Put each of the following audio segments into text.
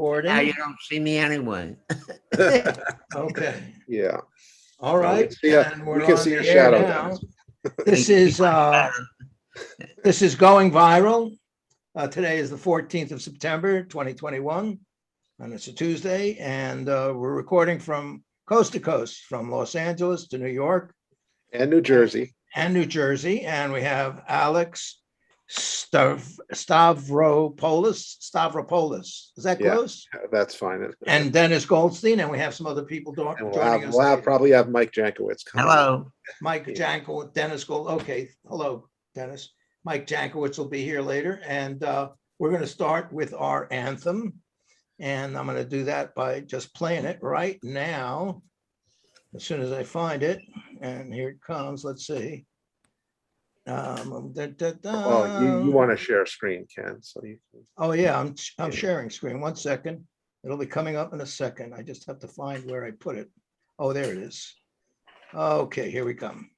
recording. Now you don't see me anyway. Okay. Yeah. All right. And We we're can on see the your air shadow, now. Dennis. This is going viral. Today is the 14th of September, 2021, and it's a Tuesday. And we're recording from coast to coast, from Los Angeles to New York And New Jersey. and New Jersey. And we have Alex Stavropoulos. Is that Yeah. close? That's fine. And Dennis Goldstein, and we have some other people And joining us. we'll probably have Mike Jankowitz come. Hello. Mike Jankowitz, Dennis Gold. Okay, hello, Dennis. Mike Jankowitz will be here later, and we're going to start with our anthem, and I'm going to do that by just playing it right now, as soon as I find it. And here it comes. Let's see. You want to share a screen, Ken? So you. Oh yeah, I'm sharing screen. 1 second. It'll be coming up in a second. I just have to find where I put it. Oh, there it is. Okay, here we come.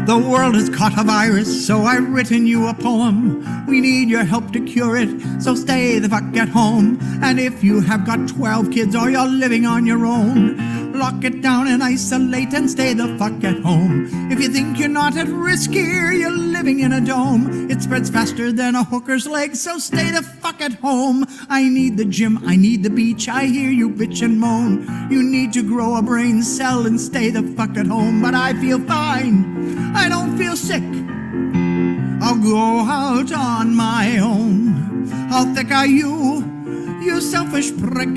The world has caught a virus, so I've written you a poem. We need your help to cure it, so stay the fuck at home. And if you have got 12 kids or you're living on your own, lock it down and isolate and stay the fuck at home. If you think you're not at risk here, you're living in a dome. It spreads faster than a hooker's leg, so stay the fuck at home. I need the gym, I need the beach, I hear you bitch and moan. You need to grow a brain cell and stay the fuck at home. But I feel fine, I don't feel sick. I'll go out on my own. How thick are you, you selfish prick?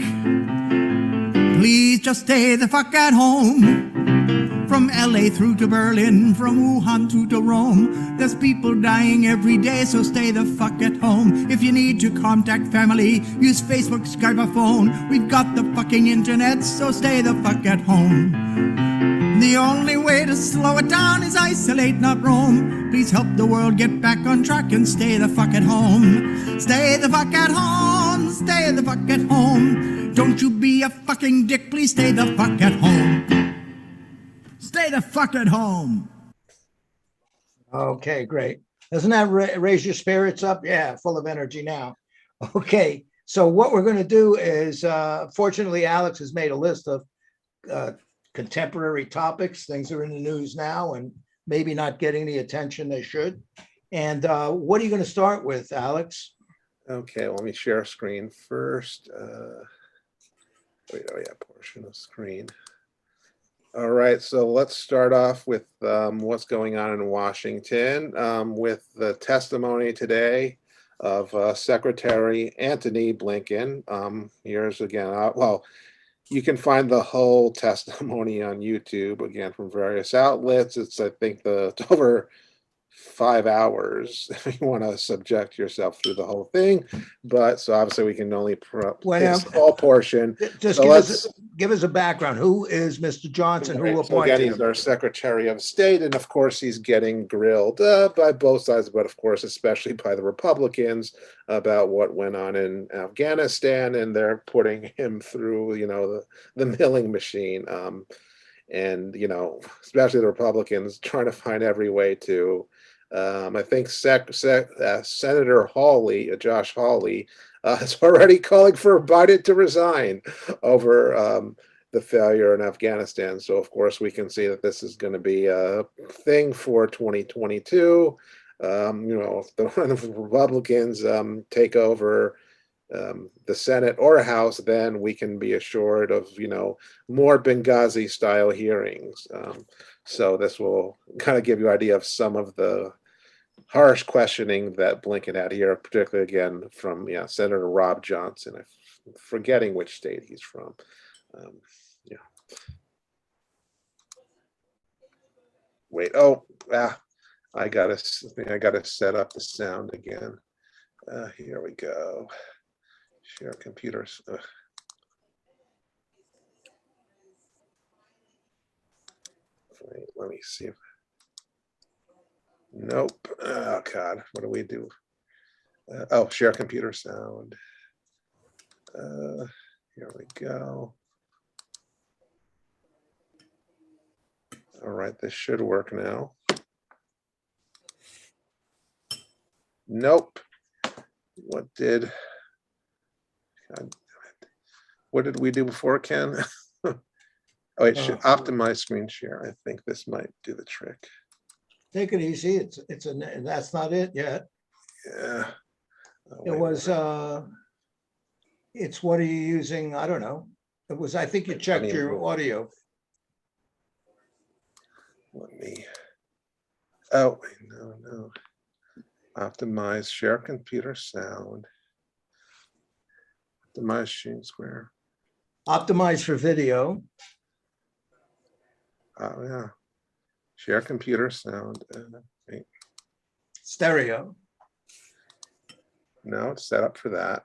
Please just stay the fuck at home. From LA through to Berlin, from Wuhan through to Rome, there's people dying every day, so stay the fuck at home. If you need to contact family, use Facebook, Skype, or phone. We've got the fucking internet, so stay the fuck at home. The only way to slow it down is isolate, not roam. Please help the world get back on track and stay the fuck at home. Stay the fuck at home, stay the fuck at home. Don't you be a fucking dick, please stay the fuck at home. Stay the fuck at home. Okay, great. Doesn't that raise your spirits up? Yeah, full of energy now. Okay, so what we're going to do is, fortunately, Alex has made a list of contemporary topics, things that are in the news now and maybe not getting the attention they should. And what are you going to start with, Alex? Okay, let me share a screen first. Portion of screen. All right, so let's start off with what's going on in Washington with the testimony today of Secretary Antony Blinken. Here's again, you can find the whole testimony on YouTube, again, from various outlets. It's, I think, it's over 5 hours if you want to subject yourself through the whole thing. But so obviously we can only play a small portion. Just so give us a background. Who is Mr. Johnson? Right. Who So appointed again, he's him? our Secretary of State, and of course he's getting grilled by both sides, but of course especially by the Republicans about what went on in Afghanistan, and they're putting him through, the milling machine, and especially the Republicans trying to find every way to. I think Senator Hawley, Josh Hawley, is already calling for Biden to resign over the failure in Afghanistan. So, of course, we can see that this is going to be a thing for 2022. If the Republicans take over the Senate or House, then we can be assured of, more Benghazi-style hearings. So this will kind of give you an idea of some of the harsh questioning that Blinken had here, particularly again from Senator Rob Johnson. I'm forgetting which state he's from. Wait. I gotta set up the sound again. Here we go. Share computers. Wait, let me see. Nope. Oh God, what do we do? Share computer sound. Here we go. All right, this should work now. Nope. What did we do before, Ken? Oh, it should optimize screen share. I think this might do the trick. Take it easy. That's not it yet. Yeah. Oh, It wait, was, it's what are you using? I don't know. It was, I think you checked your audio. let me. Oh, wait, no. Optimize share computer sound. Optimize screen square. Optimize for video. Oh, yeah. Share computer sound. Wait. Stereo. No, it's set up for that.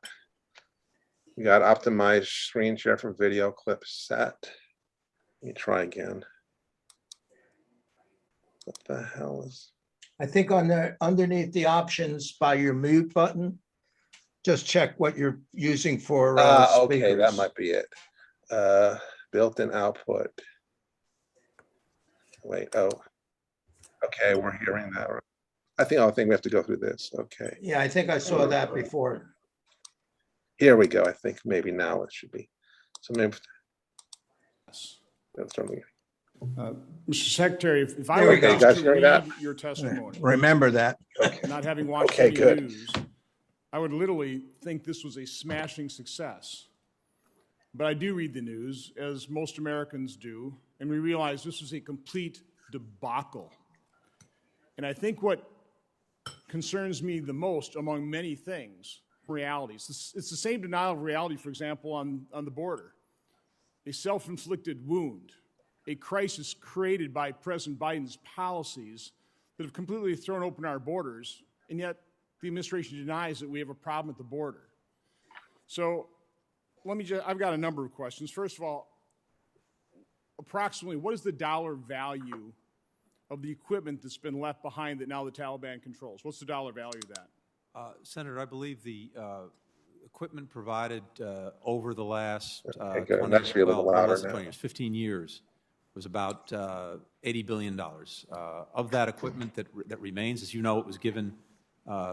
We got optimize screen share from video clip set. Let me try again. What the hell is? I think on the underneath the options by your mute button, just check what you're using for Okay, that speakers. might be it. Built-in output. Wait, oh. Okay, we're hearing that. I think we have to go through this. Okay. Yeah, I think I saw that before. Here we go. I think maybe now it should be. So maybe that's from me. Mr. Secretary, if I There were we go. asked You guys to hearing that? read your testimony, Remember that. not having watched Okay, any good. news, I would literally think this was a smashing success. But I do read the news, as most Americans do, and we realize this was a complete debacle. And I think what concerns me the most, among many things, realities, it's the same denial of reality, for example, on the border. A self-inflicted wound, a crisis created by President Biden's policies that have completely thrown open our borders, and yet the administration denies that we have a problem at the border. So I've got a number of questions. First of all, approximately what is the dollar value of the equipment that's been left behind that now the Taliban controls? What's the dollar value of that? Senator, I believe the equipment provided over the last Okay, good. 20, That should be a little well, louder less than now. 20 years, 15 years, was about $80 billion. Of that equipment that remains, as you know, it was given,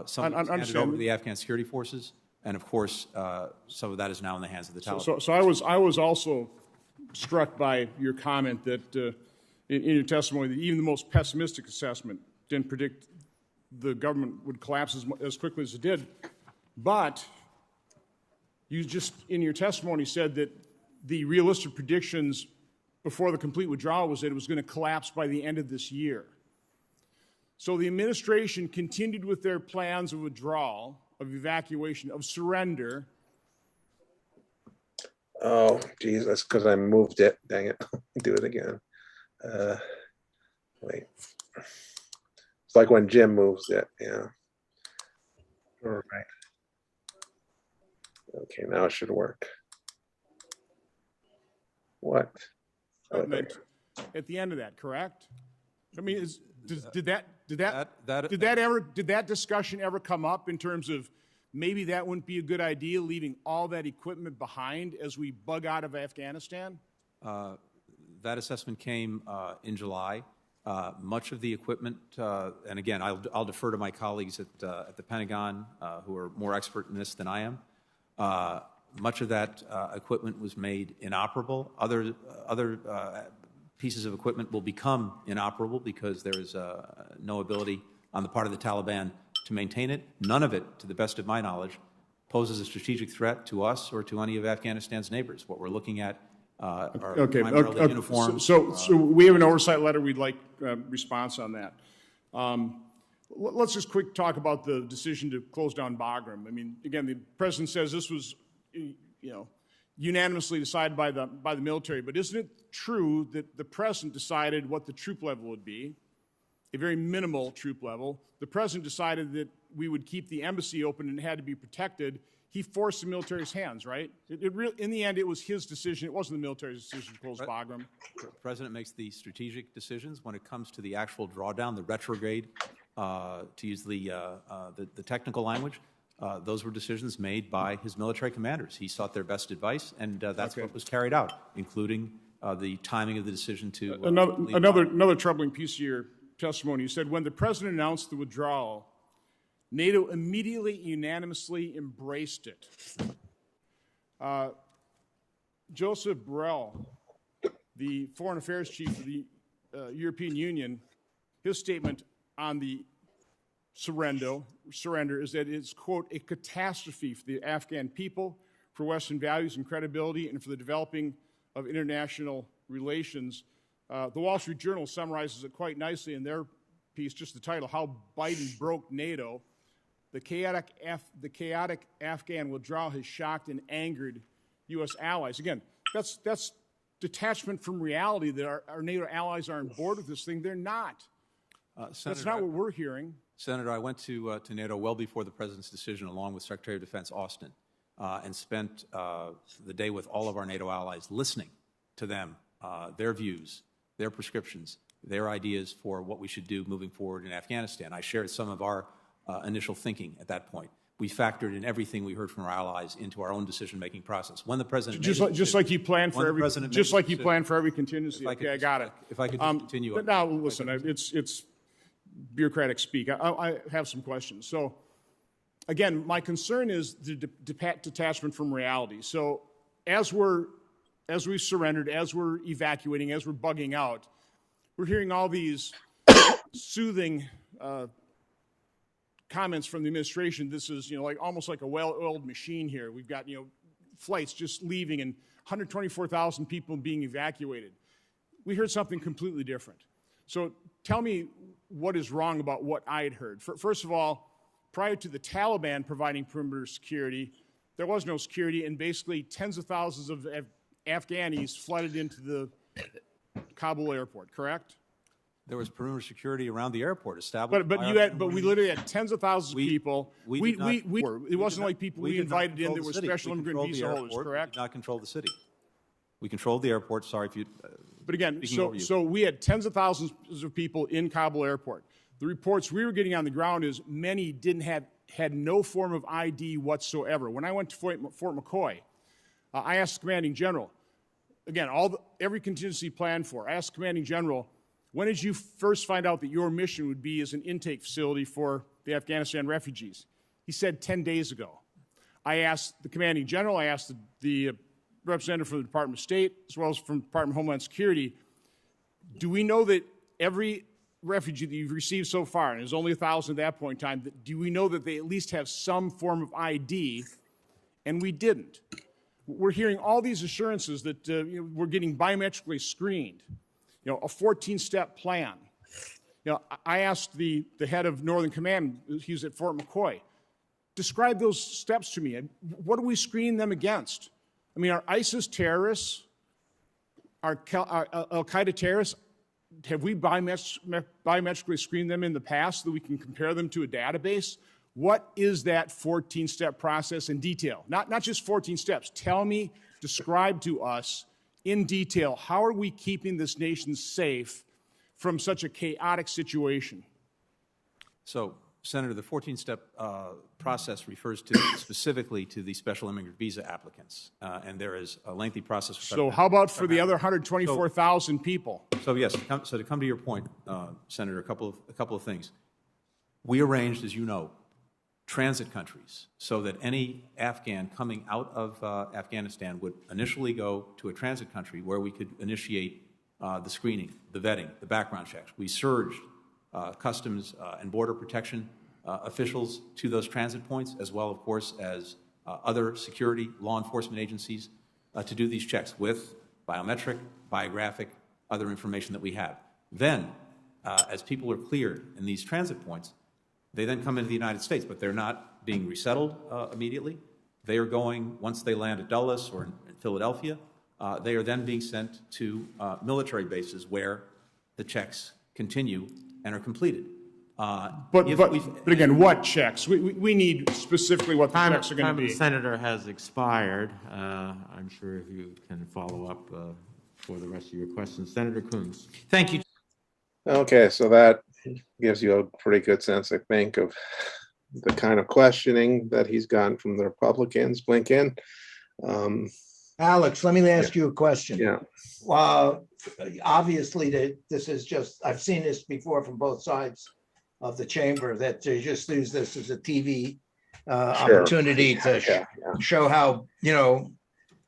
some of it was handed over to the Afghan security forces, and of course, some of that is now in the hands of the Taliban. So I was also struck by your comment that in your testimony that even the most pessimistic assessment didn't predict the government would collapse as quickly as it did. But you just, in your testimony, said that the realistic predictions before the complete withdrawal was that it was going to collapse by the end of this year. So the administration continued with their plans of withdrawal, of evacuation, of surrender. Oh, geez, that's because I moved it. Dang it. Do it again. Wait. It's like when Jim moves it. Yeah. All right. Okay, now it should work. What? Oh, there. At the end of that, correct? I mean, did that discussion ever come up in terms of maybe that wouldn't be a good idea, leaving all that equipment behind as we bug out of Afghanistan? That assessment came in July. Much of the equipment, and again, I'll defer to my colleagues at the Pentagon, who are more expert in this than I am. Much of that equipment was made inoperable. Other pieces of equipment will become inoperable because there is no ability on the part of the Taliban to maintain it. None of it, to the best of my knowledge, poses a strategic threat to us or to any of Afghanistan's neighbors. What we're looking at are primarily uniforms. So we have an oversight letter. We'd like response on that. Let's just quick talk about the decision to close down Bagram. I mean, again, the president says this was, unanimously decided by the military. But isn't it true that the president decided what the troop level would be, a very minimal troop level? The president decided that we would keep the embassy open and it had to be protected. He forced the military's hands, right? In the end, it was his decision. It wasn't the military's decision to close Bagram. The president makes the strategic decisions when it comes to the actual drawdown, the retrograde, to use the technical language. Those were decisions made by his military commanders. He sought their best advice, and that's what was carried out, including the timing of the decision to another troubling piece of your testimony. You said when the president announced the withdrawal, NATO immediately, unanimously embraced it. Joseph Borrell, the Foreign Affairs Chief of the European Union, his statement on the surrender is that it's, quote, a catastrophe for the Afghan people, for Western values and credibility, and for the developing of international relations. The Wall Street Journal summarizes it quite nicely in their piece, just the title, How Biden Broke NATO. The chaotic Afghan withdrawal has shocked and angered U.S. allies. Again, that's detachment from reality that our NATO allies are on board with this thing. They're not. That's not what we're hearing. Senator, I went to NATO well before the President's decision, along with Secretary of Defense Austin, and spent the day with all of our NATO allies, listening to them, their views, their prescriptions, their ideas for what we should do moving forward in Afghanistan. I shared some of our initial thinking at that point. We factored in everything we heard from our allies into our own decision-making process. When the President just like you planned for every contingency. Okay, I got it. If I could just continue. But now, listen, it's bureaucratic speak. I have some questions. So, again, my concern is the detachment from reality. So, as we surrendered, as we're evacuating, as we're bugging out, we're hearing all these soothing comments from the administration. This is, like almost like a well-oiled machine here. We've got, flights just leaving and 124,000 people being evacuated. We heard something completely different. So tell me what is wrong about what I had heard. First of all, prior to the Taliban providing perimeter security, there was no security, and basically tens of thousands of Afghanis flooded into the Kabul airport, correct? There was perimeter security around the airport established. But we literally had tens of thousands of people. It wasn't like people we invited in that were special immigrant visa holders, correct? We did not control the city. We controlled the airport. Sorry if you. But again, so we had tens of thousands of people in Kabul airport. The reports we were getting on the ground is many had no form of ID whatsoever. When I went to Fort McCoy, I asked the commanding general. Again, every contingency planned for. I asked the commanding general, when did you first find out that your mission would be as an intake facility for the Afghanistan refugees? He said 10 days ago. I asked the commanding general, I asked the representative from the Department of State, as well as from the Department of Homeland Security, do we know that every refugee that you've received so far, and there's only 1,000 at that point in time, do we know that they at least have some form of ID? And we didn't. We're hearing all these assurances that we're getting biometrically screened. A 14-step plan. I asked the head of Northern Command, he was at Fort McCoy, describe those steps to me. What do we screen them against? I mean, are ISIS terrorists, are Al-Qaeda terrorists, have we biometrically screened them in the past so that we can compare them to a database? What is that 14-step process in detail? Not just 14 steps. Tell me, describe to us in detail, how are we keeping this nation safe from such a chaotic situation? So, Senator, the 14-step process refers specifically to the special immigrant visa applicants, and there is a lengthy process. So how about for the other 124,000 people? So yes, so to come to your point, Senator, a couple of things. We arranged, as you know, transit countries so that any Afghan coming out of Afghanistan would initially go to a transit country where we could initiate the screening, the vetting, the background checks. We surged Customs and Border Protection officials to those transit points, as well, of course, as other security law enforcement agencies to do these checks with biometric, biographic, other information that we have. Then, as people are cleared in these transit points, they then come into the United States, but they're not being resettled immediately. They are going, once they land at Dulles or in Philadelphia, they are then being sent to military bases where the checks continue and are completed. But again, what checks? We need specifically what the checks are going to be. The senator has expired. I'm sure if you can follow up for the rest of your questions. Senator Coons. Thank you. Okay, so that gives you a pretty good sense, I think, of the kind of questioning that he's gotten from the Republicans. Blinken. Alex, let me ask you a question. Yeah. Obviously, this is just, I've seen this before from both sides of the chamber, that they just use this as a TV Sure. opportunity to Yeah, show how,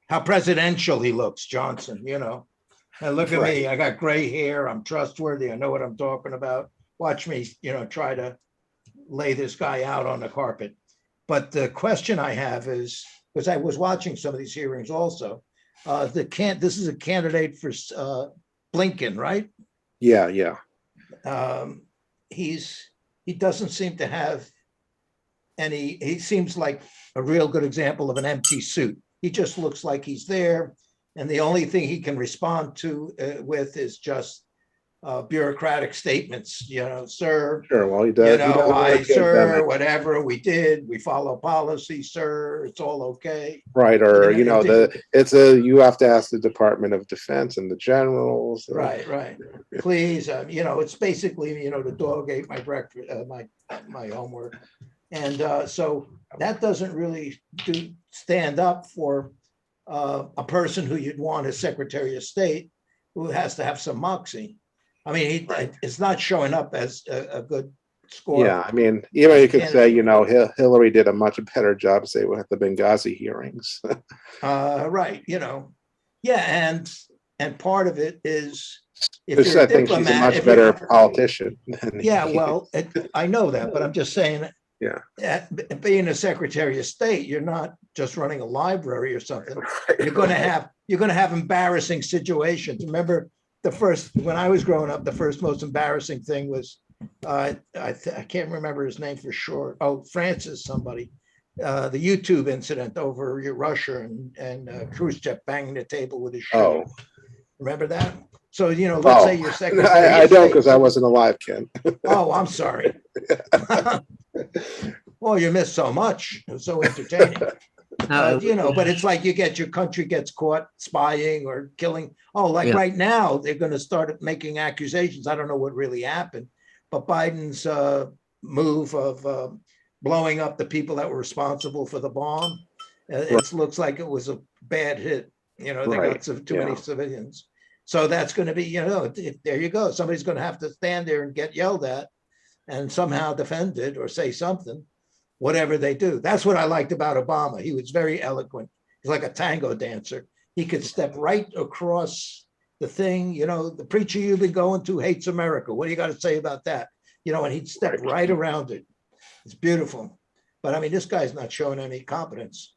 how presidential he looks, Johnson, And look at me, I got gray hair, I'm trustworthy, I know what I'm talking about. Watch me, try to lay this guy out on the carpet. But the question I have is, because I was watching some of these hearings also, this is a candidate for Blinken, right? yeah. He doesn't seem to have he seems like a real good example of an empty suit. He just looks like he's there. And the only thing he can respond to with is just bureaucratic statements, sir, Sure. Well, he does. He does I, really good sir, then. whatever we did, we follow policy, sir, it's all okay. Right, or You know, you have to ask the Department of Defense and the generals. Right. Please, it's basically, the dog ate my breakfast, my homework. And so that doesn't really stand up for a person who you'd want as Secretary of State, who has to have some moxie. I mean, it's not showing up as a good score. Yeah, I mean, even you could say, Hillary did a much better job, say, with the Benghazi hearings. Right, yeah, and part of it is if Which you're I a think she's a diplomat, much better politician. Yeah, well, I know that, but I'm just saying, being a Secretary of State, you're not just running a library or something. You're going to have embarrassing situations. Remember when I was growing up, the first most embarrassing thing was I can't remember his name for sure. Oh, Francis somebody. The YouTube incident over Russia and Khrushchev banging the table with his shoe. Oh, remember that? So let's say you're Secretary. I don't, because I wasn't alive, Ken. Oh, I'm sorry. Well, you missed so much. It was so entertaining. But it's like your country gets caught spying or killing. Oh, right now, they're going to start making accusations. I don't know what really happened, but Biden's move of blowing up the people that were responsible for the bomb, it looks like it was a bad hit. They got too many civilians. So that's going to be, there you go. Somebody's going to have to stand there and get yelled at and somehow defend it or say something, whatever they do. That's what I liked about Obama. He was very eloquent. He's like a tango dancer. He could step right across the thing, the preacher you've been going to hates America. What do you got to say about that? And he'd step right around it. It's beautiful. But I mean, this guy's not showing any competence.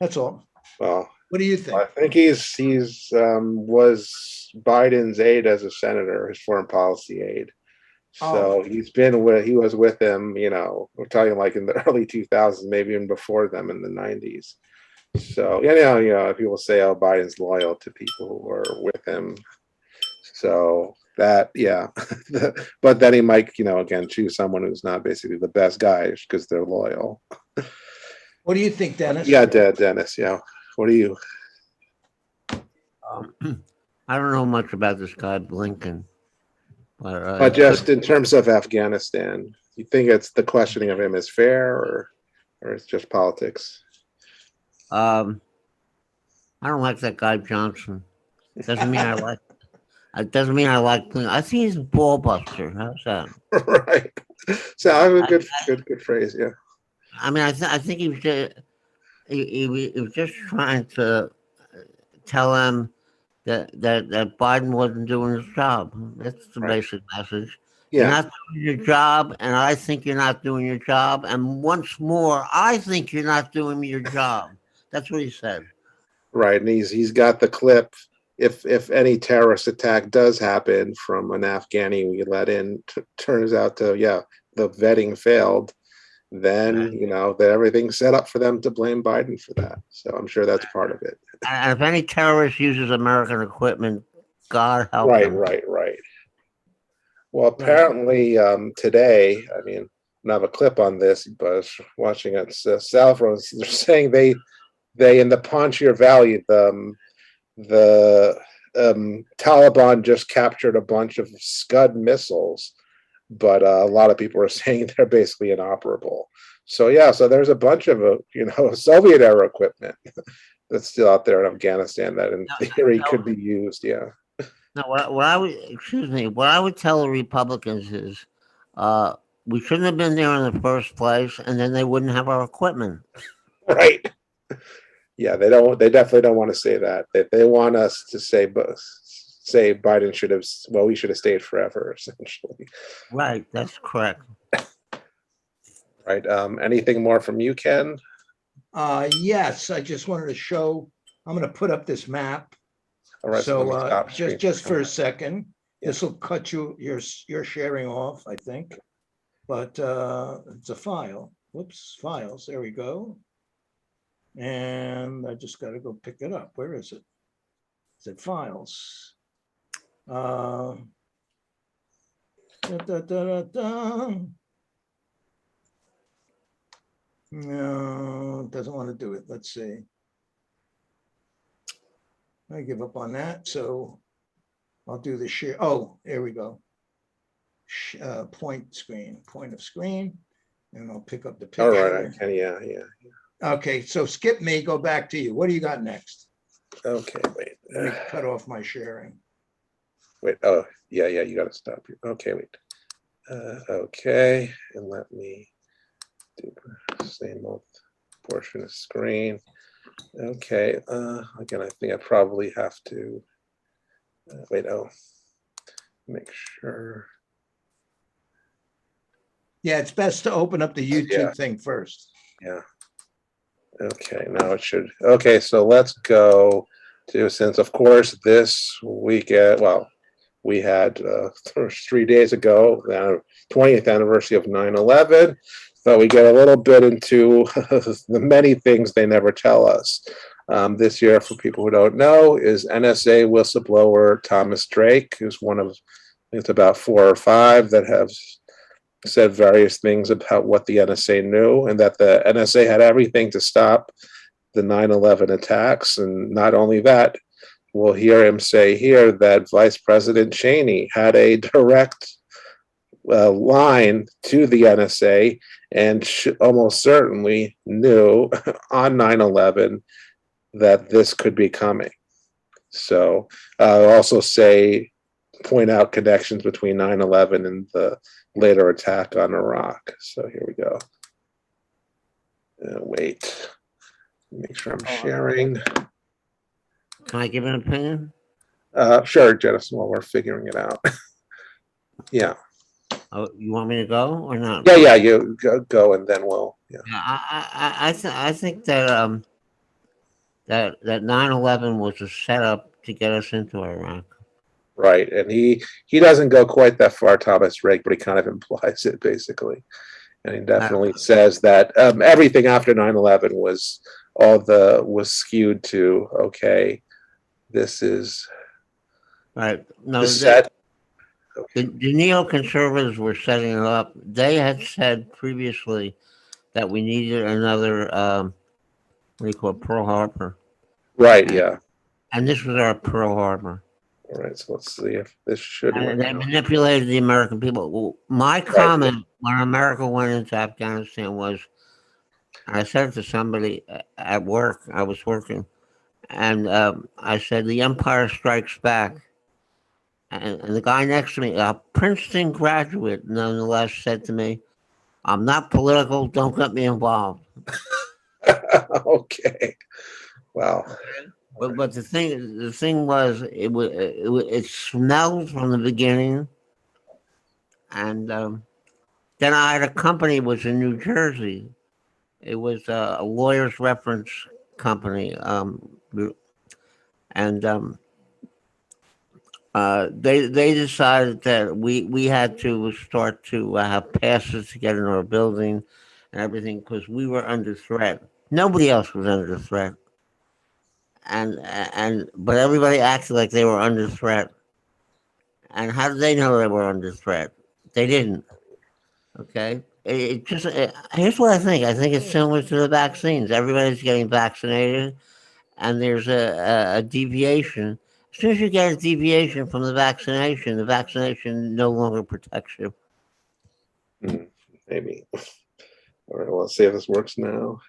That's all. Well, what do you think? I think he's was Biden's aide as a senator, his foreign policy aide. So he was with him, we're talking like in the early 2000s, maybe even before them in the 90s. So, people say, oh, Biden's loyal to people who are with him. So that, but then he might, again, choose someone who's not basically the best guy because they're loyal. What do you think, Dennis? Yeah, Dennis. Yeah. What do you? I don't know much about this guy Blinken, but just in terms of Afghanistan, you think it's the questioning of him is fair, or it's just politics? I don't like that guy Johnson. It doesn't mean I like. It doesn't mean I like Blinken. I think he's a ball buster. How's that? Right. So I have a good phrase. Yeah. I mean, I think he was just trying to tell him that Biden wasn't doing his job. That's the basic message. Yeah. You're not doing your job, and I think you're not doing your job. And once more, I think you're not doing your job. That's what he said. Right, and he's got the clip. If any terrorist attack does happen from an Afghani we let in, turns out to the vetting failed, then that everything's set up for them to blame Biden for that. So I'm sure that's part of it. And if any terrorist uses American equipment, God help them. Right. Well, apparently today, I mean, I don't have a clip on this, but I was watching it. Stavropoulos, they're saying they in the Panjshir Valley, the Taliban just captured a bunch of Scud missiles, but a lot of people are saying they're basically inoperable. So there's a bunch of Soviet era equipment that's still out there in Afghanistan that in theory could be used. Yeah. Now, what I would tell the Republicans is we shouldn't have been there in the first place, and then they wouldn't have our equipment. Right. Yeah, they definitely don't want to say that. They want us to say Biden should have, well, we should have stayed forever, essentially. Right, that's correct. Right. Anything more from you, Ken? Yes, I just wanted to show, I'm gonna put up this map. All right, so let me So stop screen. just for a second, Yeah. this will cut your sharing off, I think. But it's a file. Whoops, files. There we go. And I just got to go pick it up. Where is it? Is it files? Da, da, da, da, da. No, it doesn't want to do it. Let's see. I give up on that. So I'll do the share. Oh, there we go. Point of screen. And I'll pick up the picture. All right, I can, yeah. Okay, so skip me, go back to you. What do you got next? Okay, wait. Let me cut off my sharing. Wait, oh, yeah, you gotta stop. Okay, wait. Okay, and let me do the same old portion of screen. Okay, again, I think I probably have to, wait, make sure. Yeah, it's best to open up the YouTube thing first. Yeah. Okay, now it should. Okay, so let's go to, since of course this weekend, well, we had 3 days ago, the 20th anniversary of 9/11. So we get a little bit into the many things they never tell us. This year, for people who don't know, is NSA whistleblower Thomas Drake, who's one of, I think it's about 4 or 5 that have said various things about what the NSA knew, and that the NSA had everything to stop the 9/11 attacks. And not only that, we'll hear him say here that Vice President Cheney had a direct line to the NSA and almost certainly knew on 9/11 that this could be coming. So I'll also point out connections between 9/11 and the later attack on Iraq. So here we go. Wait, make sure I'm sharing. Can I give an opinion? Sure, Jennison, while we're figuring it out. Yeah. Oh, you want me to go or not? Yeah, you go and then we'll, yeah. I think that that 9/11 was a setup to get us into Iraq. Right, and he doesn't go quite that far, Thomas Drake, but he kind of implies it basically, and he definitely says that everything after 9/11 was skewed to, okay, this is right. No, the set. The neoconservatives were setting it up. They had said previously that we needed another, what do you call it, Pearl Harbor. Right, yeah. And this was our Pearl Harbor. All right, so let's see if this should work. And they manipulated the American people. Well, my comment when America went into Afghanistan was, I said to somebody at work, I was working, and I said, the empire strikes back. And the guy next to me, a Princeton graduate, nonetheless, said to me, I'm not political, don't get me involved. Okay. Wow. But the thing was, it smelled from the beginning. And then I had a company, was in New Jersey. It was a lawyer's reference company. They decided that we had to start to have passes to get into our building and everything because we were under threat. Nobody else was under threat. But everybody acted like they were under threat. And how did they know they were under threat? They didn't. Okay. Here's what I think. I think it's similar to the vaccines. Everybody's getting vaccinated, and there's a deviation. As soon as you get a deviation from the vaccination no longer protects you. Maybe. All right, well, let's see if this works now.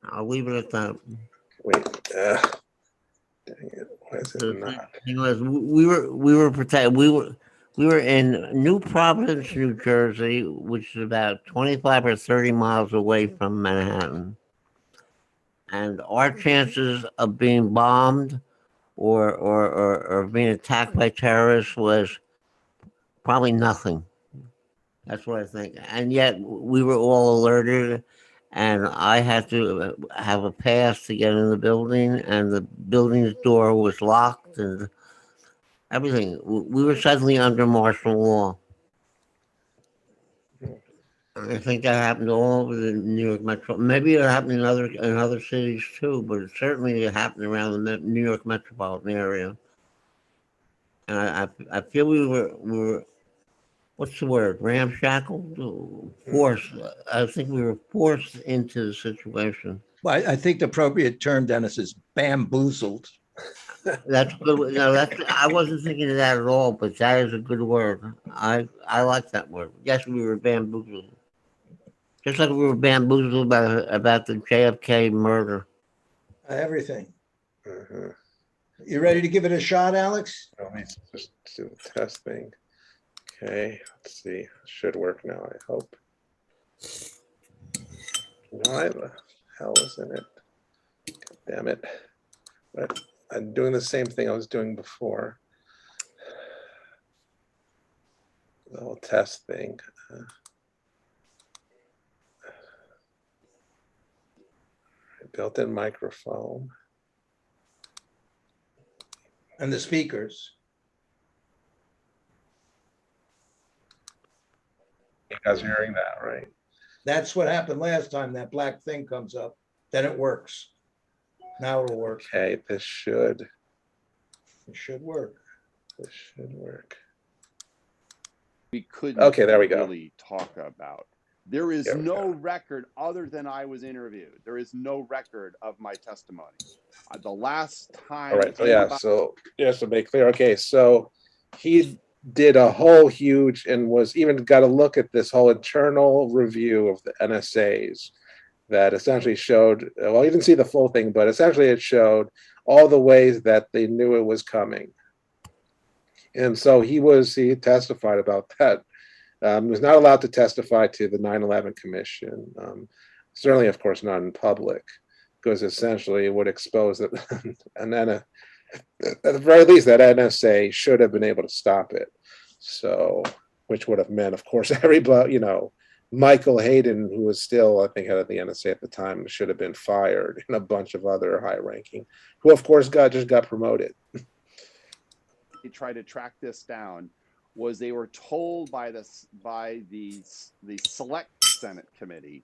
I'll leave it at that. Wait, dang it. Why is it not? The thing was, we were protected. We We were in New Providence, New Jersey, which is about 25 or 30 miles away from Manhattan. And our chances of being bombed or being attacked by terrorists was probably nothing. That's what I think. And yet we were all alerted, and I had to have a pass to get in the building, and the building's door was locked, and everything. We were suddenly under martial law. I think that happened all over the New York metro. Maybe it happened in other cities too, but it certainly happened around the New York metropolitan area. And I feel we were what's the word, ramshackled, forced. I think we were forced into the situation. Well, I think the appropriate term, Dennis, is bamboozled. That's good. No, I wasn't thinking of that at all, but that is a good word. I like that word. Yes, we were bamboozled. Just like we were bamboozled about the JFK murder. Everything. Uh-huh. You ready to give it a shot, Alex? Let me just do the test thing. Okay, let's see. Should work now, I hope. Why the hell isn't it? God damn it. But I'm doing the same thing I was doing before. The whole test thing. Built-in microphone. And the speakers. You guys are hearing that, right? That's what happened last time. That black thing comes up. Then it works. Now it'll work. Okay, this should It should work. work. We couldn't Okay, there we go. really talk about. There is There we no go. record other than I was interviewed. There is no record of my testimony. The last time. All right, so yeah, so just to make clear, okay, so he did a whole huge and was even got a look at this whole internal review of the NSAs that essentially showed, well, you didn't see the full thing, but essentially it showed all the ways that they knew it was coming. And so he testified about that. He was not allowed to testify to the 9/11 Commission, certainly, of course, not in public, because essentially it would expose it. And then, at the very least, that NSA should have been able to stop it. So, which would have meant, of course, everybody, Michael Hayden, who was still, I think, head of the NSA at the time, should have been fired, and a bunch of other high-ranking, who, of course, just got promoted. They tried to track this down. Was they were told by the Select Senate Committee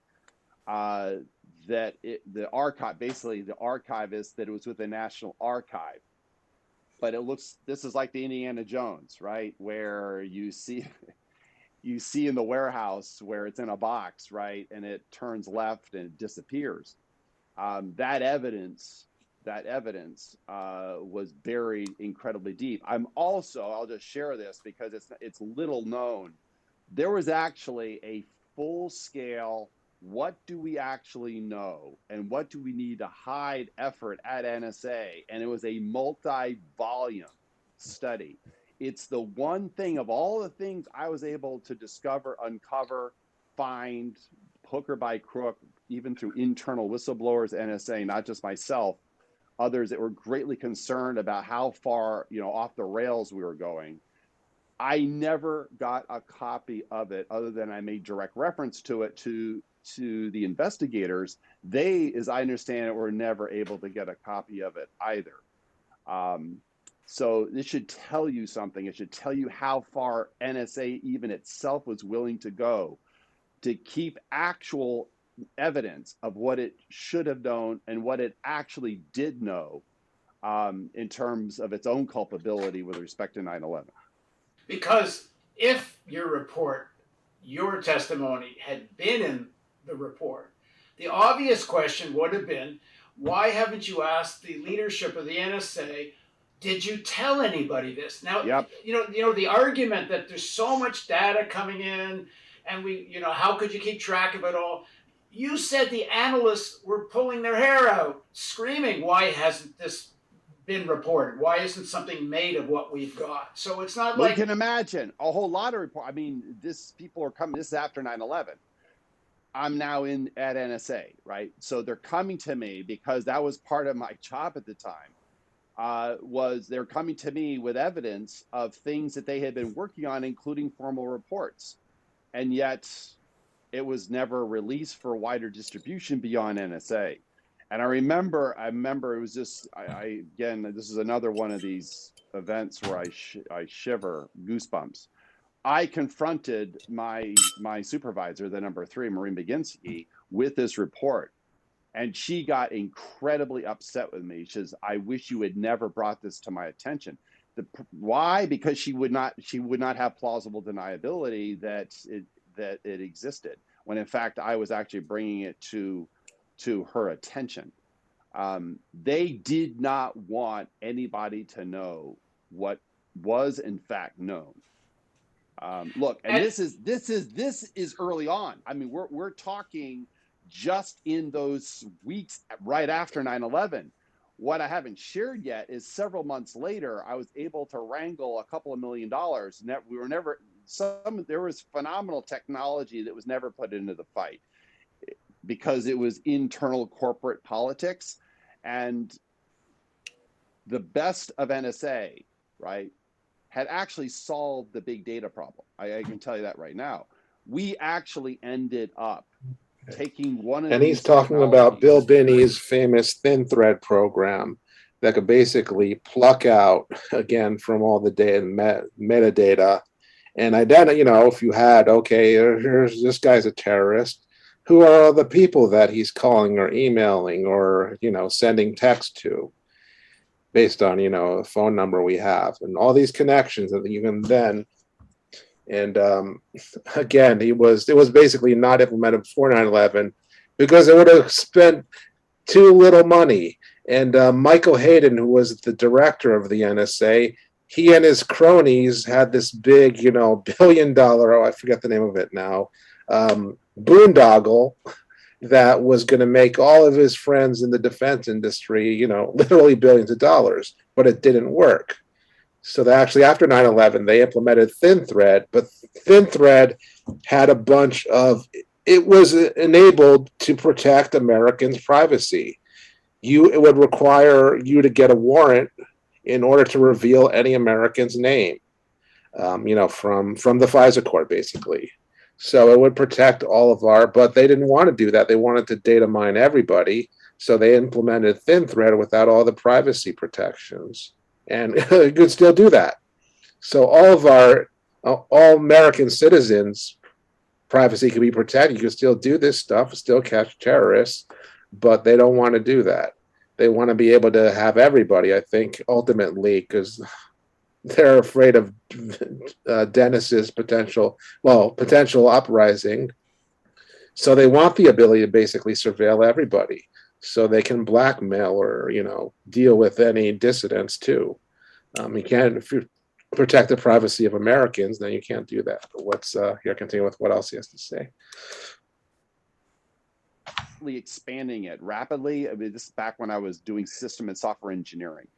that the archive, basically the archivist, that it was with the National Archive. But this is like the Indiana Jones, right? Where you see in the warehouse where it's in a box, right? And it turns left and it disappears. That evidence was buried incredibly deep. I'll just share this because it's little known. There was actually a full-scale, what do we actually know and what do we need to hide effort at NSA, and it was a multi-volume study. It's the one thing of all the things I was able to discover, uncover, find, hook or by crook, even through internal whistleblowers, NSA, not just myself, others that were greatly concerned about how far, off the rails we were going. I never got a copy of it other than I made direct reference to it to the investigators. They, as I understand it, were never able to get a copy of it either. So this should tell you something. It should tell you how far NSA even itself was willing to go to keep actual evidence of what it should have known and what it actually did know in terms of its own culpability with respect to 9/11. Because if your testimony had been in the report, the obvious question would have been, why haven't you asked the leadership of the NSA, did you tell anybody this? Now, Yep. The argument that there's so much data coming in and how could you keep track of it all? You said the analysts were pulling their hair out, screaming, why hasn't this been reported? Why isn't something made of what we've got? So it's not We like can imagine a whole lot of report. I mean, people are coming. This is after 9/11. I'm now in at NSA, right? So they're coming to me because that was part of my job at the time. Was they're coming to me with evidence of things that they had been working on, including formal reports, and yet it was never released for wider distribution beyond NSA. And I remember it was just, again, this is another one of these events where I shiver, goosebumps. I confronted my supervisor, the number 3, Maureen Baginski, with this report. And she got incredibly upset with me. She says, "I wish you had never brought this to my attention." Why? Because she would not have plausible deniability that it existed, when in fact I was actually bringing it to her attention. They did not want anybody to know what was in fact known. Look, and this is early on. I mean, we're talking just in those weeks right after 9/11. What I haven't shared yet is several months later, I was able to wrangle a couple of $1 million. We were never there was phenomenal technology that was never put into the fight because it was internal corporate politics, and the best of NSA, right, had actually solved the big data problem. I can tell you that right now. We actually ended up taking one of And these he's talking about technologies. Bill Binney's famous thin thread program that could basically pluck out, again, from all the data, metadata, and identify, if you had, okay, here's this guy's a terrorist, who are the people that he's calling or emailing or, sending text to, based on, a phone number we have, and all these connections that you can then. And again, it was basically not implemented before 9/11 because it would have spent too little money. And Michael Hayden, who was the director of the NSA, he and his cronies had this big, $1 billion, I forget the name of it now, boondoggle that was going to make all of his friends in the defense industry, literally billions of dollars, but it didn't work. So they actually, after 9/11, they implemented Thin Thread, but Thin Thread had a bunch of, it was enabled to protect Americans' privacy. It would require you to get a warrant in order to reveal any American's name, from the FISA court, basically. So it would protect all of but they didn't want to do that. They wanted to data mine everybody. So they implemented Thin Thread without all the privacy protections. And you could still do that. So all American citizens' privacy can be protected. You can still do this stuff, still catch terrorists, but they don't want to do that. They want to be able to have everybody, I think, ultimately, because they're afraid of Dennis's potential uprising. So they want the ability to basically surveil everybody, so they can blackmail or, deal with any dissidents too. You can't, if you protect the privacy of Americans, then you can't do that. But here, continue with what else he has to say. Expanding it rapidly. I mean, this is back when I was doing system and software engineering.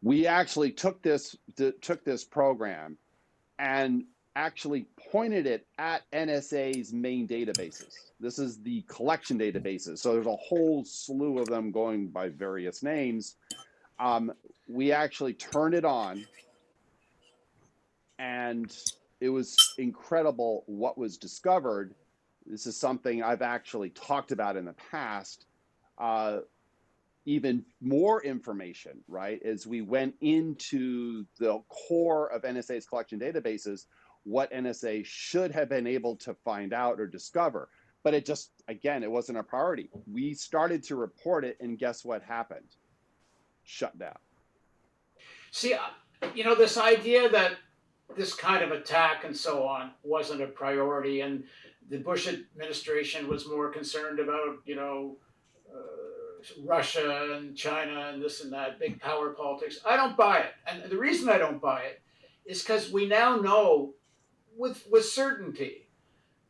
We actually took this program and actually pointed it at NSA's main databases. This is the collection databases. So there's a whole slew of them going by various names. We actually turned it on, and it was incredible what was discovered. This is something I've actually talked about in the past. Even more information, right? As we went into the core of NSA's collection databases, what NSA should have been able to find out or discover. But it just, again, it wasn't a priority. We started to report it, and guess what happened? Shut down. See, this idea that this kind of attack and so on wasn't a priority, and the Bush administration was more concerned about, Russia and China and this and that, big power politics. I don't buy it. And the reason I don't buy it is because we now know with certainty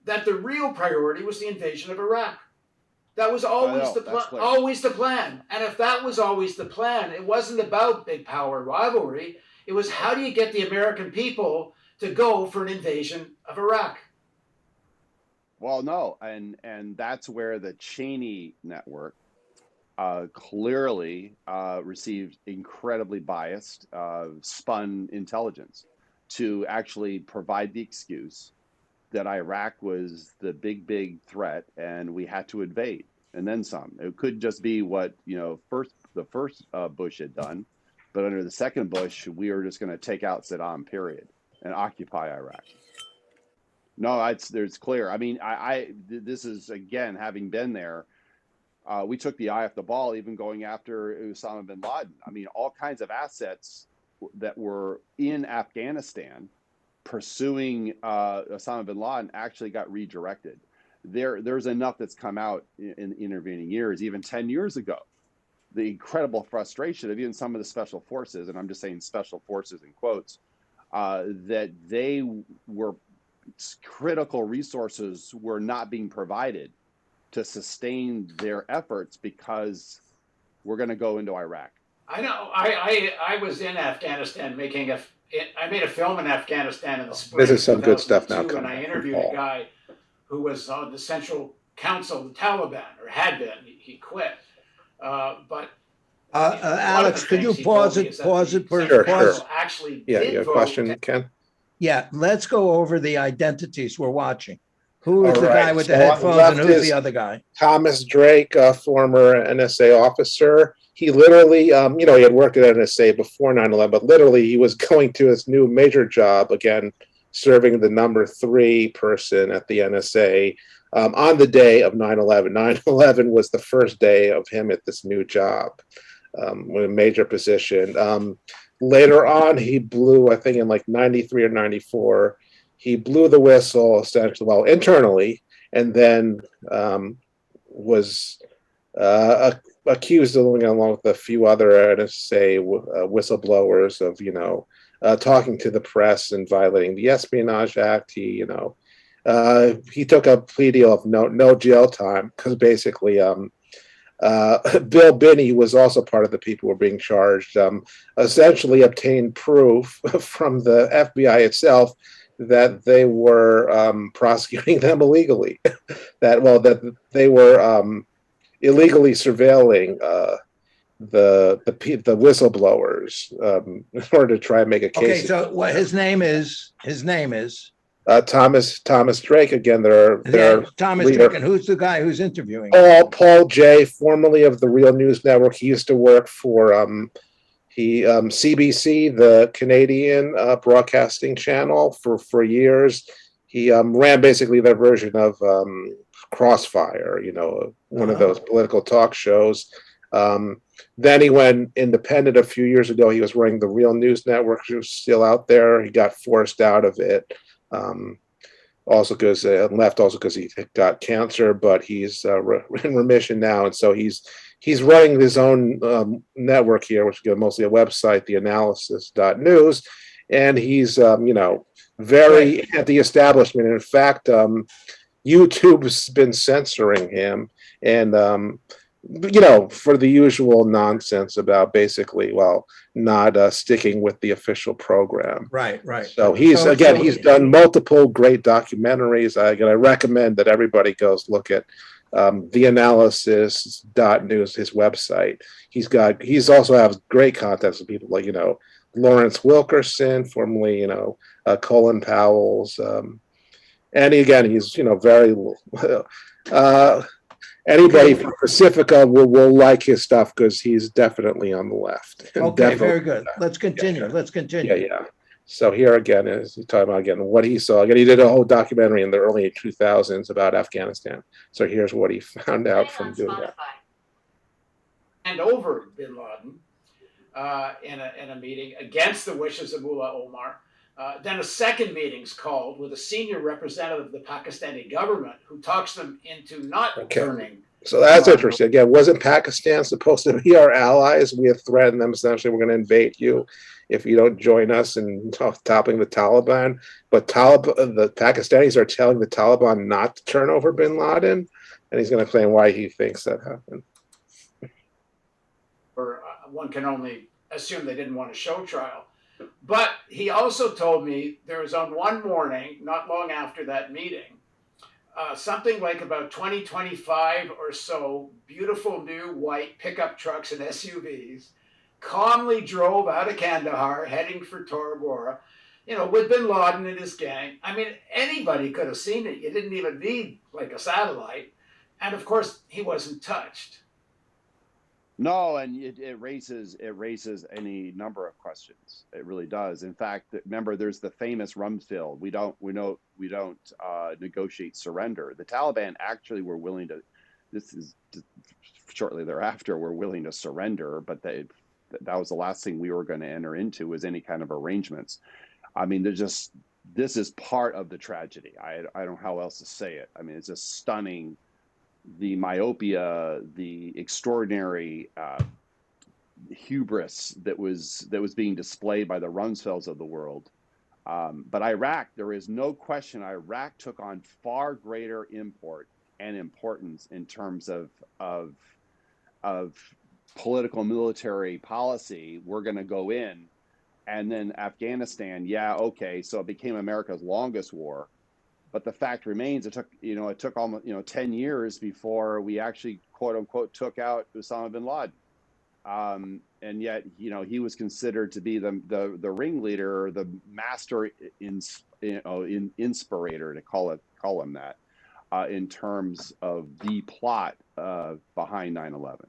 that the real priority was the invasion of Iraq. That was always know, the that's plan. clear. Always the plan. And if that was always the plan, it wasn't about big power rivalry. It was how do you get the American people to go for an invasion of Iraq? Well, no, and that's where the Cheney network clearly received incredibly biased, spun intelligence to actually provide the excuse that Iraq was the big threat and we had to invade and then some. It could just be what the first Bush had done, but under the second Bush, we were just going to take out Saddam, period, and occupy Iraq. No, it's clear. I mean, this is, again, having been there, we took the eye off the ball, even going after Osama bin Laden. I mean, all kinds of assets that were in Afghanistan pursuing Osama bin Laden actually got redirected. There's enough that's come out in the intervening years, even 10 years ago. The incredible frustration of even some of the special forces, and I'm just saying special forces in quotes, that they were critical resources were not being provided to sustain their efforts because we're going to go into Iraq. I know. I was in Afghanistan I made a film in Afghanistan in the spring. This is some good stuff now. And I interviewed a guy who was on the Central Council of the Taliban, or had been. He quit. Alex, could you pause it? Sure. Actually, Yeah, you have a question, Ken? Yeah, let's go over the identities we're watching. Who is All the right, guy with the so on the headphones left and who's is the other guy? Thomas Drake, a former NSA officer. He literally, he had worked at NSA before 9/11, but literally he was going to his new major job, again, serving the number 3 person at the NSA on the day of 9/11. 9/11 was the first day of him at this new job, with a major position. Later on, he blew, I think in like 93 or 94, he blew the whistle essentially, well, internally, and then was accused of, along with a few other NSA whistleblowers of, talking to the press and violating the Espionage Act. He took a plea deal of no jail time because basically Bill Binney was also part of the people who were being charged, essentially obtained proof from the FBI itself that they were prosecuting them illegally, that they were illegally surveilling the whistleblowers in order to try and make a case. Okay, so what his name is? Thomas Drake. Again, they're Thomas leader. Drake, and who's the guy who's interviewing? Paul J, formerly of the Real News Network. He used to work for CBC, the Canadian broadcasting channel, for years. He ran basically their version of Crossfire, one of those political talk shows. Then he went independent a few years ago. He was running the Real News Network, which was still out there. He got forced out of it. Also because he got cancer, but he's in remission now, and so he's running his own network here, which is mostly a website, theanalysis.news, and he's very anti-establishment. In fact, YouTube's been censoring him, and for the usual nonsense about basically, not sticking with the official program. Right. So he's done multiple great documentaries. I recommend that everybody goes look at theanalysis.news, his website. He's also has great contacts with people like, Lawrence Wilkerson, formerly, Colin Powell's, and again, he's, very, anybody from Pacifica will like his stuff because he's definitely on the left. Okay, very good. Let's continue. Yeah. So here again is talking about what he saw. Again, he did a whole documentary in the early 2000s about Afghanistan. So here's what he found out from doing that. And over bin Laden in a meeting against the wishes of Mullah Omar. Then a second meeting's called with a senior representative of the Pakistani government who talks them into not turning. So that's interesting. Again, wasn't Pakistan supposed to be our allies? We have threatened them essentially, we're going to invade you. if you don't join us in toppling the Taliban. But the Pakistanis are telling the Taliban not to turn over bin Laden, and he's going to explain why he thinks that happened. Or one can only assume they didn't want a show trial. But he also told me there was on one morning, not long after that meeting, something like about 20, 25 or so beautiful new white pickup trucks and SUVs calmly drove out of Kandahar heading for Tora Bora, with bin Laden and his gang. I mean, anybody could have seen it. You didn't even need like a satellite. And of course, he wasn't touched. No, and it raises any number of questions. It really does. In fact, remember, there's the famous Rumsfeld. We don't negotiate surrender. The Taliban actually were willing to. This is shortly thereafter were willing to surrender, but that was the last thing we were going to enter into was any kind of arrangements. I mean, this is part of the tragedy. I don't know how else to say it. I mean, it's just stunning. The myopia, the extraordinary hubris that was being displayed by the Rumsfelds of the world. But Iraq, there is no question, Iraq took on far greater import and importance in terms of political military policy. We're going to go in, and then Afghanistan. Yeah, okay, so it became America's longest war. But the fact remains, it took almost 10 years before we actually quote unquote took out Osama bin Laden, and yet he was considered to be the ringleader, or the master inspirator, to call him that, in terms of the plot behind 9/11.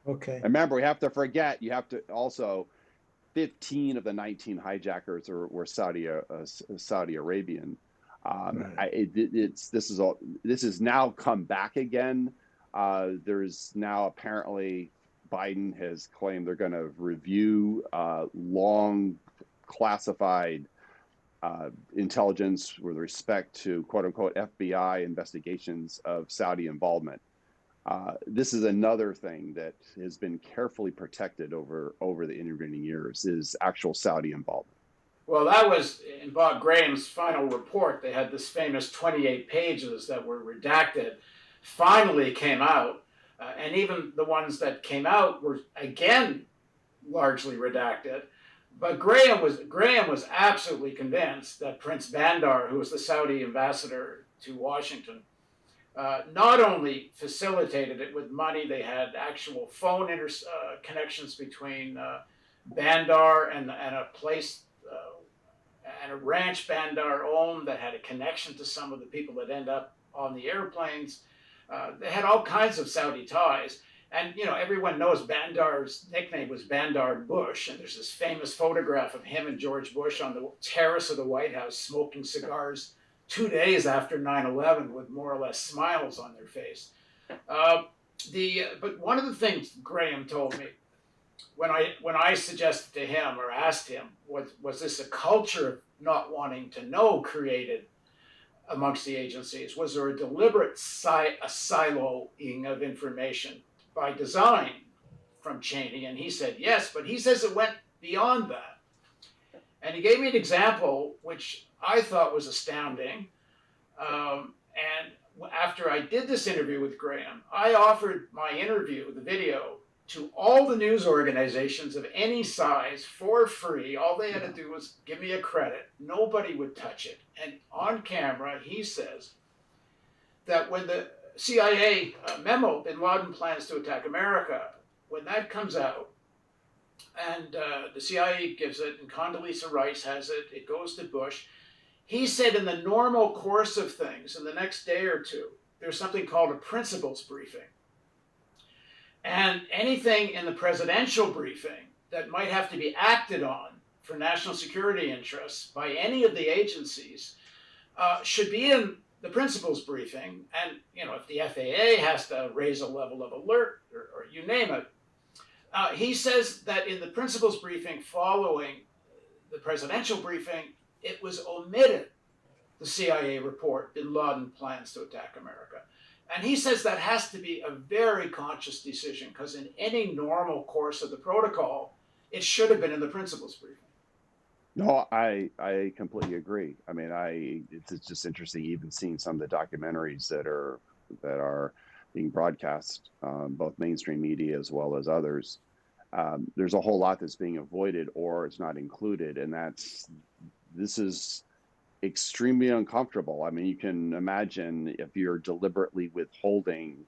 Okay. And remember, we have to forget. You have to also 15 of the 19 hijackers were Saudi Arabian. This has now come back again. There's now apparently Biden has claimed they're going to review long classified intelligence with respect to quote unquote FBI investigations of Saudi involvement. This is another thing that has been carefully protected over the intervening years, is actual Saudi involvement. Well, that was in Bob Graham's final report. They had this famous 28 pages that were redacted, finally came out. And even the ones that came out were, again, largely redacted. But Graham was absolutely convinced that Prince Bandar, who was the Saudi ambassador to Washington, not only facilitated it with money, they had actual phone connections between Bandar and a place and a ranch Bandar owned that had a connection to some of the people that end up on the airplanes. They had all kinds of Saudi ties. And, everyone knows Bandar's nickname was Bandar Bush. And there's this famous photograph of him and George Bush on the terrace of the White House smoking cigars 2 days after 9/11 with more or less smiles on their face. But one of the things Graham told me, when I suggested to him or asked him, was this a culture of not wanting to know created amongst the agencies? Was there a deliberate siloing of information by design from Cheney? And he said yes, but he says it went beyond that. And he gave me an example which I thought was astounding. And after I did this interview with Graham, I offered my interview, the video, to all the news organizations of any size for free. All they had to do was give me a credit. Nobody would touch it. And on camera, he says that when the CIA memo, Bin Laden plans to attack America, when that comes out, and the CIA gives it, and Condoleezza Rice has it, it goes to Bush. He said in the normal course of things, in the next day or two, there's something called a principals briefing. And anything in the presidential briefing that might have to be acted on for national security interests by any of the agencies should be in the principals briefing. And, if the FAA has to raise a level of alert or you name it, he says that in the principals briefing following the presidential briefing, it was omitted, the CIA report, Bin Laden plans to attack America. And he says that has to be a very conscious decision, because in any normal course of the protocol, it should have been in the principals briefing. No, I completely agree. I mean, it's just interesting even seeing some of the documentaries that are being broadcast, both mainstream media as well as others. There's a whole lot that's being avoided or it's not included, and this is extremely uncomfortable. I mean, you can imagine if you're deliberately withholding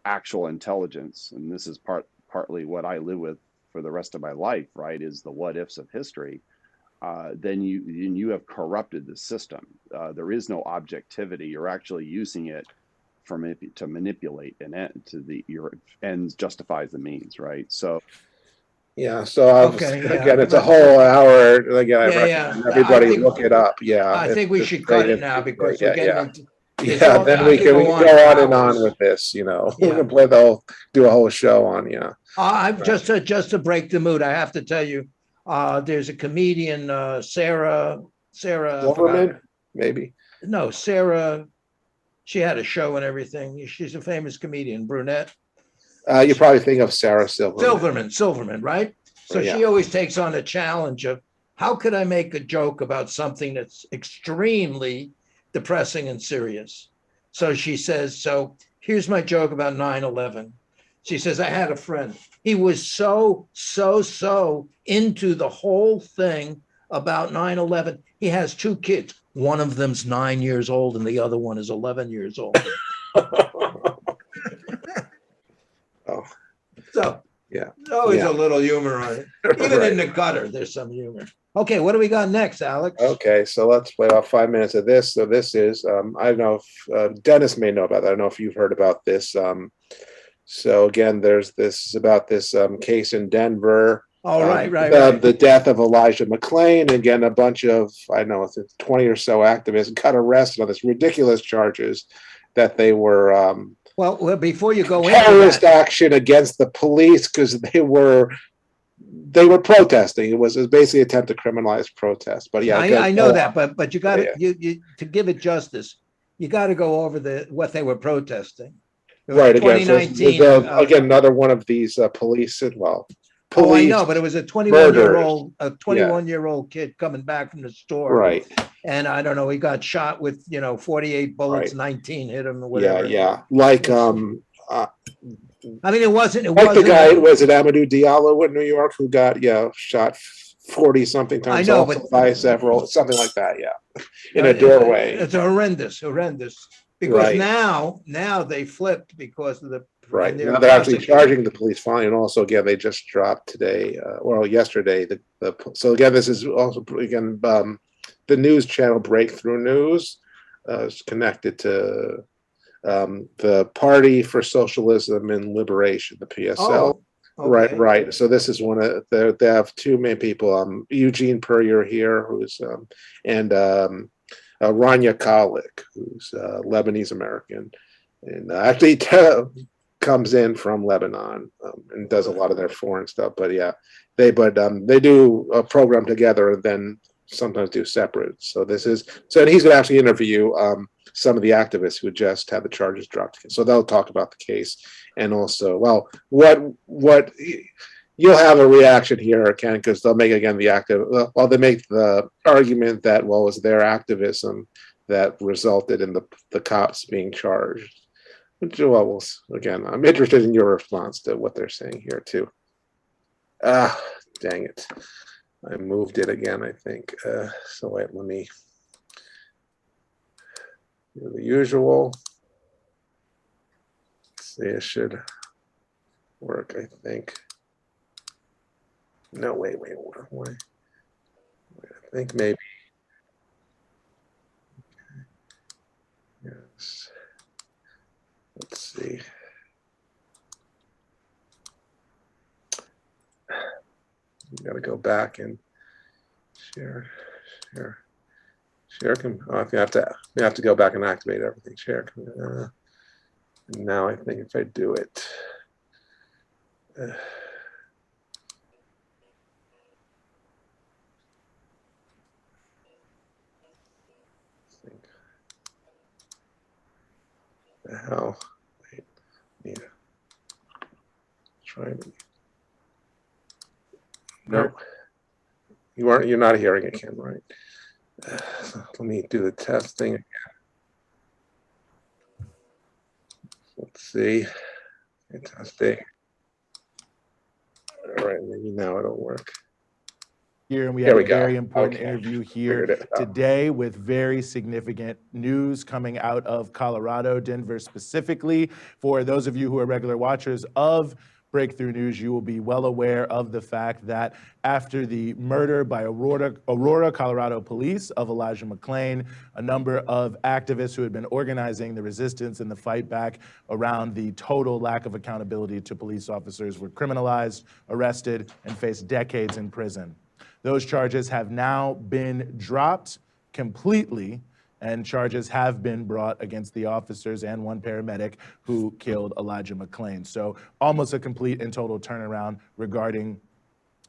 actual intelligence, and this is partly what I live with for the rest of my life, right? Is the what ifs of history. Then you have corrupted the system. There is no objectivity. You're actually using it to manipulate an end your ends justifies the means, right? So Yeah, so Okay, yeah. again, it's a whole hour. Again, I Yeah, yeah. recommend I everybody think, look it up. Yeah, I think we it's should cut great it now information. because we're Yeah, getting yeah, into, there's yeah. all, Then I we could can go on go for on and on hours. with this. We Yeah. can play the whole, do a whole show on. Yeah, I just to break the mood, I have to tell you, there's a comedian, Sarah, I forgot. Silverman, maybe. No, Sarah, she had a show and everything. She's a famous comedian, brunette. You probably think of Sarah Silverman. Silverman, right? So Yeah, she always takes on the challenge of how could I make a joke about something that's extremely depressing and serious? So she says, so here's my joke about 9/11. She says, I had a friend. He was so into the whole thing about 9/11. He has two kids. One of them's 9 years old and the other one is 11 years old. Oh, So yeah. always Yeah. a little humor on it. Even Right. in the gutter, there's some humor. Okay, what do we got next, Alex? Okay, so let's play about 5 minutes of this. So this is, I don't know if Dennis may know about that. I don't know if you've heard about this. So again, there's this about this case in Denver. Oh, right. The death of Elijah McClain. Again, a bunch of, I don't know, 20 or so activists got arrested on this ridiculous charges that they were Well, before you go into terrorist that, action against the police because they were protesting. It was basically an attempt to criminalize protest. But yeah, I know that, but you got to Yeah. you to give it justice, you got to go over what they were protesting. It was Right, again, so 2019. again, another one of these police, well, Oh, I police know, but it was a 21-year-old kid coming back from the store. right, And I don't know, he got shot with 48 bullets, Right. 19 hit him or yeah, whatever. yeah, like I mean, it wasn't like the guy was it Amadou Diallo in New York who got shot 40 something times, I know, also but by several, something like that, yeah, in a doorway, It's horrendous. Because Right. now they flipped because of the right. and they're Now they're actually prosecuting. charging the police fine, and also again they just dropped today, well yesterday. So again, this is also again the news channel Breakthrough News is connected to the Party for Socialism and Liberation, the PSL. Oh, Right, okay. right. So this is one of they have two main people. Eugene Puryear here, who's and Rania Khalek, who's Lebanese American, and actually comes in from Lebanon and does a lot of their foreign stuff. But yeah, they do a program together and then sometimes do separate. So this is and he's going to actually interview some of the activists who just had the charges dropped. So they'll talk about the case and also, well, what you'll have a reaction here, Ken, because they'll make again they make the argument that, well, it was their activism that resulted in the cops being charged. Well, again, I'm interested in your response to what they're saying here too. Dang it. I moved it again, I think. So wait, let me do the usual. Let's see, it should work, I think. No, wait. I think maybe. Yes. Let's see. You got to go back and share. I have to go back and activate everything. Share. Now I think if I do it. The hell? Wait, yeah. Try it. No. You're not hearing it, Kim, right? Let me do the test thing again. Let's see. Fantastic. All right, maybe now it'll work. Here, and we There have we a go. very important Okay. interview Figured here it out. today with very significant news coming out of Colorado, Denver specifically. For those of you who are regular watchers of Breakthrough News, you will be well aware of the fact that after the murder by Aurora, Colorado police of Elijah McClain, a number of activists who had been organizing the resistance and the fight back around the total lack of accountability to police officers were criminalized, arrested, and faced decades in prison. Those charges have now been dropped completely, and charges have been brought against the officers and one paramedic who killed Elijah McClain. So almost a complete and total turnaround regarding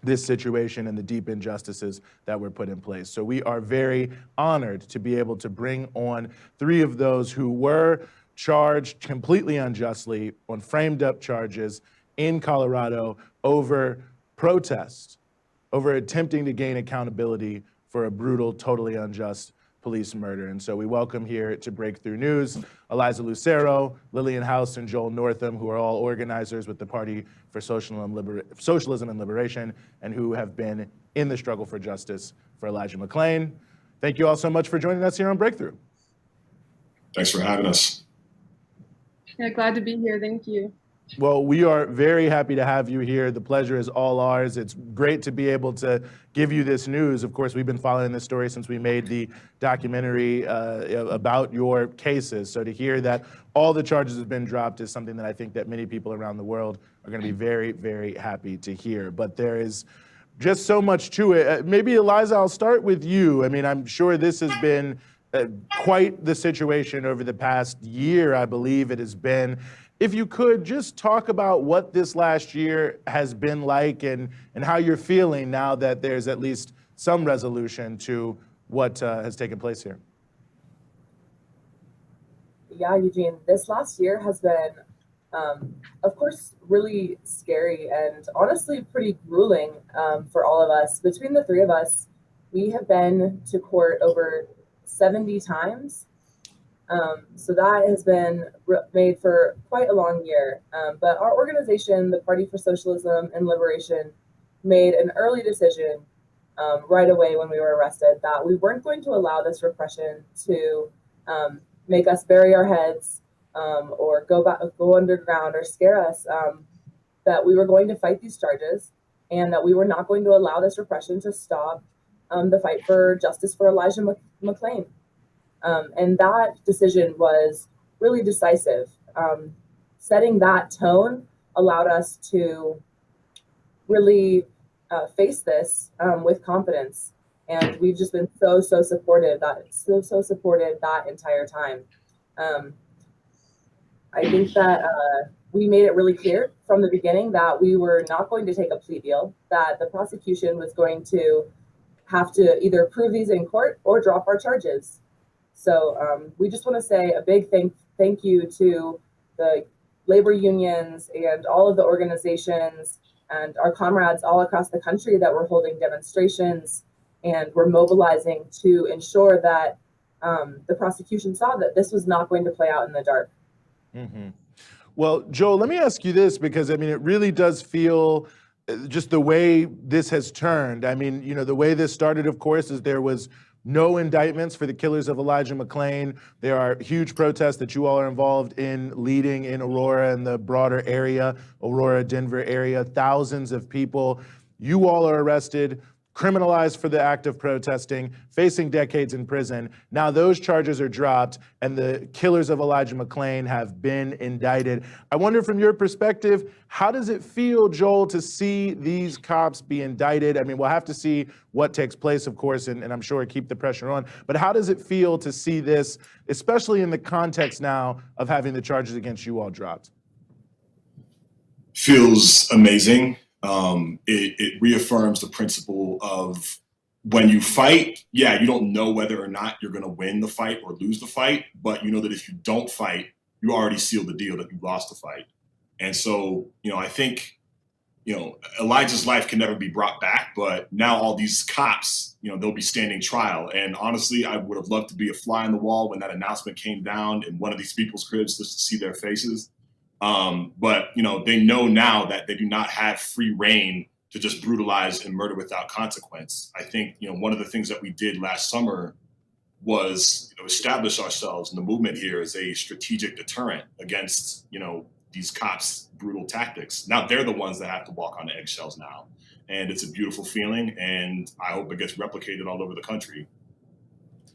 this situation and the deep injustices that were put in place. So we are very honored to be able to bring on three of those who were charged completely unjustly on framed up charges in Colorado over protest, over attempting to gain accountability for a brutal, totally unjust police murder. And so we welcome here to Breakthrough News, Eliza Lucero, Lillian House, and Joel Northam, who are all organizers with the Party for Socialism and Liberation, and who have been in the struggle for justice for Elijah McClain. Thank you all so much for joining us here on Breakthrough. Thanks for having us. Yeah, glad to be here. Thank you. Well, we are very happy to have you here. The pleasure is all ours. It's great to be able to give you this news. Of course, we've been following this story since we made the documentary about your cases. So to hear that all the charges have been dropped is something that I think that many people around the world are going to be very, very happy to hear. But there is just so much to it. Maybe, Eliza, I'll start with you. I mean, I'm sure this has been quite the situation over the past year, I believe it has been. If you could just talk about what this last year has been like and how you're feeling now that there's at least some resolution to what has taken place here. Yeah, Eugene, this last year has been, of course, really scary and honestly pretty grueling for all of us. Between the three of us, we have been to court over 70 times. So that has been made for quite a long year. But our organization, the Party for Socialism and Liberation, made an early decision right away when we were arrested that we weren't going to allow this repression to make us bury our heads or go underground or scare us, that we were going to fight these charges and that we were not going to allow this repression to stop the fight for justice for Elijah McClain. And that decision was really decisive. Setting that tone allowed us to really face this with confidence. And we've just been so supportive that entire time. I think that we made it really clear from the beginning that we were not going to take a plea deal, that the prosecution was going to have to either prove these in court or drop our charges. So we just want to say a big thank you to the labor unions and all of the organizations and our comrades all across the country that were holding demonstrations and were mobilizing to ensure that the prosecution saw that this was not going to play out in the dark. Mm-hmm. Well, Joel, let me ask you this, because I mean, it really does feel just the way this has turned. I mean, you know, the way this started, of course, is there was no indictments for the killers of Elijah McClain. There are huge protests that you all are involved in leading in Aurora and the broader area, Aurora, Denver area, thousands of people. You all are arrested, criminalized for the act of protesting, facing decades in prison. Now those charges are dropped and the killers of Elijah McClain have been indicted. I wonder from your perspective, how does it feel, Joel, to see these cops be indicted? I mean, we'll have to see what takes place, of course, and I'm sure keep the pressure on, but how does it feel to see this, especially in the context now of having the charges against you all dropped? Feels amazing. It reaffirms the principle of when you fight, yeah, you don't know whether or not you're going to win the fight or lose the fight, but you know that if you don't fight, you already sealed the deal that you lost the fight. And so, you know, I think Elijah's life can never be brought back, but now all these cops, they'll be standing trial. And honestly, I would have loved to be a fly on the wall when that announcement came down in one of these people's cribs just to see their faces. But they know now that they do not have free reign to just brutalize and murder without consequence. I think, one of the things that we did last summer was establish ourselves in the movement here as a strategic deterrent against, these cops' brutal tactics. Now they're the ones that have to walk on the eggshells now. And it's a beautiful feeling, and I hope it gets replicated all over the country.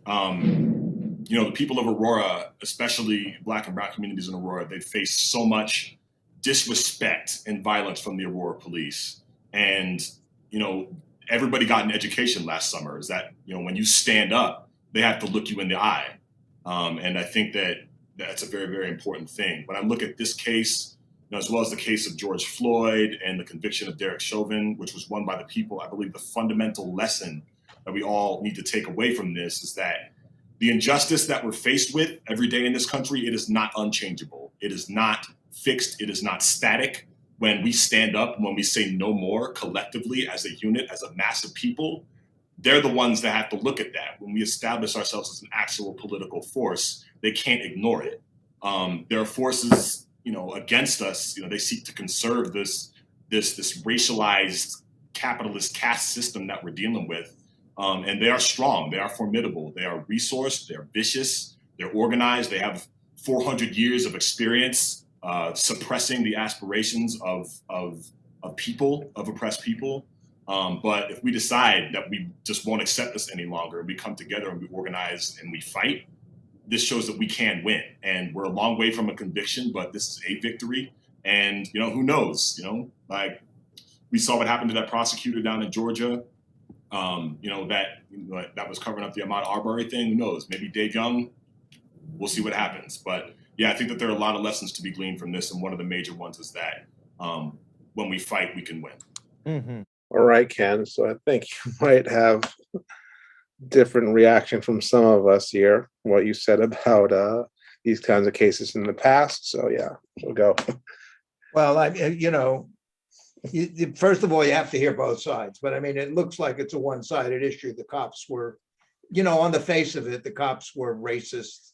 The people of Aurora, especially Black and Brown communities in Aurora, they face so much disrespect and violence from the Aurora police. And, everybody got an education last summer is that, when you stand up, they have to look you in the eye. And I think that's a very, very important thing. When I look at this case, as well as the case of George Floyd and the conviction of Derek Chauvin, which was won by the people, I believe the fundamental lesson that we all need to take away from this is that the injustice that we're faced with every day in this country, it is not unchangeable. It is not fixed. It is not static. When we stand up, when we say no more collectively as a unit, as a mass of people, they're the ones that have to look at that. When we establish ourselves as an actual political force, they can't ignore it. There are forces, against us. They seek to conserve this racialized capitalist caste system that we're dealing with. And they are strong. They are formidable. They are resourced. They're vicious. They're organized. They have 400 years of experience suppressing the aspirations of people, of oppressed people. But if we decide that we just won't accept this any longer, and we come together and we organize and we fight, this shows that we can win. And we're a long way from a conviction, but this is a victory. And, who knows, like we saw what happened to that prosecutor down in Georgia, that was covering up the Ahmaud Arbery thing. Who knows? Maybe Dave Young, we'll see what happens. But yeah, I think that there are a lot of lessons to be gleaned from this. And one of the major ones is that when we fight, we can win. Mm-hmm. All right, Ken. So I think you might have different reaction from some of us here, what you said about these kinds of cases in the past. So yeah, we'll go. Well, first of all, you have to hear both sides. But I mean, it looks like it's a one-sided issue. The cops were, on the face of it, the cops were racist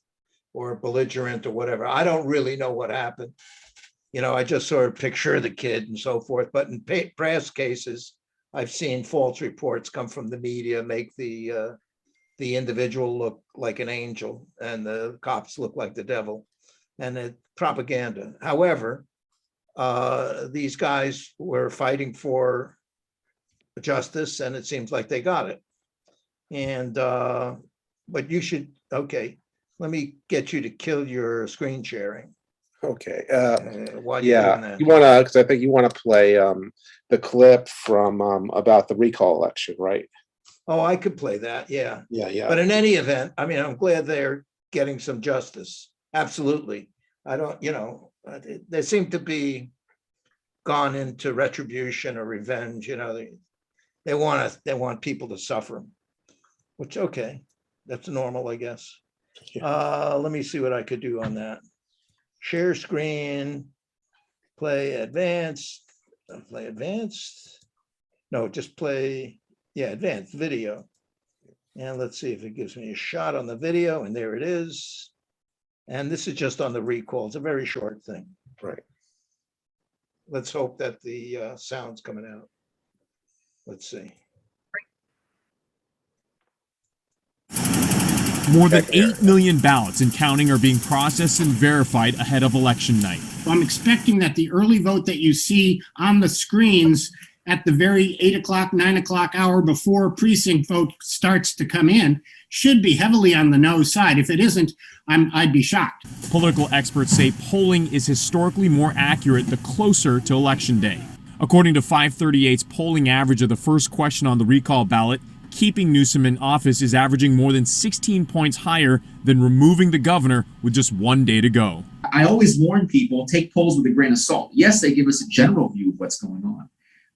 or belligerent or whatever. I don't really know what happened. I just sort of picture the kid and so forth. But in past cases, I've seen false reports come from the media, make the individual look like an angel and the cops look like the devil, and it's propaganda. However, these guys were fighting for justice, and it seems like they got it. And but you should, okay, let me get you to kill your screen sharing. Okay. While you're doing that. You want to, because I think you want to play the clip from about the recall election, right? Oh, I could play that. Yeah. Yeah. But in any event, I mean, I'm glad they're getting some justice. Absolutely. I don't, they seem to be gone into retribution or revenge. They want people to suffer, which, okay, that's normal, I guess. Let me see what I could do on that. Share screen, play advanced. No, just play, advanced video. And let's see if it gives me a shot on the video, and there it is. And this is just on the recall. It's a very short thing. Right. Let's hope that the sound's coming out. Let's see. More than 8 million ballots and counting are being processed and verified ahead of election night. I'm expecting that the early vote that you see on the screens at the very 8 o'clock, 9 o'clock hour before precinct vote starts to come in should be heavily on the no side. If it isn't, I'd be shocked. Political experts say polling is historically more accurate the closer to election day. According to 538's polling average of the first question on the recall ballot, keeping Newsom in office is averaging more than 16 points higher than removing the governor with just 1 day to go. I always warn people, take polls with a grain of salt. Yes, they give us a general view of what's going on,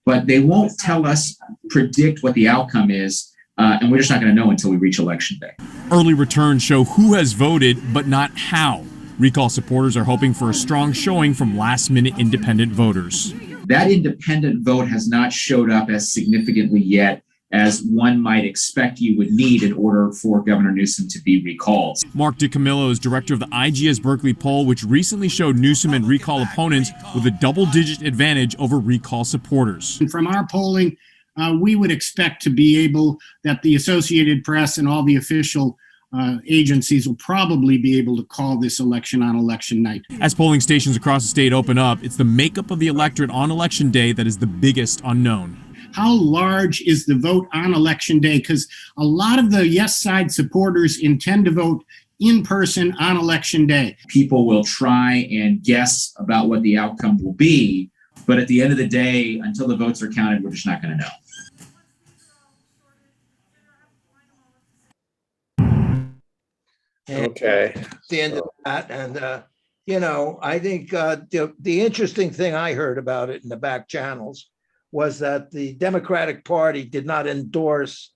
but they won't tell us, predict what the outcome is, and we're just not going to know until we reach election day. Early returns show who has voted, but not how. Recall supporters are hoping for a strong showing from last-minute independent voters. That independent vote has not showed up as significantly yet as one might expect you would need in order for Governor Newsom to be recalled. Mark DiCamillo is director of the IGS Berkeley poll, which recently showed Newsom and recall opponents with a double-digit advantage over recall supporters. And from our polling, we would expect to be able, that the Associated Press and all the official agencies will probably be able to call this election on election night. As polling stations across the state open up, it's the makeup of the electorate on election day that is the biggest unknown. How large is the vote on election day? Because a lot of the yes side supporters intend to vote in person on election day. People will try and guess about what the outcome will be, but at the end of the day, until the votes are counted, we're just not going to know. Okay. The end of that. And, you know, I think the interesting thing I heard about it in the back channels was that the Democratic Party did not endorse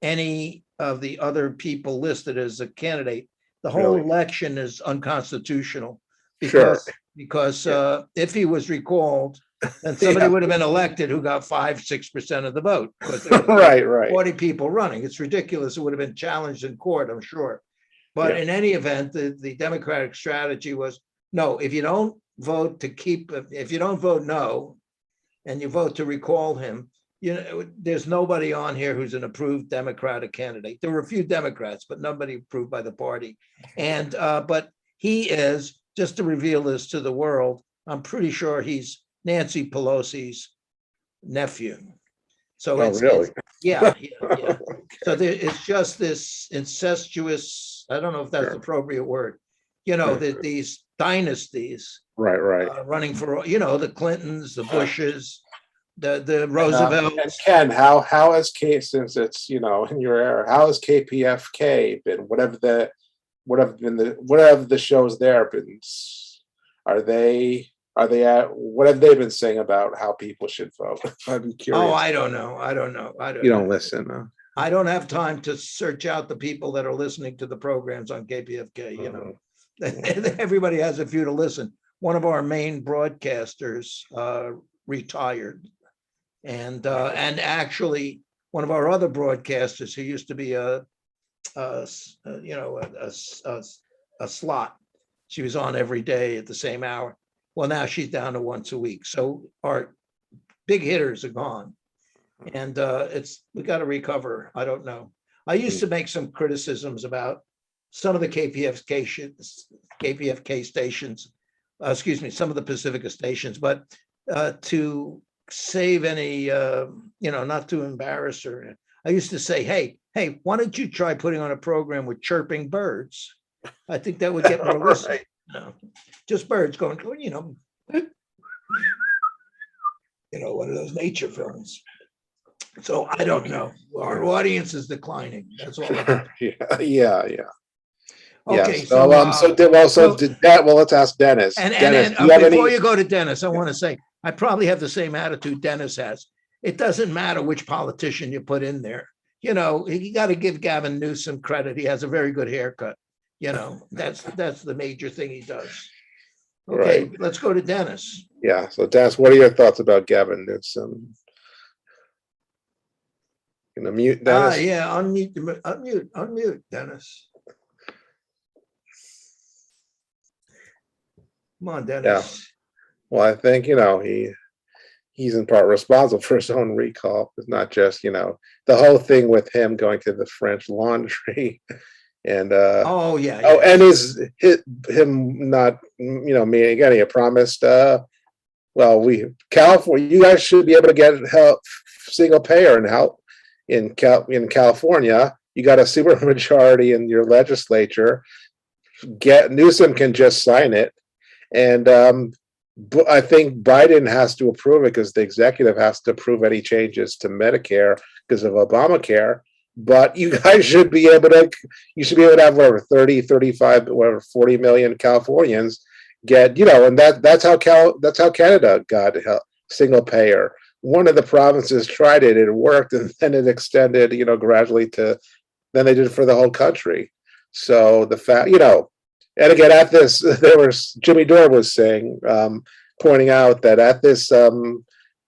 any of the other people listed as a candidate. The whole election is unconstitutional because if he was recalled, then somebody would have been elected who got 5-6% of the vote. Right. 40 people running. It's ridiculous. It would have been challenged in court, I'm sure. But in any event, the Democratic strategy was, no, if you don't vote if you don't vote no, and you vote to recall him, you know, there's nobody on here who's an approved Democratic candidate. There were a few Democrats, but nobody approved by the party. And but he is, just to reveal this to the world, I'm pretty sure he's Nancy Pelosi's nephew. So really? Yeah. So it's just this incestuous, I don't know if that's the appropriate word, you know, these dynasties. Right. Running for, you know, the Clintons, the Bushes, the Roosevelts. And Ken, how has since it's, you know, in your era, how has KPFK been? Whatever the shows there been, are they at, what have they been saying about how people should vote? I'm curious. Oh, I don't know. You don't listen, huh? I don't have time to search out the people that are listening to the programs on KPFK, you know. Everybody has a few to listen. One of our main broadcasters retired, and actually one of our other broadcasters who used to be a slot. She was on every day at the same hour. Well, now she's down to once a week. So our big hitters are gone, and we got to recover. I don't know. I used to make some criticisms about some of the KPFK stations. Some of the Pacifica stations, but to save any, not to embarrass her, I used to say, hey, why don't you try putting on a program with chirping birds? I think that would get more listeners. No, just birds going, you know, one of those nature films. So I don't know. Our audience is declining. That's all. Yeah. Okay, let's ask Dennis. Dennis, before you go to Dennis, I want to say I probably have the same attitude Dennis has. It doesn't matter which politician you put in there. You know, you got to give Gavin Newsom credit. He has a very good haircut. You know, that's the major thing he does. Okay, let's go to Dennis. Yeah. So Dennis, what are your thoughts about Gavin Newsom? You know, mute Dennis. Unmute, Dennis. Come on, Dennis. Yeah. Well, I think, you know, he's in part responsible for his own recall. It's not just, you know, the whole thing with him going to the French Laundry and and him not, you know, meaning again, he promised California, you guys should be able to get help, single payer and help in California. You got a super majority in your legislature. Newsom can just sign it. And I think Biden has to approve it because the executive has to approve any changes to Medicare because of Obamacare. But you guys should be able to have whatever 30, 35, whatever 40 million Californians get, you know, and that's how Canada got single payer. One of the provinces tried it worked, and then it extended, you know, gradually then they did it for the whole country. So the fact, you know. And again, at this, Jimmy Dore was saying, pointing out that at this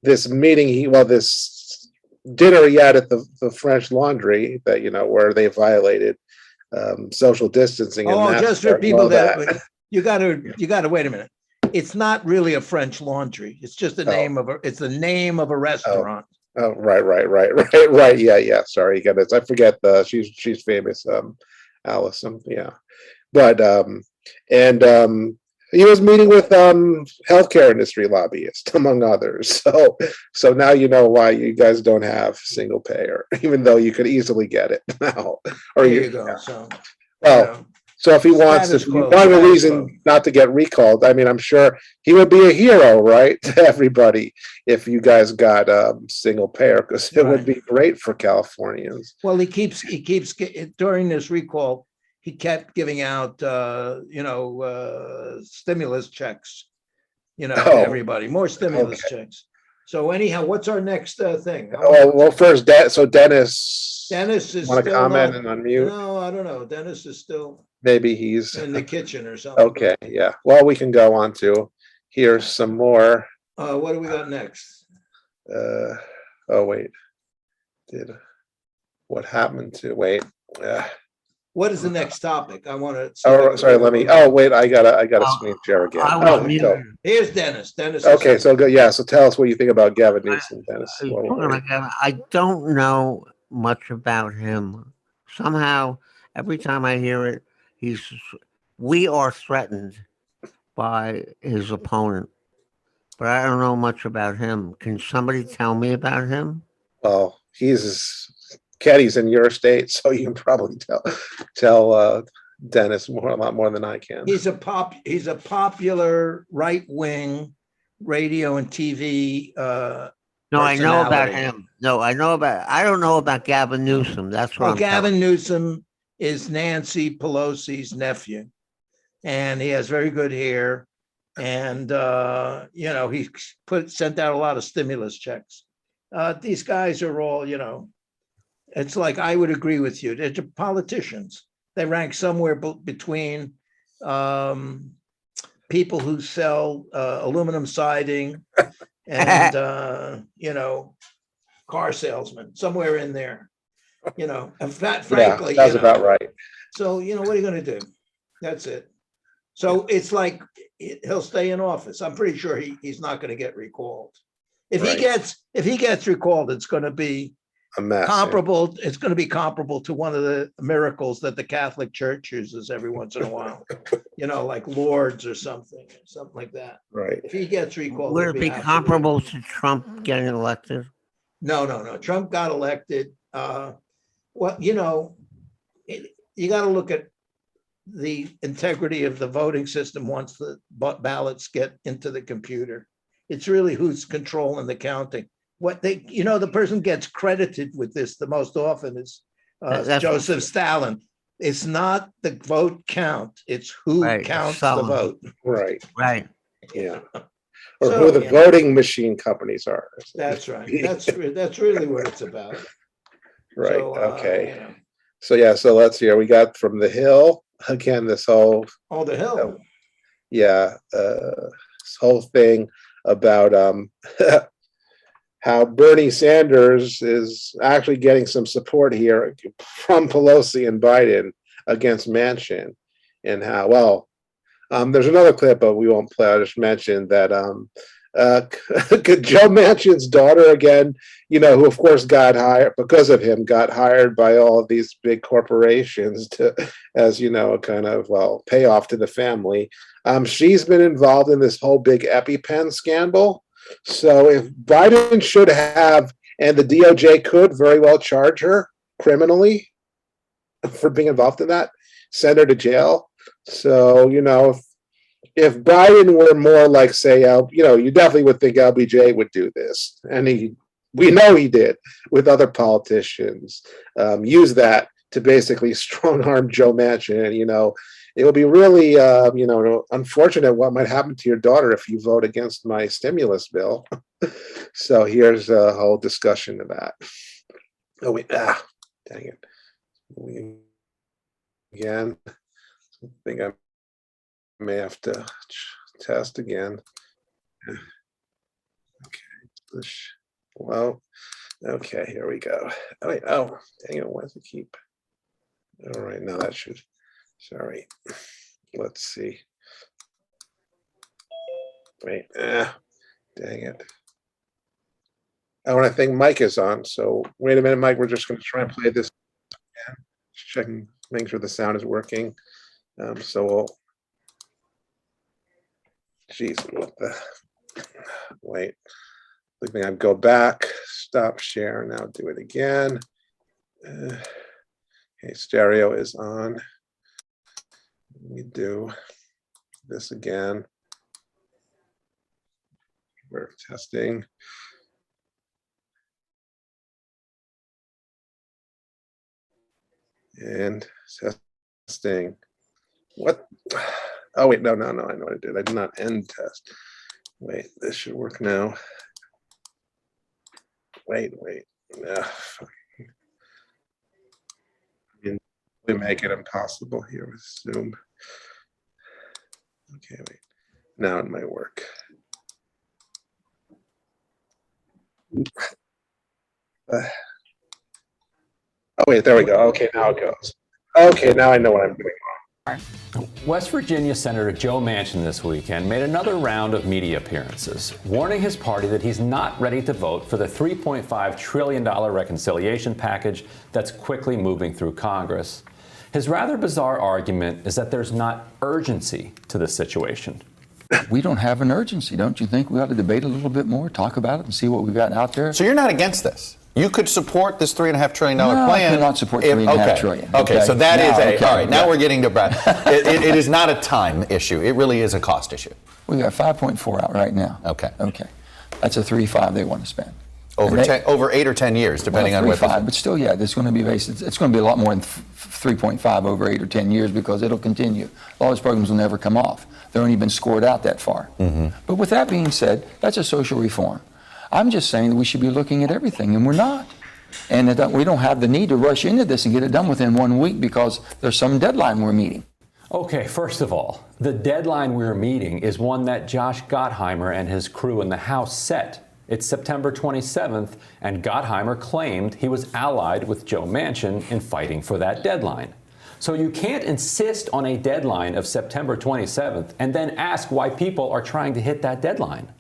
this meeting, this dinner he had at the French Laundry that, where they violated social distancing. And Oh, masks just for and people all that, you gotta wait a minute. It's not really a French Laundry. It's just the it's the name of a restaurant. Oh, right. Yeah. Sorry, I forget she's famous, Alice. Yeah, but and he was meeting with healthcare industry lobbyists, among others. So now you know why you guys don't have single payer, even though you could easily get it now. Or There you go. So, well, so if he wants to, status quo, one status reason quo. not to get recalled, I mean, I'm sure he would be a hero, right, to everybody if you guys got single payer, because it would be great for Californians. Well, he keeps during this recall, he kept giving out, stimulus checks, to everybody, more stimulus checks. So anyhow, what's our next thing? Well, first, Dennis Is want to still comment not, and unmute? No, I don't know. Dennis is still Maybe he's in the kitchen or something. okay. Yeah. Well, we can go on to here's some more. What do we got next? Oh wait, what happened to wait? What is the next topic? I want to. Oh, sorry. Let me. Oh wait, I gotta screen share again. So here's Dennis. Dennis. Okay, so go. Yeah. So tell us what you think about Gavin Newsom, Dennis. I don't know much about him. Somehow, every time I hear it, we are threatened by his opponent, but I don't know much about him. Can somebody tell me about him? Well, Kenny's in your state, so you can probably tell Dennis a lot more than I can. He's a popular right wing radio and TV. No, I know about him. No, I don't know about Gavin Newsom. That's what Gavin Newsom is Nancy Pelosi's nephew, and he has very good hair. And he sent out a lot of stimulus checks. These guys are all, it's like, I would agree with you. They're politicians. They rank somewhere between people who sell aluminum siding and car salesmen, somewhere in there. And frankly, that's about right. So what are you going to do? That's it. So it's like he'll stay in office. I'm pretty sure he's not going to get recalled. If he gets recalled, it's going to be a mess. Comparable. Yeah. It's going to be comparable to one of the miracles that the Catholic Church uses every once in a while. Like Lourdes or something like that. Right. If he gets recalled, would it be comparable to Trump getting elected? No. Trump got elected. You got to look at the integrity of the voting system once the ballots get into the computer. It's really who's controlling the counting. The person gets credited with this the most often is Joseph Stalin. It's not the vote count; it's who counts the vote. Right. Yeah. Or So, who the voting machine companies are. That's right. That's really what it's about. Right. So, okay. So let's hear. We got from the Hill again. This whole. Oh, the Hill. This whole thing about how Bernie Sanders is actually getting some support here from Pelosi and Biden against Manchin, and how there's another clip, but we won't play. I'll just mention that Joe Manchin's daughter again, who of course got hired because of him, got hired by all of these big corporations to, as kind of payoff to the family. She's been involved in this whole big EpiPen scandal. So if Biden should have, and the DOJ could very well charge her criminally for being involved in that, send her to jail. So, if Biden were more like, say, you definitely would think LBJ would do this. And we know he did with other politicians, use that to basically strong arm Joe Manchin. And, it will be really, unfortunate what might happen to your daughter if you vote against my stimulus bill. So here's a whole discussion of that. Oh, wait, dang it. Again, I think I may have to test again. Okay, Well, okay, here we go. Oh, wait, oh, dang it, why does it keep? All right, now that should, sorry. Let's see. Wait, dang it. Oh, and I think Mike is on, so wait a minute, Mike, we're just gonna try and play this again. Checking, making sure the sound is working. So we'll, geez, what the, wait. I think I'd go back, stop share, now do it again. Okay, stereo is on. We do this again. We're testing. And testing. What? Oh, wait, no, I know what I did. I did not end test. Wait, this should work now. Wait. We make it impossible here with Zoom. Okay, wait. Now it might work. Oh, wait, there we go. Okay, now it goes. Okay, now I know what I'm doing wrong. West Virginia Senator Joe Manchin this weekend made another round of media appearances, warning his party that he's not ready to vote for the $3.5 trillion reconciliation package that's quickly moving through Congress. His rather bizarre argument is that there's not urgency to the situation. We don't have an urgency. Don't you think we ought to debate a little bit more, talk about it, and see what we've got out there? So you're not against this? You could support this $3.5 trillion plan. I could not support $3.5 trillion. Okay, so that is all right, now yeah. we're getting to Brad. It is not a time issue. It really is a cost issue. We got 5.4 out right now. Okay. That's a 3.5 they want to spend. Over 8 or 10 years, depending on what. 3.5, but still, yeah, there's going to be it's going to be a lot more than 3.5 over 8 or 10 years because it'll continue. All those programs will never come off. They've only been scored out that far. Mm-hmm. But with that being said, that's a social reform. I'm just saying that we should be looking at everything, and we're not. And that we don't have the need to rush into this and get it done within 1 week because there's some deadline we're meeting. Okay, first of all, the deadline we're meeting is one that Josh Gottheimer and his crew in the House set. It's September 27th, and Gottheimer claimed he was allied with Joe Manchin in fighting for that deadline. So you can't insist on a deadline of September 27th and then ask why people are trying to hit that deadline.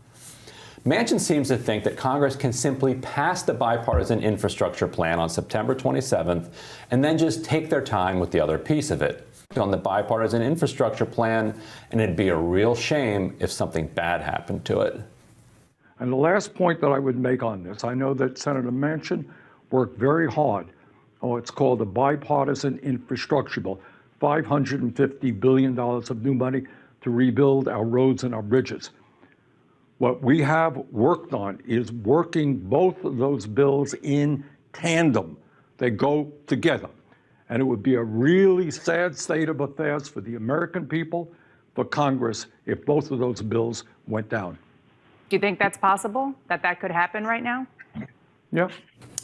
Manchin seems to think that Congress can simply pass the bipartisan infrastructure plan on September 27th and then just take their time with the other piece of it. On the bipartisan infrastructure plan, and it'd be a real shame if something bad happened to it. And the last point that I would make on this, I know that Senator Manchin worked very hard. It's called the bipartisan infrastructure bill, $550 billion of new money to rebuild our roads and our bridges. What we have worked on is working both of those bills in tandem. They go together. And it would be a really sad state of affairs for the American people, for Congress, if both of those bills went down. Do you think that's possible, that could happen right now? Yeah.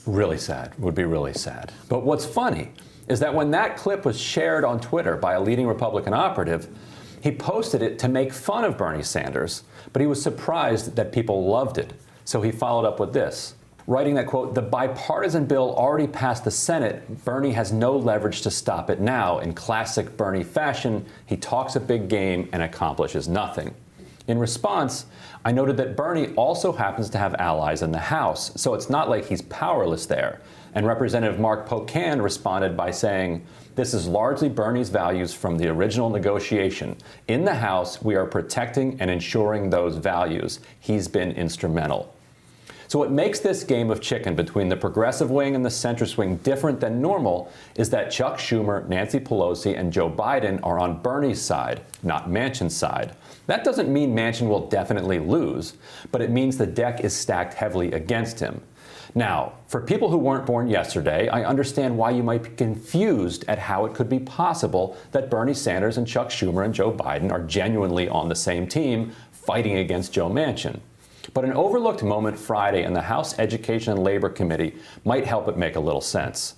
Really sad, would be really sad. But what's funny is that when that clip was shared on Twitter by a leading Republican operative, he posted it to make fun of Bernie Sanders, but he was surprised that people loved it. So he followed up with this, writing that, quote, the bipartisan bill already passed the Senate. Bernie has no leverage to stop it now. In classic Bernie fashion, he talks a big game and accomplishes nothing. In response, I noted that Bernie also happens to have allies in the House, so it's not like he's powerless there. And Representative Mark Pocan responded by saying, this is largely Bernie's values from the original negotiation. In the House, we are protecting and ensuring those values. He's been instrumental. So what makes this game of chicken between the progressive wing and the centrist wing different than normal is that Chuck Schumer, Nancy Pelosi, and Joe Biden are on Bernie's side, not Manchin's side. That doesn't mean Manchin will definitely lose, but it means the deck is stacked heavily against him. Now, for people who weren't born yesterday, I understand why you might be confused at how it could be possible that Bernie Sanders and Chuck Schumer and Joe Biden are genuinely on the same team fighting against Joe Manchin. But an overlooked moment Friday in the House Education and Labor Committee might help it make a little sense.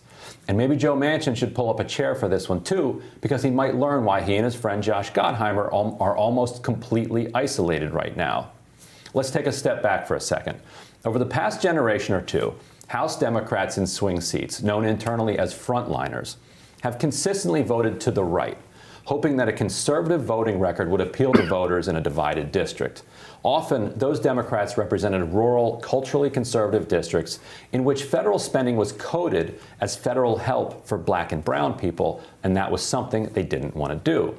And maybe Joe Manchin should pull up a chair for this one too, because he might learn why he and his friend Josh Gottheimer are almost completely isolated right now. Let's take a step back for a second. Over the past generation or two, House Democrats in swing seats, known internally as frontliners, have consistently voted to the right, hoping that a conservative voting record would appeal to voters in a divided district. Often, those Democrats represented rural, culturally conservative districts in which federal spending was coded as federal help for black and brown people, and that was something they didn't want to do.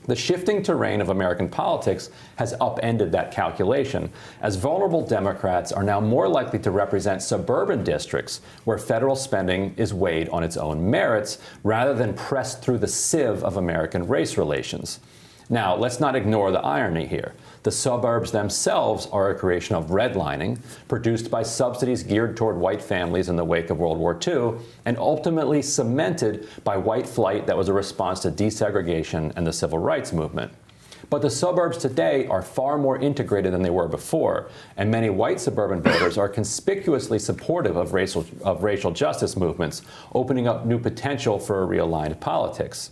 The shifting terrain of American politics has upended that calculation, as vulnerable Democrats are now more likely to represent suburban districts where federal spending is weighed on its own merits rather than pressed through the sieve of American race relations. Now, let's not ignore the irony here. The suburbs themselves are a creation of redlining, produced by subsidies geared toward white families in the wake of World War II, and ultimately cemented by white flight that was a response to desegregation and the civil rights movement. But the suburbs today are far more integrated than they were before, and many white suburban voters are conspicuously supportive of racial justice movements, opening up new potential for a realigned politics.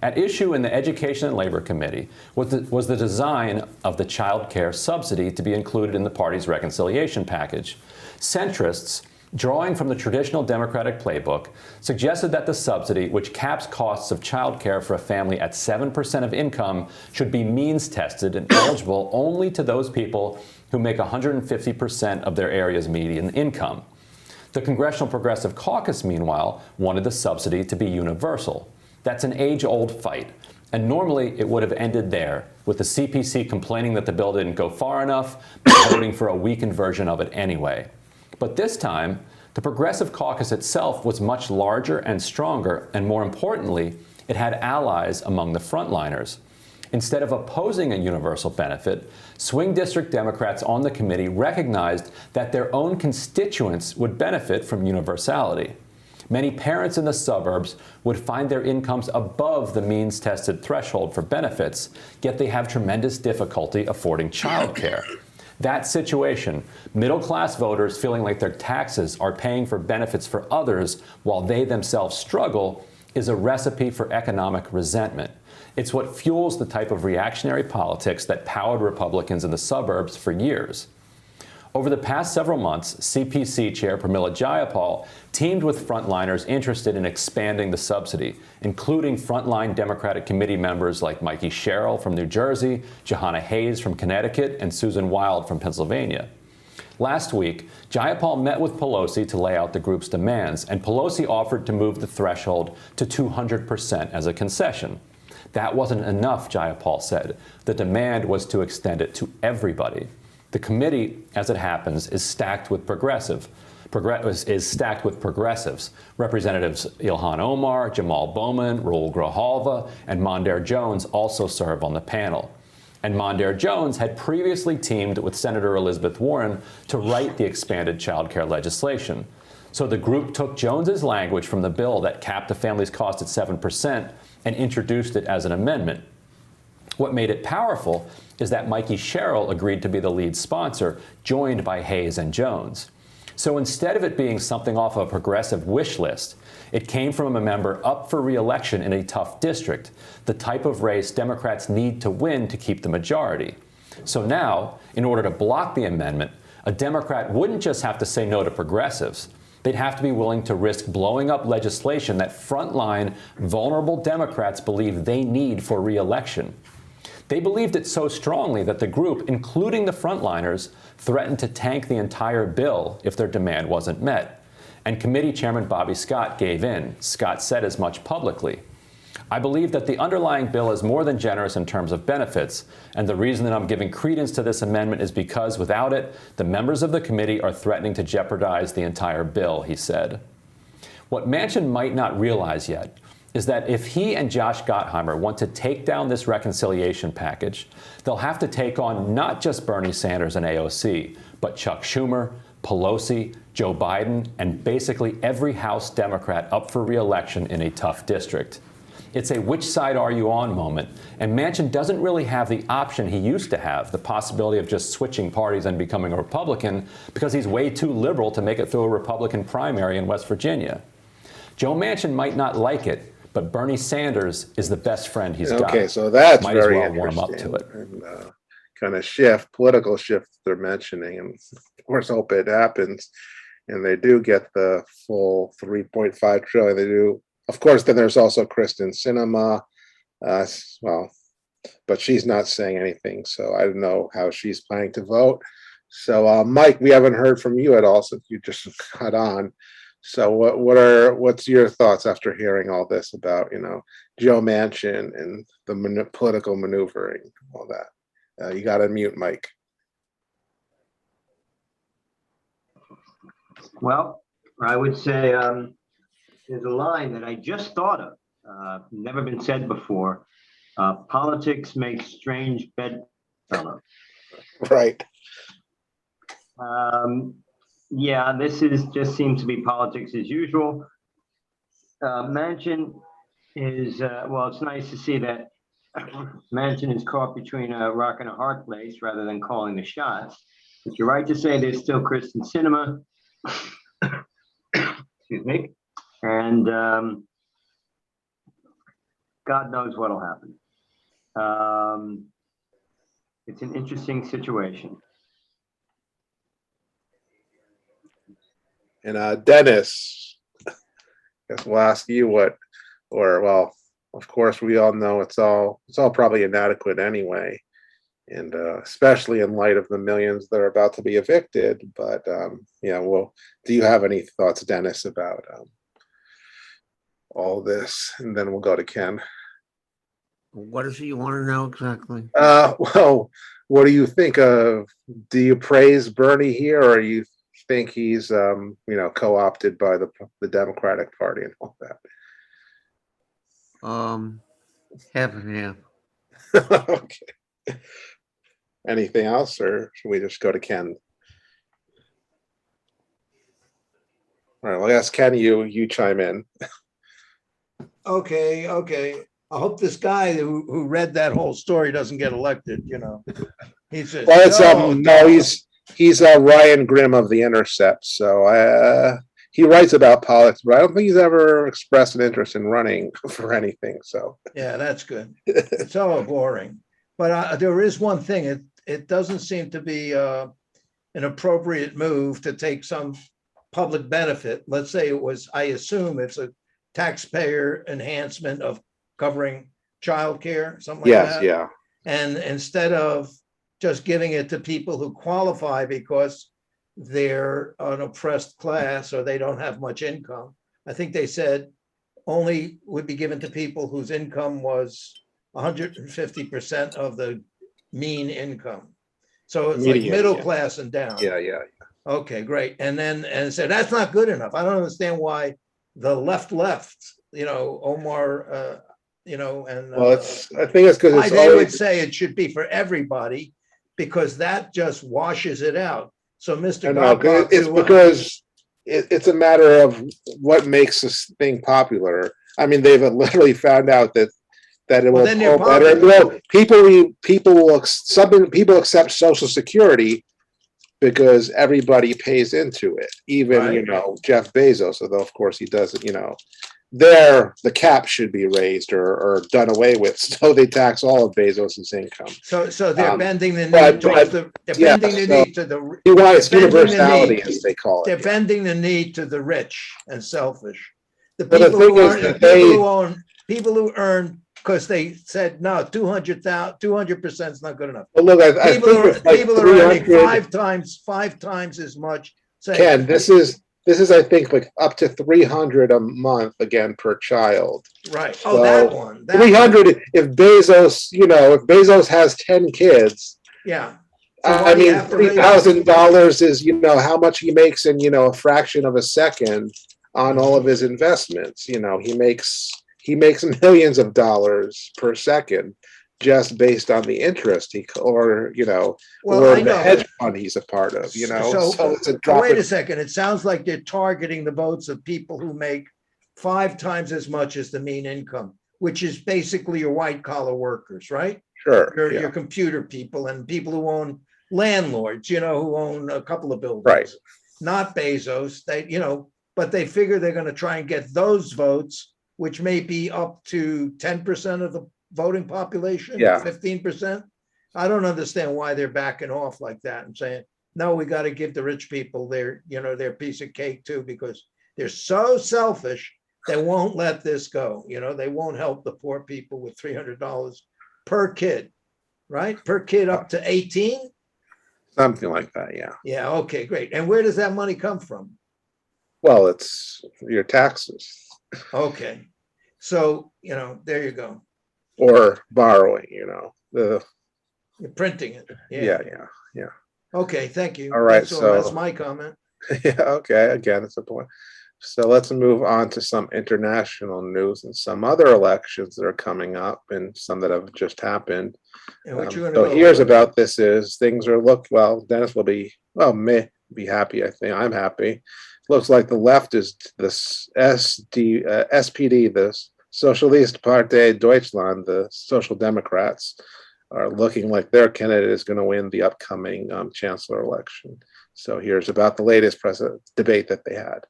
At issue in the Education and Labor Committee was the design of the child care subsidy to be included in the party's reconciliation package. Centrists, drawing from the traditional Democratic playbook, suggested that the subsidy, which caps costs of child care for a family at 7% of income, should be means tested and eligible only to those people who make 150% of their area's median income. The Congressional Progressive Caucus, meanwhile, wanted the subsidy to be universal. That's an age-old fight, and normally it would have ended there, with the CPC complaining that the bill didn't go far enough, but voting for a weakened version of it anyway. But this time, the Progressive Caucus itself was much larger and stronger, and more importantly, it had allies among the frontliners. Instead of opposing a universal benefit, swing district Democrats on the committee recognized that their own constituents would benefit from universality. Many parents in the suburbs would find their incomes above the means-tested threshold for benefits, yet they have tremendous difficulty affording child care. That situation, middle-class voters feeling like their taxes are paying for benefits for others while they themselves struggle, is a recipe for economic resentment. It's what fuels the type of reactionary politics that powered Republicans in the suburbs for years. Over the past several months, CPC Chair Pramila Jayapal teamed with frontliners interested in expanding the subsidy, including frontline Democratic committee members like Mikey Sherrill from New Jersey, Johanna Hayes from Connecticut, and Susan Wild from Pennsylvania. Last week, Jayapal met with Pelosi to lay out the group's demands, and Pelosi offered to move the threshold to 200% as a concession. That wasn't enough, Jayapal said. The demand was to extend it to everybody. The committee, as it happens, is stacked with progressives. Representatives Ilhan Omar, Jamal Bowman, Raul Grijalva, and Mondaire Jones also serve on the panel. And Mondaire Jones had previously teamed with Senator Elizabeth Warren to write the expanded child care legislation. So the group took Jones's language from the bill that capped the family's cost at 7% and introduced it as an amendment. What made it powerful is that Mikey Sherrill agreed to be the lead sponsor, joined by Hayes and Jones. So instead of it being something off a progressive wish list, it came from a member up for re-election in a tough district, the type of race Democrats need to win to keep the majority. So now, in order to block the amendment, a Democrat wouldn't just have to say no to progressives. They'd have to be willing to risk blowing up legislation that frontline, vulnerable Democrats believe they need for re-election. They believed it so strongly that the group, including the frontliners, threatened to tank the entire bill if their demand wasn't met. And Committee Chairman Bobby Scott gave in. Scott said as much publicly. I believe that the underlying bill is more than generous in terms of benefits, and the reason that I'm giving credence to this amendment is because without it, the members of the committee are threatening to jeopardize the entire bill, he said. What Manchin might not realize yet is that if he and Josh Gottheimer want to take down this reconciliation package, they'll have to take on not just Bernie Sanders and AOC, but Chuck Schumer, Pelosi, Joe Biden, and basically every House Democrat up for re-election in a tough district. It's a which side are you on moment, and Manchin doesn't really have the option he used to have, the possibility of just switching parties and becoming a Republican, because he's way too liberal to make it through a Republican primary in West Virginia. Joe Manchin might not like it, but Bernie Sanders is the best friend he's got. Okay, so that's Might as very well warm up interesting. to it. And, kind of shift, political shift they're mentioning, and of course hope it happens, and they do get the full 3.5 trillion. They do, of course. Then there's also Kristen Sinema, well, but she's not saying anything, so I don't know how she's planning to vote. So, Mike, we haven't heard from you at all since you just got on. So, what's your thoughts after hearing all this about Joe Manchin and the political maneuvering, all that? You got to mute, Mike. Well, I would say there's a line that I just thought of, never been said before. Politics makes strange bedfellows. Right. Yeah, just seems to be politics as usual. Manchin is, well, it's nice to see that Manchin is caught between a rock and a hard place rather than calling the shots. But you're right to say there's still Kristen Sinema. Excuse me. And God knows what'll happen. It's an interesting situation. And Dennis, I guess we'll ask you well, of course we all know it's all probably inadequate anyway, and especially in light of the millions that are about to be evicted. But well, do you have any thoughts, Dennis, about all this? And then we'll go to Ken. What is it you want to know exactly? Well, what do you think of? Do you praise Bernie here, or you think he's co-opted by the Democratic Party and all that? Half and half. Okay. Anything else, or should we just go to Ken? All right, well, I guess Ken, you chime in. Okay. I hope this guy who read that whole story doesn't get elected. He says, well, it's he's Ryan Grimm of The Intercept, so he writes about politics, but I don't think he's ever expressed an interest in running for anything. So yeah, that's good. It's all boring, but there is one thing. It doesn't seem to be an appropriate move to take some public benefit. Let's say I assume it's a taxpayer enhancement of covering childcare, something like that. Yeah. And instead of just giving it to people who qualify because they're an oppressed class or they don't have much income, I think they said only would be given to people whose income was 150% of the mean income. So it's like middle class and down. Yeah. Okay, great. And said that's not good enough. I don't understand why the left, Omar, well, I think it's because they would say it should be for everybody because that just washes it out. So Mr. It's because it's a matter of what makes this thing popular. I mean, they've literally found out that it will go better. Well, people accept Social Security because everybody pays into it, even Jeff Bezos, although of course he doesn't. The cap should be raised or done away with, so they tax all of Bezos's income. So they're bending the knee to the it's universality, as they call it. They're bending the knee to the rich and selfish. The people who earn because they said no, 200% is not good enough. Well, look, people are earning five times as much. Ken, this is I think like up to 300 a month again per child. Right. So that one. 300. If Bezos has 10 kids. Yeah. So I mean, $3,000 is how much he makes in a fraction of a second on all of his investments. He makes millions of dollars per second just based on the interest or the hedge fund he's a part of, So it's a drop. Wait a second. It sounds like they're targeting the votes of people who make 5 times as much as the mean income, which is basically your white collar workers, right? Sure. Your computer people and people who own landlords, who own a couple of buildings. Right. Not Bezos. But they figure they're going to try and get those votes, which may be up to 10% of the voting population, 15%. I don't understand why they're backing off like that and saying, no, we got to give the rich people their piece of cake too, because they're so selfish. They won't let this go. They won't help the poor people with $300 per kid, right? Per kid up to 18. Something like that, yeah. Yeah. Okay, great. And where does that money come from? Well, it's your taxes. Okay. So, there you go. Or borrowing, You're printing it. yeah. Okay, thank you. All right, That's all. so That's my comment. yeah, okay. Again, it's a point. So let's move on to some international news and some other elections that are coming up and some that have just happened. And what you're So gonna go here's with? about this is things are well. Dennis will may be happy. I think I'm happy. Looks like the left is this SPD, the Socialist Partei Deutschland, the Social Democrats, are looking like their candidate is going to win the upcoming chancellor election. So here's about the latest president debate that they had.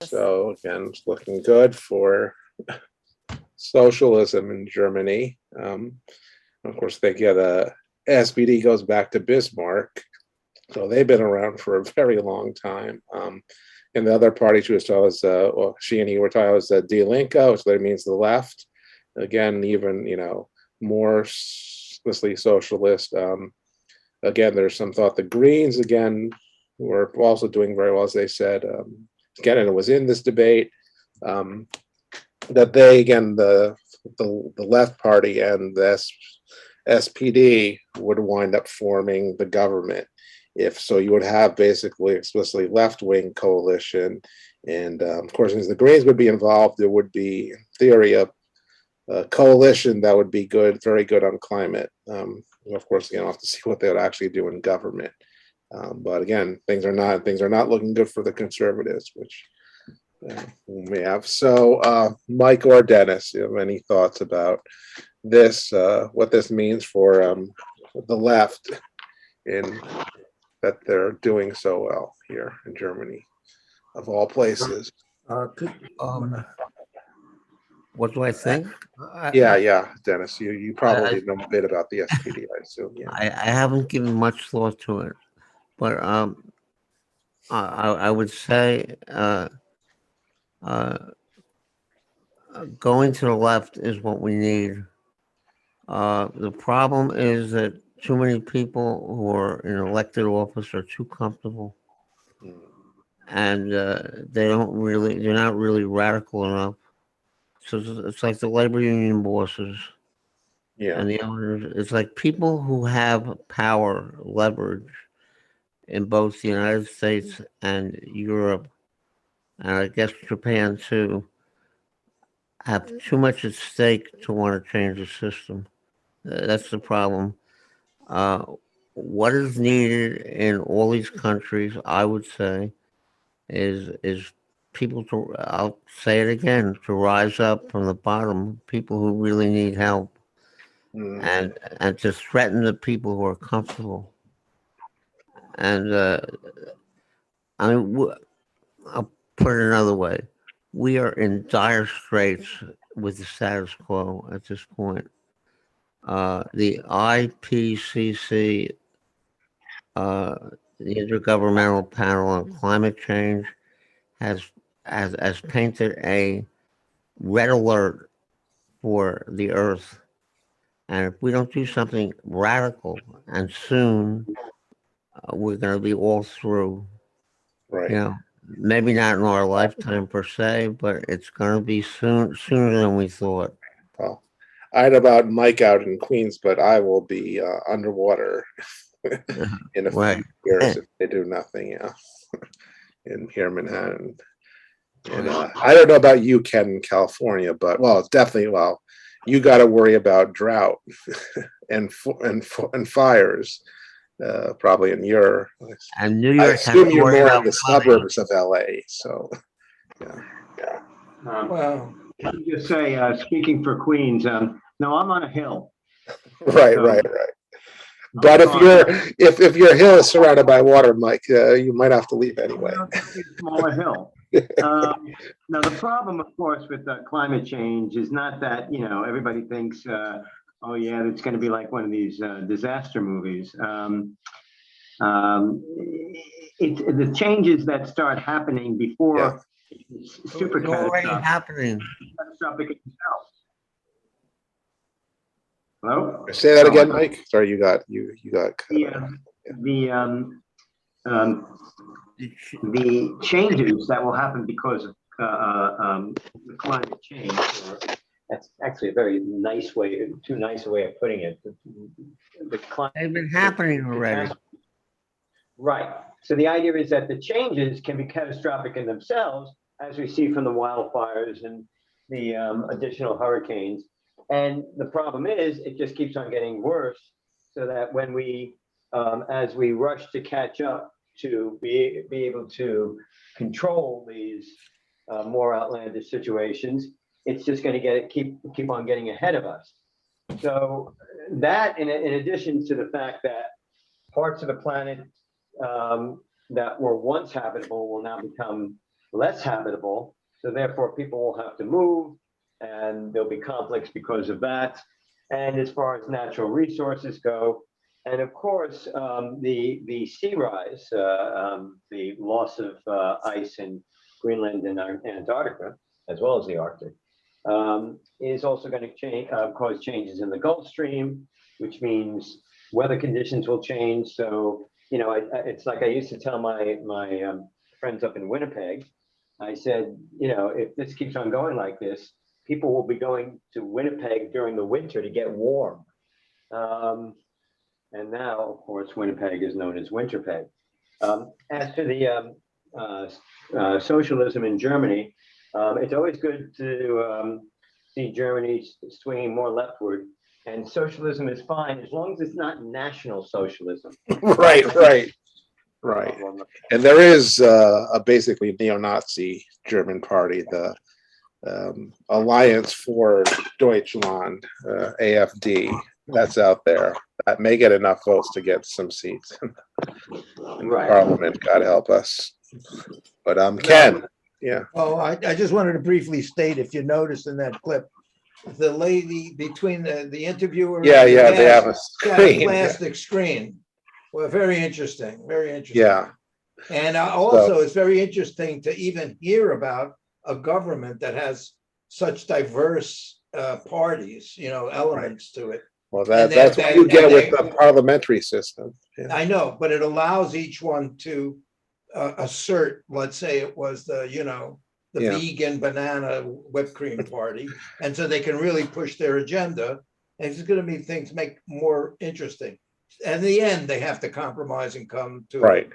So again, it's looking good for socialism in Germany. Of course, the SPD goes back to Bismarck, so they've been around for a very long time. And the other party she and he were talking was Die Linke, which means the left. Again, even more explicitly socialist. Again, there's some thought the Greens again were also doing very well, as they said. Again, and it was in this debate that they again the left party and the SPD would wind up forming the government. If so, you would have basically explicitly left-wing coalition, and of course, as the Greens would be involved, there would be, in theory, a coalition that would be very good on climate. Of course, we'll have to see what they would actually do in government. But again, things are not looking good for the conservatives, which we have. So, Mike or Dennis, you have any thoughts about this? What this means for the left in that they're doing so well here in Germany, of all places. What do I think? Yeah, Dennis, you probably know a bit about the SPD, I assume. Yeah, I haven't given much thought to it, but I would say going to the left is what we need. The problem is that too many people who are in elected office are too comfortable, and they're not really radical enough. So it's like the labor union bosses, and the owners. It's like people who have power, leverage in both the United States and Europe, and I guess Japan too, have too much at stake to want to change the system. That's the problem. What is needed in all these countries, I would say, is people to, I'll say it again, to rise up from the bottom, people who really need help, and to threaten the people who are comfortable. And I'll put it another way: we are in dire straits with the status quo at this point. The IPCC, the Intergovernmental Panel on Climate Change, has painted a red alert for the Earth, and if we don't do something radical and soon, we're going to be all through. Right. Maybe not in our lifetime per se, but it's going to be sooner than we thought. Well, I had about Mike out in Queens, but I will be underwater in a few years if they do nothing. In here in Manhattan, and I don't know about you, Ken, in California, but it's definitely you got to worry about drought and fires. Probably in your and New York. I assume you're more in the suburbs of LA. So, yeah. Well, let me just say, speaking for Queens, no, I'm on a hill. Right. But if your hill is surrounded by water, Mike, you might have to leave anyway. Smaller hill. Now, the problem, of course, with climate change is not that, everybody thinks, oh, yeah, it's going to be like one of these disaster movies. The changes that start happening before super It's already happening. catastrophic itself. Hello? Say that again, Mike. Sorry, you got. The changes that will happen because of the climate change. That's actually a very nice way, too nice a way of putting it. They've been happening already. Right. So the idea is that the changes can be catastrophic in themselves, as we see from the wildfires and the additional hurricanes. And the problem is, it just keeps on getting worse, so that when we, as we rush to catch up to be able to control these more outlandish situations, it's just going to keep on getting ahead of us. So that, in addition to the fact that parts of the planet that were once habitable will now become less habitable. So therefore, people will have to move, and there'll be conflicts because of that. And as far as natural resources go, and of course, the sea rise, the loss of ice in Greenland and Antarctica, as well as the Arctic, is also going to cause changes in the Gulf Stream, which means weather conditions will change. So, it's like I used to tell my friends up in Winnipeg. I said, if this keeps on going like this, people will be going to Winnipeg during the winter to get warm. And now, of course, Winnipeg is known as Winterpeg. As to the socialism in Germany, it's always good to see Germany swinging more leftward. And socialism is fine as long as it's not national socialism. Right. And there is a basically neo-Nazi German party, the Alliance for Deutschland, AfD. That's out there. That may get enough votes to get some seats in Parliament. God help us. But Ken, yeah. Oh, I just wanted to briefly state, if you noticed in that clip, the lady between the interviewer. Yeah, and the they have a guest got a screen. plastic screen. Well, very interesting. Very interesting. Yeah. And also, it's very interesting to even hear about a government that has such diverse parties, elements to it. Well, that's what you get with the parliamentary system. Yeah. I know, but it allows each one to assert, let's say it was the vegan banana whipped cream party. And so they can really push their agenda. And it's going to be things make more interesting. And in the end, they have to compromise and come to right.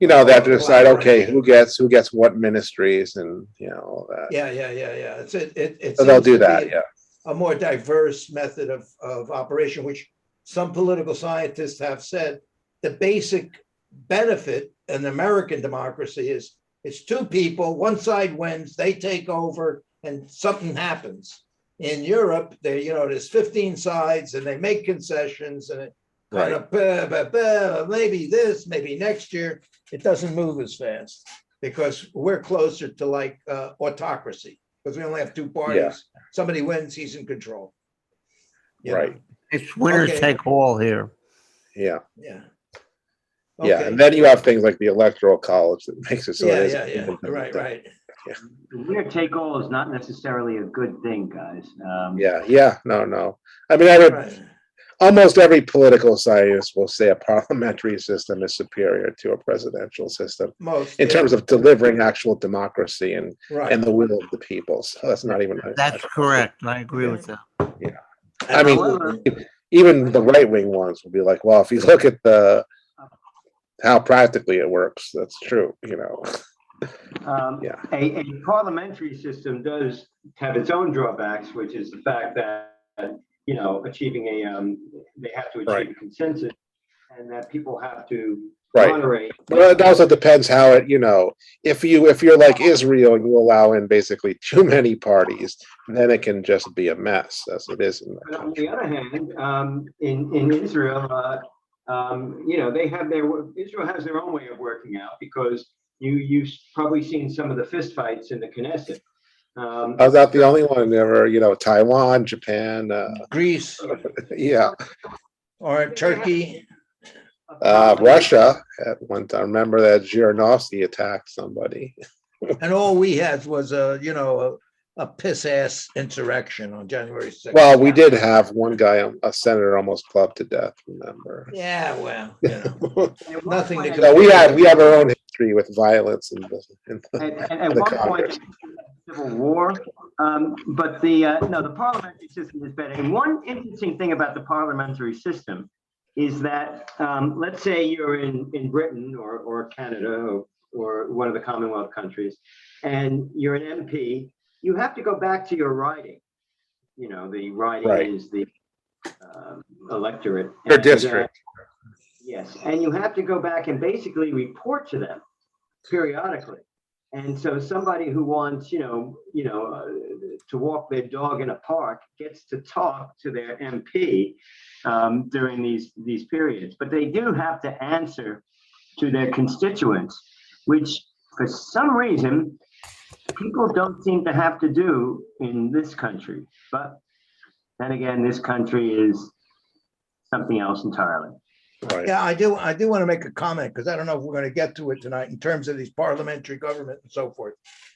They have to decide, okay, who gets what ministries and all that. Yeah. It's so they'll do that, yeah. A more diverse method of operation, which some political scientists have said the basic benefit in American democracy is it's two people, one side wins, they take over, and something happens. In Europe, there's 15 sides, and they make concessions, and it kind of maybe this, maybe next year. It doesn't move as fast because we're closer to like autocracy because we only have two parties. Yeah. Somebody wins, he's in control. Right. It's winners take all here. Yeah. Yeah. Okay. Yeah, and then you have things like the electoral college that makes it so. Yeah. Right. Yeah. Winner take all is not necessarily a good thing, guys. No. I mean, almost every political scientist will say a parliamentary system is superior to a presidential system in terms of delivering actual democracy and the will of the people. So that's not even. That's correct. I agree with that. Yeah. I mean, even the right-wing ones will be like, well, if you look at how practically it works, that's true, A parliamentary system does have its own drawbacks, which is the fact that achieving they have to achieve a consensus, and that people have to moderate. Well, it also depends how it, if you're like Israel, and you allow in basically too many parties, then it can just be a mess, as it is. But on the other hand, in Israel, Israel has their own way of working out because You've probably seen some of the fistfights in the Knesset. I was not the only one ever, Taiwan, Japan, Greece, yeah, or Turkey. Russia at one time. Remember that Zhirinovsky attacked somebody. And all we had was a piss ass insurrection on January 6th. Well, we did have one guy, a senator, almost clubbed to death. Remember? Yeah, well, nothing to So we have our own history with violence in at the one Congress. point, civil war. But the parliamentary system is better. And one interesting thing about the parliamentary system is that, let's say you're in Britain or Canada or one of the Commonwealth countries, and you're an MP, you have to go back to your riding. The riding Right. is the electorate. Your And, district. yes, and you have to go back and basically report to them periodically. And so somebody who wants, to walk their dog in a park gets to talk to their MP during these periods. But they do have to answer to their constituents, which for some reason people don't seem to have to do in this country. But then again, this country is something else entirely. Right. Yeah, I do want to make a comment because I don't know if we're going to get to it tonight in terms of these parliamentary government and so forth.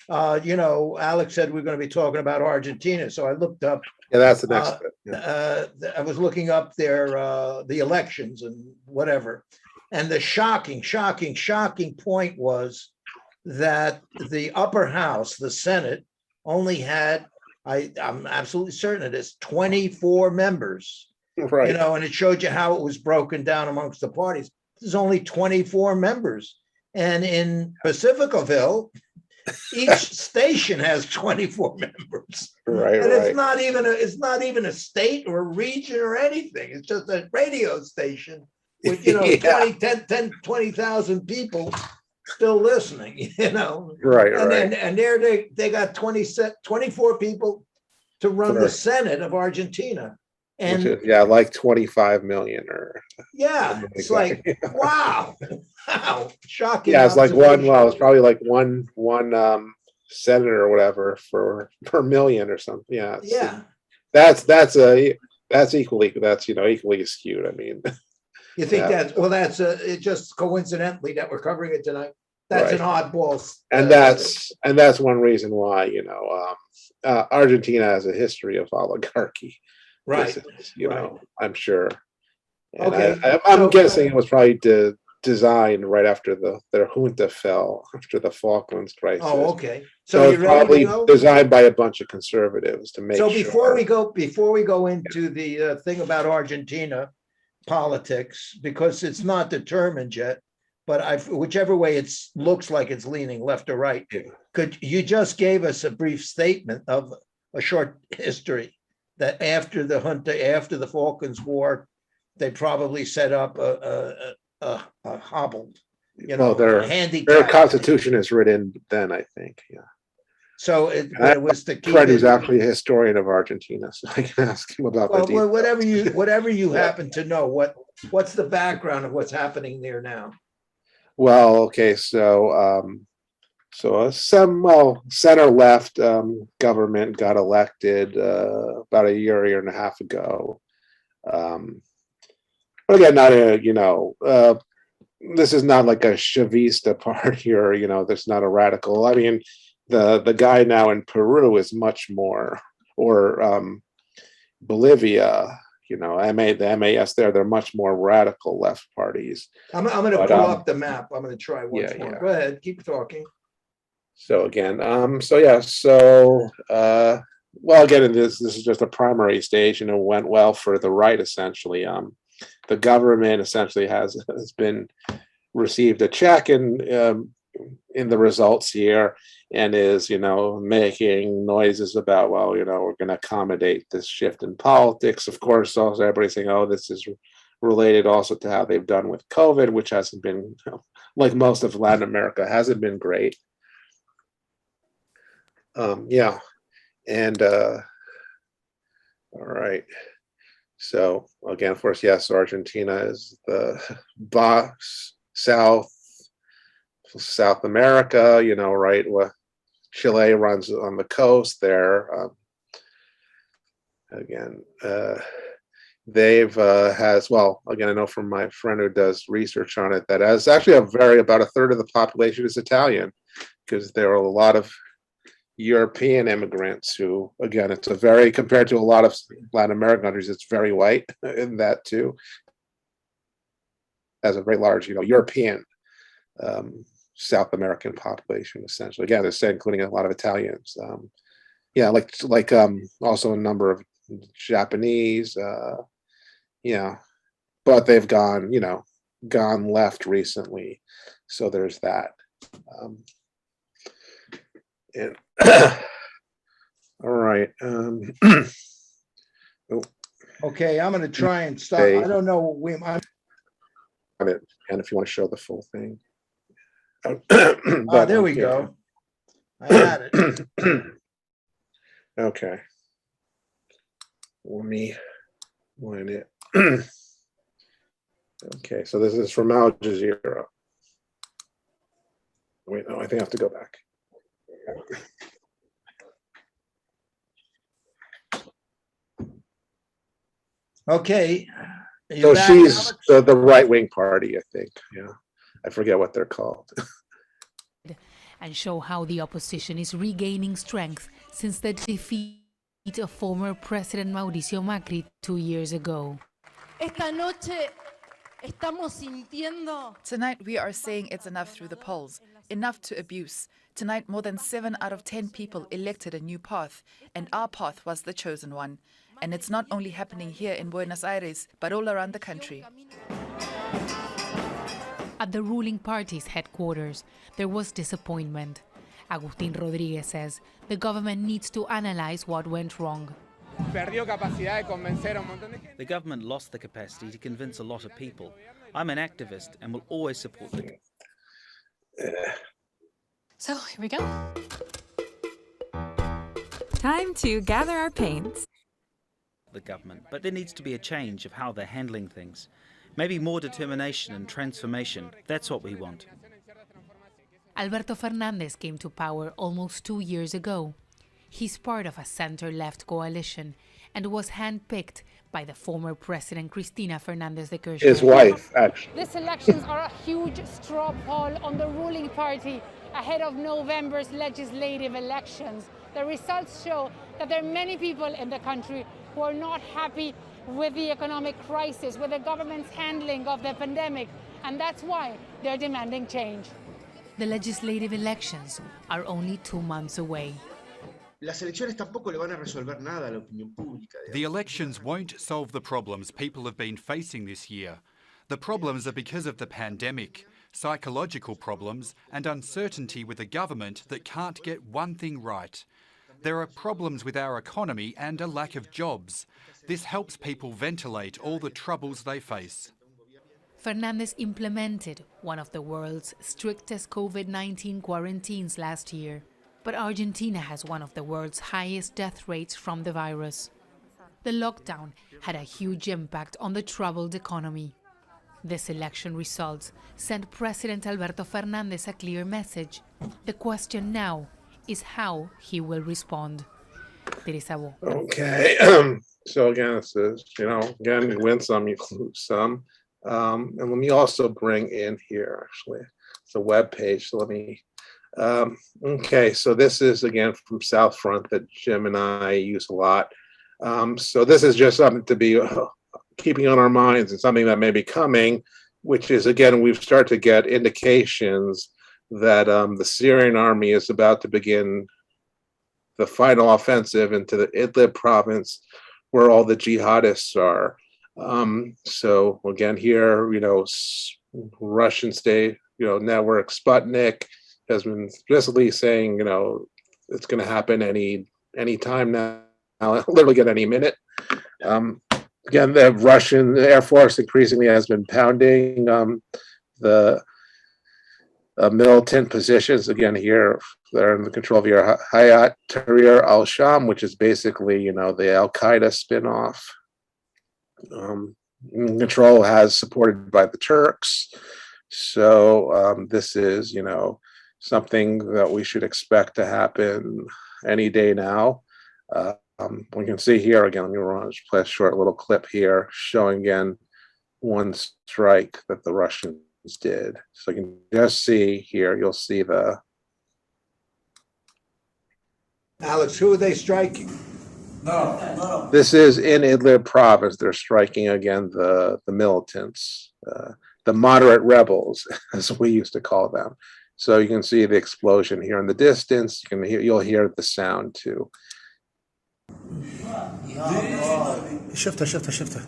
Alex said we're going to be talking about Argentina, so I looked up. Yeah, that's the next bit. Yeah. I was looking up the elections and whatever, and the shocking point was that the upper house, the Senate, only had, I'm absolutely certain of this, 24 members. Right. And it showed you how it was broken down amongst the parties. There's only 24 members. And in Pacificoville, each station has 24 members. Right, and right. it's not even a state or a region or anything. It's just a radio station with, Yeah. 20,000 people still listening, Right, and right. and there they got 24 people to run the Right. Senate of Argentina. And Which is, like 25 million or yeah, it's like, wow, shocking. yeah, it's like observation. it's probably like one senator or whatever per million or something. Yeah. Yeah. That's equally skewed. I mean, You think yeah. that's it just coincidentally that we're covering it tonight. That's Right. an oddball. And that's one reason why, Argentina has a history of oligarchy. Right. This is, I'm sure. And Okay, I'm guessing it was probably designed right after their junta fell after the Falklands crisis. Oh, okay. So you it's ready probably to go? designed by a bunch of conservatives to make So sure. before we go into the thing about Argentina politics, because it's not determined yet, but whichever way it looks like it's leaning left or right, could you just gave us a brief statement of a short history that after the junta, after the Falklands War, they probably set up a hobbled, their handicap. constitution is written then, I think. Yeah. So it was to keep Fred is it. actually a historian of Argentina, so I can ask him about the Well, details. whatever you happen to know, what's the background of what's happening there now? Well, okay, so center left government got elected about a year and a half ago. But again, this is not like a Chavista party or there's not a radical. I mean, the guy now in Peru is much more, or Bolivia. The MAS they're much more radical left parties. I'm going to pull up the map. I'm going to try once more. Yeah. Go ahead, keep talking. So again, again, this is just a primary stage, and it went well for the right essentially. The government essentially has been received a check in the results here, and is making noises about we're going to accommodate this shift in politics. Of course, also everybody's saying, oh, this is related also to how they've done with COVID, which hasn't been like most of Latin America, hasn't been great. And all right. So again, of course, yes, Argentina is the South America, right? Chile runs on the coast there. Again, they've again, I know from my friend who does research on it that as actually about a third of the population is Italian, because there are a lot of European immigrants who, again, compared to a lot of Latin American countries, it's very white in that too. As a very large, European, South American population, essentially. Again, they're including a lot of Italians. Also a number of Japanese, but they've gone left recently. So there's that. And all right. Okay, I'm going to try and stop. I don't know. And if you want to show the full thing. There we go. I had it. Okay. Let me line it. Okay, so this is from Al Jazeera. Wait, no, I think I have to go back. Okay. So she's the right-wing party, I think. Yeah, I forget what they're called. And show how the opposition is regaining strength since the defeat of former President Mauricio Macri 2 years ago. Tonight we are saying it's enough through the polls, enough to abuse. Tonight more than 7 out of 10 people elected a new path, and our path was the chosen one. And it's not only happening here in Buenos Aires, but all around the country. At the ruling party's headquarters, there was disappointment. Agustín Rodríguez says the government needs to analyze what went wrong. The government lost the capacity to convince a lot of people. I'm an activist and will always support the... So, here we go. Time to gather our paints. The government, but there needs to be a change of how they're handling things. Maybe more determination and transformation. That's what we want. Alberto Fernández came to power almost 2 years ago. He's part of a center-left coalition and was handpicked by the former president Cristina Fernández de Kirchner. His wife, actually. These elections are a huge straw poll on the ruling party ahead of November's legislative elections. The results show that there are many people in the country who are not happy with the economic crisis, with the government's handling of the pandemic, and that's why they're demanding change. The legislative elections are only 2 months away. The elections won't solve the problems people have been facing this year. The problems are because of the pandemic, psychological problems, and uncertainty with a government that can't get one thing right. There are problems with our economy and a lack of jobs. This helps people ventilate all the troubles they face. Fernández implemented one of the world's strictest COVID-19 quarantines last year, but Argentina has one of the world's highest death rates from the virus. The lockdown had a huge impact on the troubled economy. This election results sent President Alberto Fernández a clear message. The question now is how he will respond. Teresa Wu. Okay, so again, it says, again, you win some, you lose some. And let me also bring in here, actually, it's a web page. So let me, okay, so this is again from South Front that Jim and I use a lot. So this is just something to be keeping on our minds and something that may be coming, which is, again, we've started to get indications that the Syrian army is about to begin the final offensive into the Idlib province where all the jihadists are. So again, here, Russian state, network Sputnik has been explicitly saying, it's going to happen any time now, literally at any minute. Again, the Russian Air Force increasingly has been pounding the militant positions. Again, here they're in the control of your Hayat Tahrir al-Sham, which is basically, the Al-Qaeda spinoff. Control has supported by the Turks. So this is, something that we should expect to happen any day now. We can see here again, let me just play a short little clip here showing again one strike that the Russians did. So you can just see here, you'll see Alex, who are they striking? this is in Idlib province. They're striking again the militants, the moderate rebels, as we used to call them. So you can see the explosion here in the distance. You'll hear the sound too. شفتها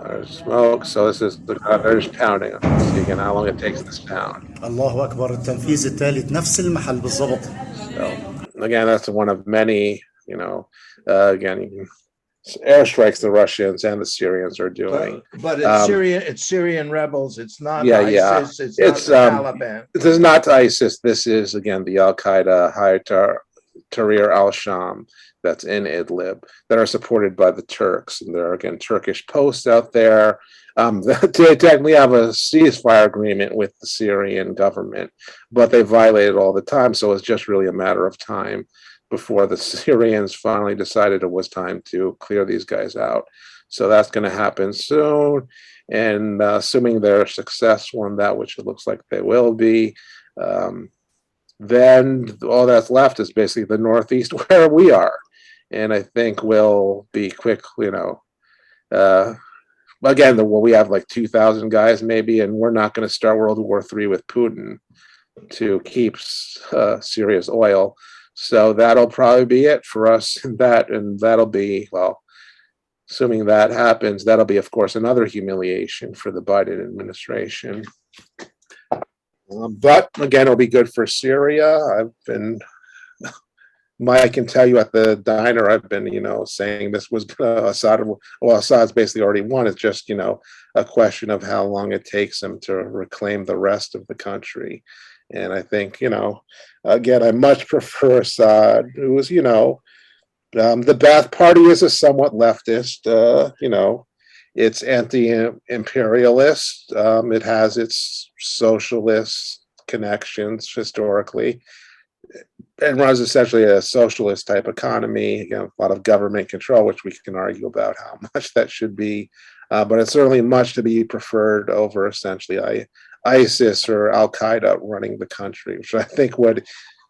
There's smoke. So this is they're just pounding. See again how long it takes the sound. الله أكبر التنفيذ الثالث نفس المحل بالضبط. So again, that's one of many. Again, airstrikes the Russians and the Syrians are doing. But it's Syrian rebels. It's not ISIS. It's not the Taliban. This is not ISIS. This is again the Al Qaeda Hayat Tahrir al-Sham that's in Idlib that are supported by the Turks, and there are again Turkish posts out there. They technically have a ceasefire agreement with the Syrian government, but they violate it all the time. So it's just really a matter of time before the Syrians finally decided it was time to clear these guys out. So that's going to happen soon. And assuming they're successful in that, which it looks like they will be, then all that's left is basically the Northeast where we are. And I think we'll be quick, again, we have like 2,000 guys maybe, and we're not going to start World War III with Putin to keep Syria's oil. So that'll probably be it for us in that, and that'll be, well, assuming that happens, that'll be, of course, another humiliation for the Biden administration. But again, it'll be good for Syria. Mike can tell you at the diner, I've been, saying this was Assad's basically already won. It's just, a question of how long it takes him to reclaim the rest of the country. And I think, again, I much prefer Assad, who was, the Ba'ath Party is a somewhat leftist, it's anti-imperialist. It has its socialist connections historically. And runs essentially a socialist type economy, again, a lot of government control, which we can argue about how much that should be. But it's certainly much to be preferred over essentially ISIS or Al Qaeda running the country, which I think would,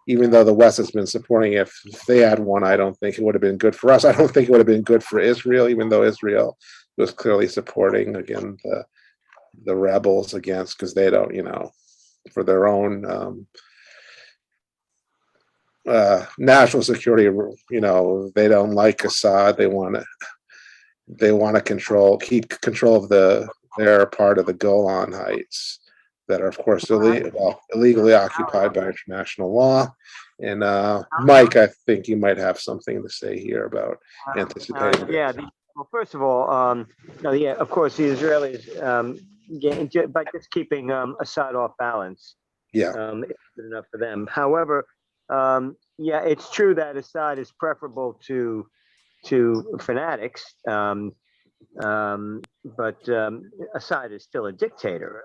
even though the West has been supporting it, if they had one, I don't think it would have been good for us. I don't think it would have been good for Israel, even though Israel was clearly supporting, again, the rebels against, because they don't, for their own national security, they don't like Assad. They want to keep control of their part of the Golan Heights that are, of course, illegally occupied by international law. And Mike, I think you might have something to say here about anticipating. Well, first of all, of course, the Israelis, by just keeping Assad off balance, it's good enough for them. However, it's true that Assad is preferable to fanatics, but Assad is still a dictator.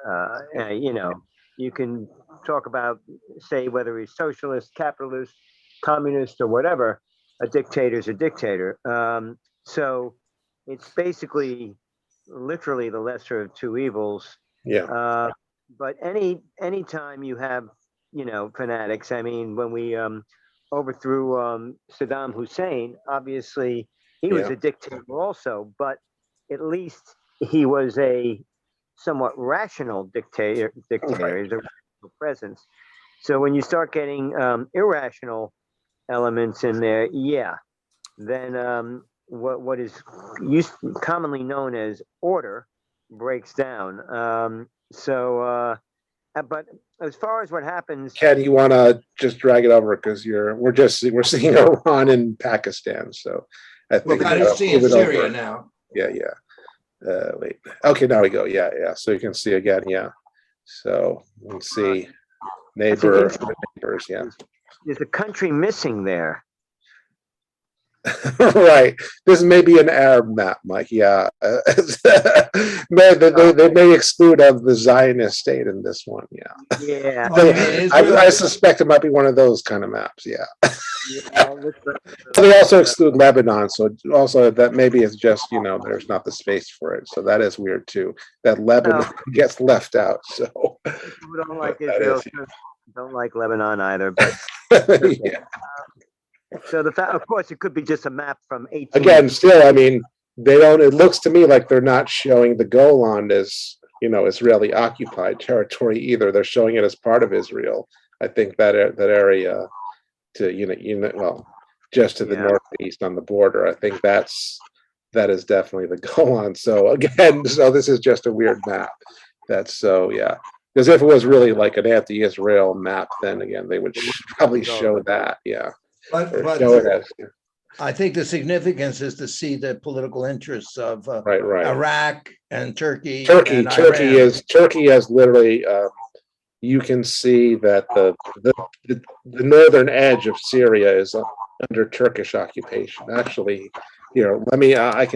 You can talk about, say, whether he's socialist, capitalist, communist, or whatever. A dictator is a dictator. So it's basically, literally, the lesser of two evils. But any time you have, fanatics. I mean, when we overthrew Saddam Hussein, obviously he was a dictator also, but at least he was a somewhat rational dictator. He's a rational presence. So when you start getting irrational elements in there, then what is commonly known as order breaks down. But as far as what happens, Ken, you want to just drag it over because we're seeing Iran and Pakistan, so I think we're kind of seeing Syria over. Now. Wait. Okay, now we go. So you can see again. So we can see neighbors. There's a country missing there. Right. This may be an Arab map, Mike. Yeah. They may exclude of the Zionist state in this one. Yeah. Yeah. Oh, you mean Israel? I suspect it might be one of those kind of maps. Yeah. Yeah, They also exclude Lebanon, so also that maybe it's just there's not the space for it. So that is weird too. That Lebanon gets left out. So people who don't like that Israel is- don't like Lebanon either. But yeah. so of course, it could be just a map from 18. Again, still, I mean, they don't. It looks to me like they're not showing the Golan as Israeli occupied territory either. They're showing it as part of Israel. I think that area to well, just to the northeast on the border. I think that is definitely the Golan. So again, this is just a weird map. Because if it was really like an anti-Israel map, then again they would probably show that. Yeah. But Show it as, I think the significance is to see the political interests of right. Iraq and Turkey. Turkey and Iran. has literally. You can see that the northern edge of Syria is under Turkish occupation. Actually, here, let me. I'll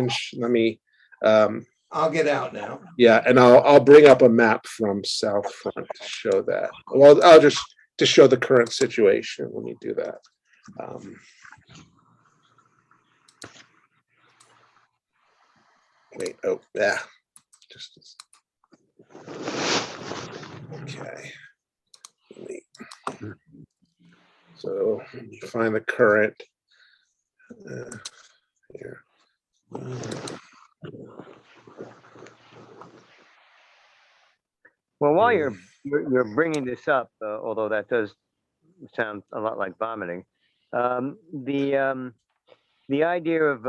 get out now. Yeah, and I'll bring up a map from South Front to show that. Well, I'll just to show the current situation. Let me do that. Wait. Oh, yeah. Okay. So you find the current here. Well, while you're bringing this up, although that does sound a lot like vomiting, the idea of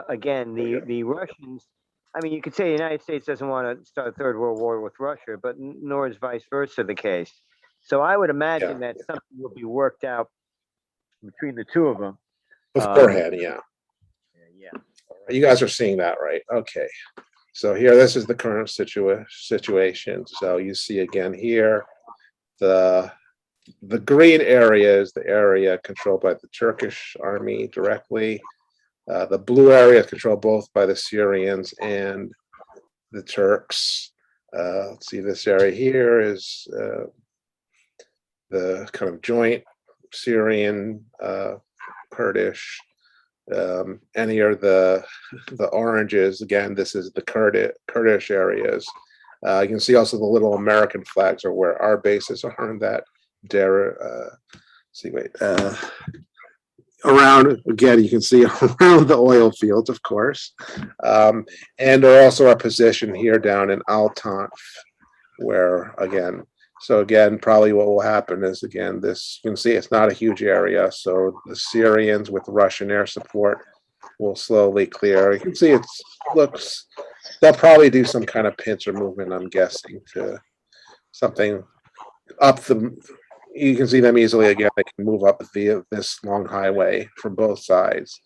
again the Russians. I mean, you could say the United States doesn't want to start a third world war with Russia, but nor is vice versa the case. So I would imagine that something will be worked out between the two of them. Beforehand, yeah. You guys are seeing that, right? Okay. So here, this is the current situation. So you see again here, the green area is the area controlled by the Turkish army directly. The blue area is controlled both by the Syrians and the Turks. Let's see, this area here is the kind of joint Syrian Kurdish. And here are the oranges. Again, this is the Kurdish areas. You can see also the little American flags are where our bases are in that. Around again, you can see around the oil fields, of course, and are also our position here down in Al-Tanf, where again. So again, probably what will happen is again, this you can see it's not a huge area. So the Syrians with Russian air support will slowly clear. You can see they'll probably do some kind of pincer movement, I'm guessing, to something up you can see them easily again. They can move up this long highway from both sides,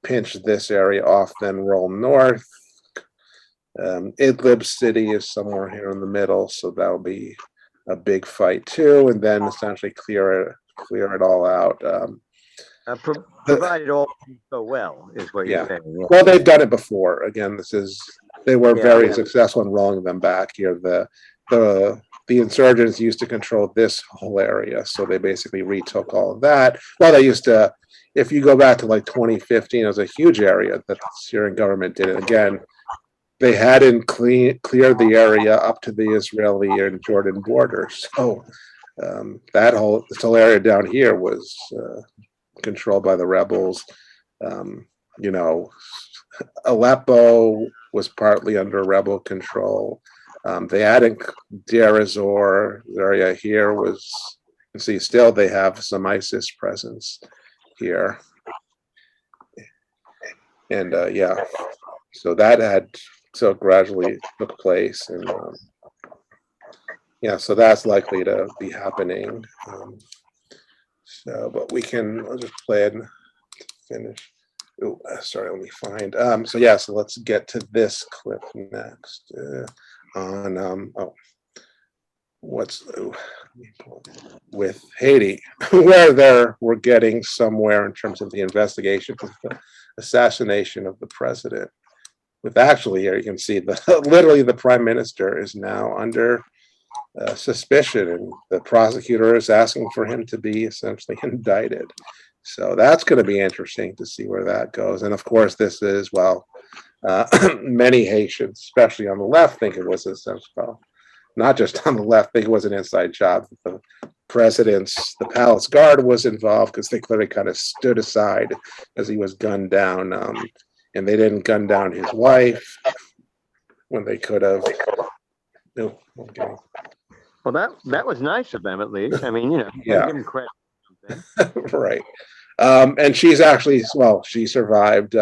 pinch this area off, then roll north. Idlib city is somewhere here in the middle, so that'll be a big fight too, and then essentially clear it all out. Provided all go well is what you're saying. Yeah. Well, they've done it before. Again, they were very successful in rolling them back here. The insurgents used to control this whole area, so they basically retook all of that. Well, they used to. If you go back to like 2015, it was a huge area that the Syrian government did it again. They hadn't cleared the area up to the Israeli and Jordan border. So this whole area down here was controlled by the rebels. Aleppo was partly under rebel control. They hadn't Deir ez-Zor area here was. You see, still they have some ISIS presence here, and so that had. So gradually took place, and so that's likely to be happening. But I'll just play it and finish. Oh, sorry, let me find. So let's get to this clip next. what's with Haiti, where we're getting somewhere in terms of the investigation of the assassination of the president. With actually here you can see literally the prime minister is now under suspicion, and the prosecutor is asking for him to be essentially indicted. So that's going to be interesting to see where that goes. And of course, this is, well, many Haitians, especially on the left, think it was essential. Not just on the left, think it was an inside job. The the palace guard was involved because they clearly kind of stood aside as he was gunned down. And they didn't gun down his wife when they could have. No, okay. Well, that was nice of them, at least. I mean, Yeah. give them credit. Right. And she's actually, well, she survived,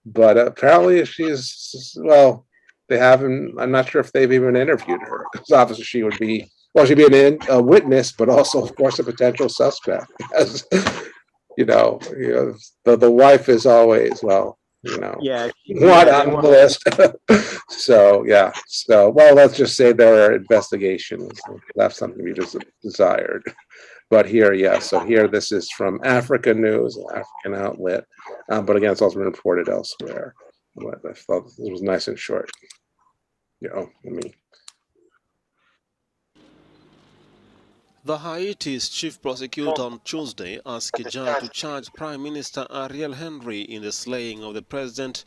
but apparently well, they haven't, I'm not sure if they've even interviewed her, because obviously she'd be a witness, but also, of course, a potential suspect. As, the wife is always, well, Yeah. one on the list. So, yeah. So, well, let's just say there are investigations left something to be desired. But here, yeah. So here, this is from Africa News, an African outlet. But again, it's also been reported elsewhere. But I thought it was nice and short. The Haiti's chief prosecutor on Tuesday asked a judge to charge Prime Minister Ariel Henry in the slaying of the president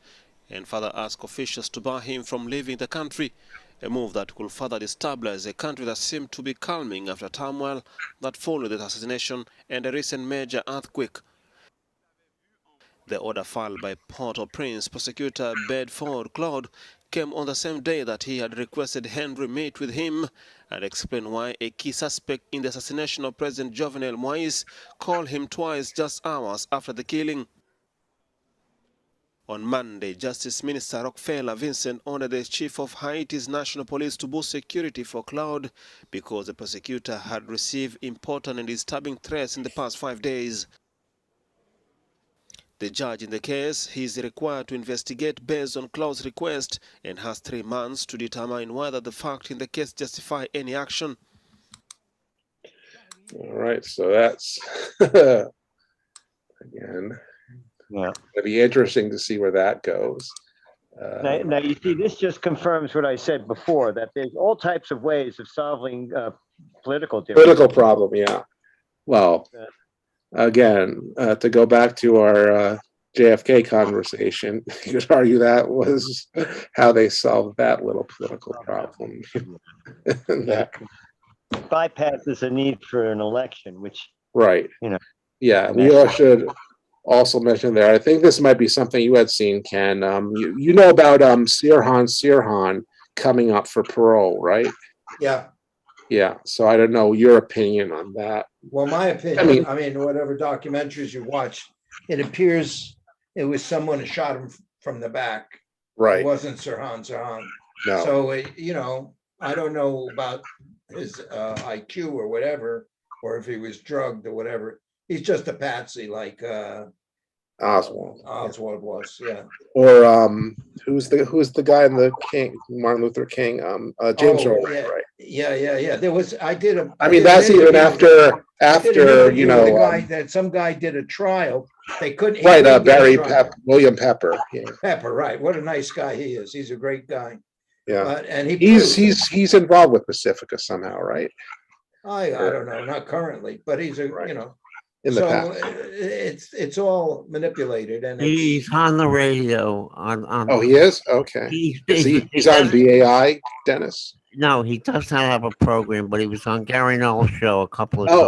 and further ask officials to bar him from leaving the country, a move that could further destabilize a country that seemed to be calming after turmoil that followed the assassination and a recent major earthquake. The order filed by Port-au-Prince prosecutor Bedford Claude came on the same day that he had requested Henry meet with him and explain why a key suspect in the assassination of President Jovenel Moïse called him twice just hours after the killing. On Monday, Justice Minister Rockefeller Vincent ordered the chief of Haiti's National Police to boost security for Claude because the prosecutor had received important and disturbing threats in the past 5 days. The judge in the case is required to investigate based on Claude's request and has 3 months to determine whether the facts in the case justify any action. All right, so that's again, it'll be interesting to see where that goes. Now, you see, this just confirms what I said before, that there's all types of ways of solving political problem, yeah. Well, again, to go back to our JFK conversation, you could argue that was how they solved that little political problem. Bypasses a need for an election, which right. Yeah, we all should also mention there. I think this might be something you had seen, Ken. You know about Sirhan coming up for parole, right? Yeah. Yeah. So I don't know your opinion on that. Well, my opinion, I mean, whatever documentaries you watch, it appears it was someone who shot him from the back. Right. It wasn't Sirhan. No. So, I don't know about his IQ or whatever, or if he was drugged or whatever. He's just a patsy like Oswald was, yeah. Or who's the guy in the King, Martin Luther King, James Earl Ray, yeah. right? Yeah. There was I did that's even after the guy that some guy did a trial. They couldn't William Pepper. Yeah. Pepper, right. What a nice guy he is. He's a great guy. Yeah. And he's involved with Pacifica somehow, right? I don't know, not currently, but he's in the past. It's all manipulated, and he's on the radio on Oh, he is? Okay. He's on BAI, Dennis? No, he does not have a program, but he was on Gary Knowles' show a couple of times.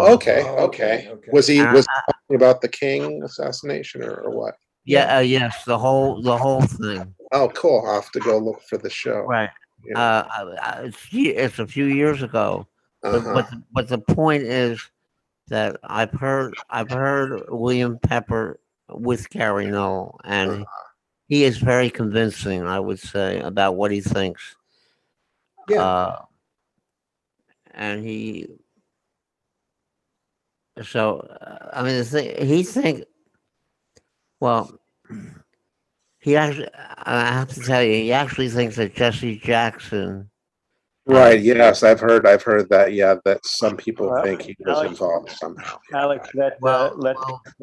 Okay. Was he talking about the King assassination or what? Yeah, yes, the whole thing. Oh, cool. I'll have to go look for the show. Right. It's a few years ago. But the point is that I've heard William Pepper with Gary Knowles, and he is very convincing, I would say, about what he thinks. Yeah. And he he actually, I have to tell you, he actually thinks that Jesse Jackson Right. Yes, I've heard that. Yeah, that some people Well, think he was Alex- involved somehow. Alex, let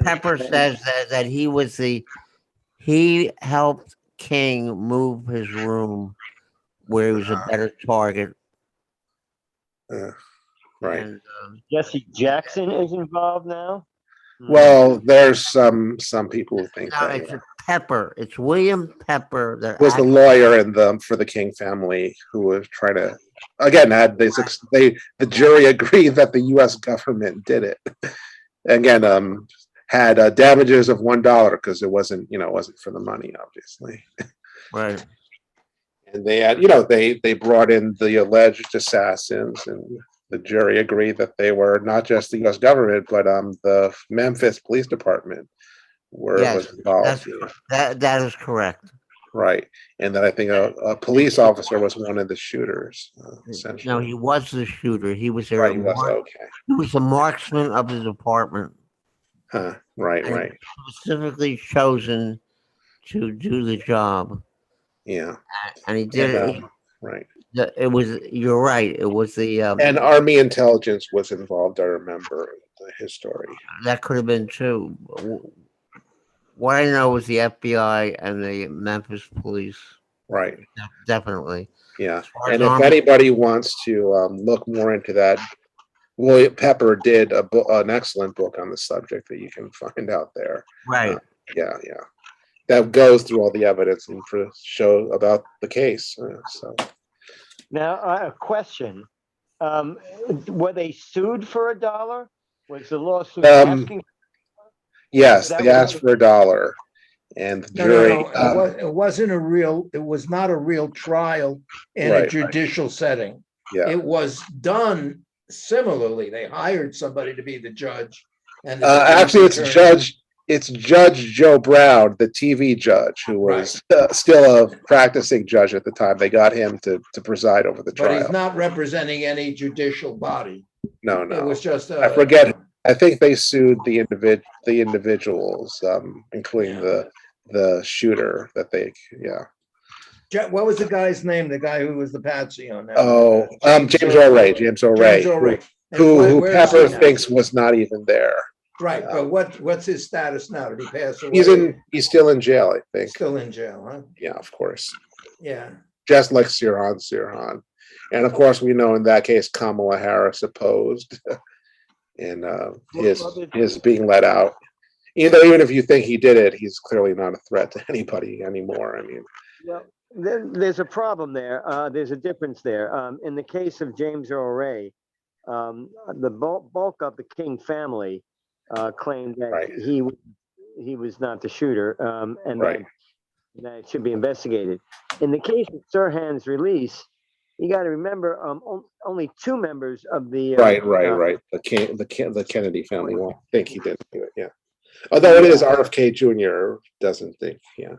Pepper says that he helped King move his room where he was a better target. Right. And, Jesse Jackson is involved now. Well, there's some people who think no, that it's Pepper. It's William Pepper. That was the lawyer in for the King family who was trying to again had this the jury agreed that the U.S. government did it. Again, had damages of $1 because it wasn't for the money, obviously. Right. And they had they brought in the alleged assassins, and the jury agreed that they were not just the U.S. government, but the Memphis Police Department was involved. That is correct. Right, and then I think a police officer was one of the shooters. Essentially, No, he was the shooter. He was right. He was okay. He was the marksman of the department. Huh. Right. And Right. Specifically chosen to do the job. Yeah. And he did it. Right. It was. You're right. It was the. And Army intelligence was involved. I remember his story. That could have been too. What I know is the FBI and the Memphis police. Right. Definitely. Yeah. And if anybody wants to look more into that, William Pepper did an excellent book on the subject that you can find out there. Right. Yeah. That goes through all the evidence and show about the case. So now, a question: were they sued for $1? Was the lawsuit asking? Yes, they asked for $1, and the jury. No, it wasn't a real. It was not a real trial in a judicial setting. Yeah. It was done similarly. They hired somebody to be the judge, and actually, it's Judge Joe Brown, the TV judge, who was still a practicing judge at the time. They got him to preside over the trial. But he's not representing any judicial body. No. It was just. I forget. I think they sued the individuals, including the shooter. That they. What was the guy's name? The guy who was the patsy on that? Oh, James Earl Ray. James Earl Ray, who Pepper thinks was not even there. Right, but what's his status now? Did he pass away? He's still in jail, I think. Still in jail, huh? Yeah, of course. Yeah. Just like Sirhan. And of course, we know in that case, Kamala Harris opposed and his being let out. Even if you think he did it, he's clearly not a threat to anybody anymore. I mean, well, there's a problem there. There's a difference there. In the case of James Earl Ray, the bulk of the King family claimed that he was not the shooter, and that it should be investigated. In the case of Sirhan's release, you got to remember, only 2 members of the right. The Kennedy family won't think he didn't do it. Yeah, although it is RFK Jr. doesn't think. Yeah.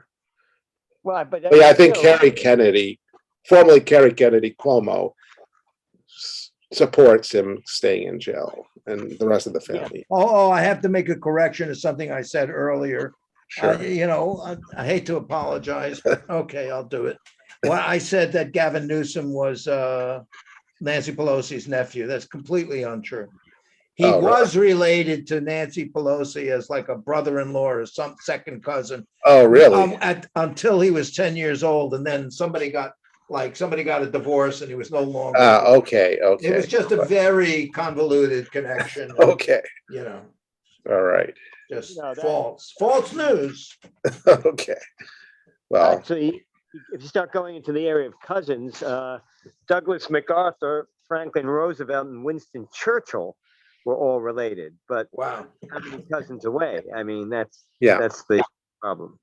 Well, but yeah, I think Kerry Kennedy, formerly Kerry Kennedy Cuomo, supports him staying in jail, and the rest of the family. Oh, I have to make a correction to something I said earlier. Sure. I hate to apologize, but okay, I'll do it. Well, I said that Gavin Newsom was Nancy Pelosi's nephew. That's completely untrue. He was related to Nancy Pelosi as like a brother-in-law or some second cousin. Oh, really? Until he was 10 years old, and then somebody got a divorce, and he was no longer. Okay. It was just a very convoluted connection. Okay. All right. Just false news. Okay. Well, actually, if you start going into the area of cousins, Douglas MacArthur, Franklin Roosevelt, and Winston Churchill were all related. But wow, how many cousins away? I mean, that's the problem.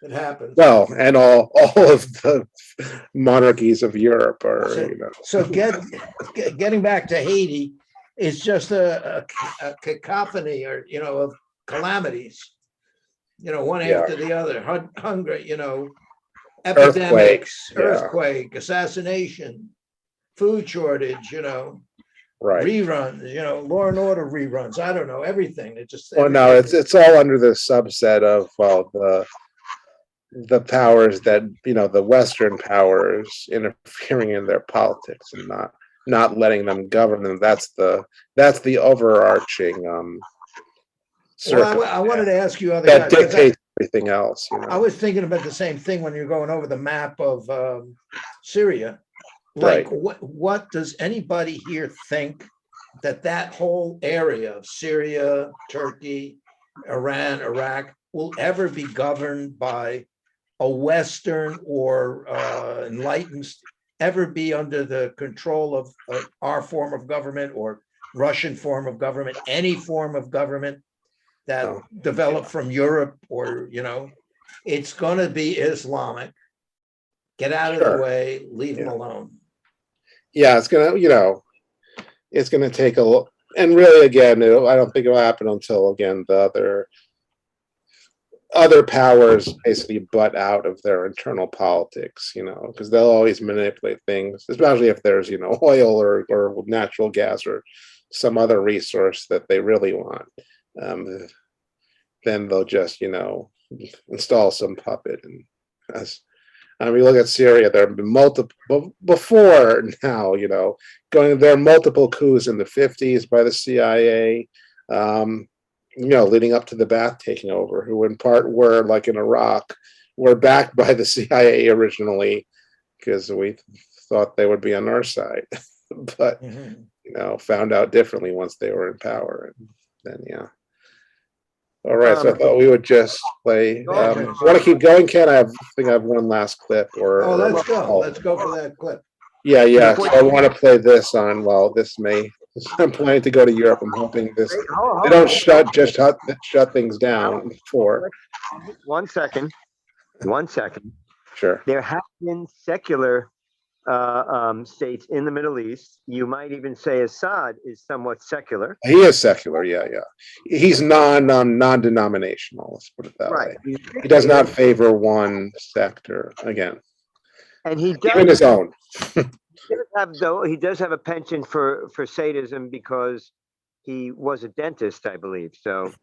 It happens. Well, and all of the monarchies of Europe are. So getting back to Haiti, it's just a cacophony, or of calamities. One after the other. Hunger. Epidemics, earthquake, assassination, food shortage. Right. Reruns. Law and Order reruns. I don't know, everything. It just. Well, no, it's all under the subset of the powers that, the Western powers interfering in their politics and not letting them govern them. That's the overarching Well, I wanted to ask you other that guys, 'cause dictates everything else. I was thinking about the same thing when you're going over the map of Syria. Right. Like, what does anybody here think that whole area of Syria, Turkey, Iran, Iraq will ever be governed by a Western or enlightened, ever be under the control of our form of government or Russian form of government, any form of government that developed from Europe or, it's going to be Islamic. Get out of the way, leave them alone. Yeah, it's gonna take a look, and really, again, I don't think it'll happen until the other powers basically butt out of their internal politics, because they'll always manipulate things, especially if there's oil or natural gas or some other resource that they really want. Then they'll just install some puppet. And we look at Syria, there have been multiple before now, there are multiple coups in the 50s by the CIA, leading up to the Ba'ath taking over, who in part were, like in Iraq, were backed by the CIA originally because we thought they would be on our side, but found out differently once they were in power. And then all right, so I thought we would just play. Want to keep going, Ken? I think I have one last clip. Let's go. Let's go for that clip. Yeah. So I want to play this on. Well, I'm planning to go to Europe. I'm hoping they don't shut things down for. 1 second. 1 second. Sure. There have been secular states in the Middle East. You might even say Assad is somewhat secular. He is secular, yeah. He's non-denominational. Let's put it that way. He does not favor one sector again. And he does even his own. He does have a penchant for sadism because he was a dentist, I believe. So.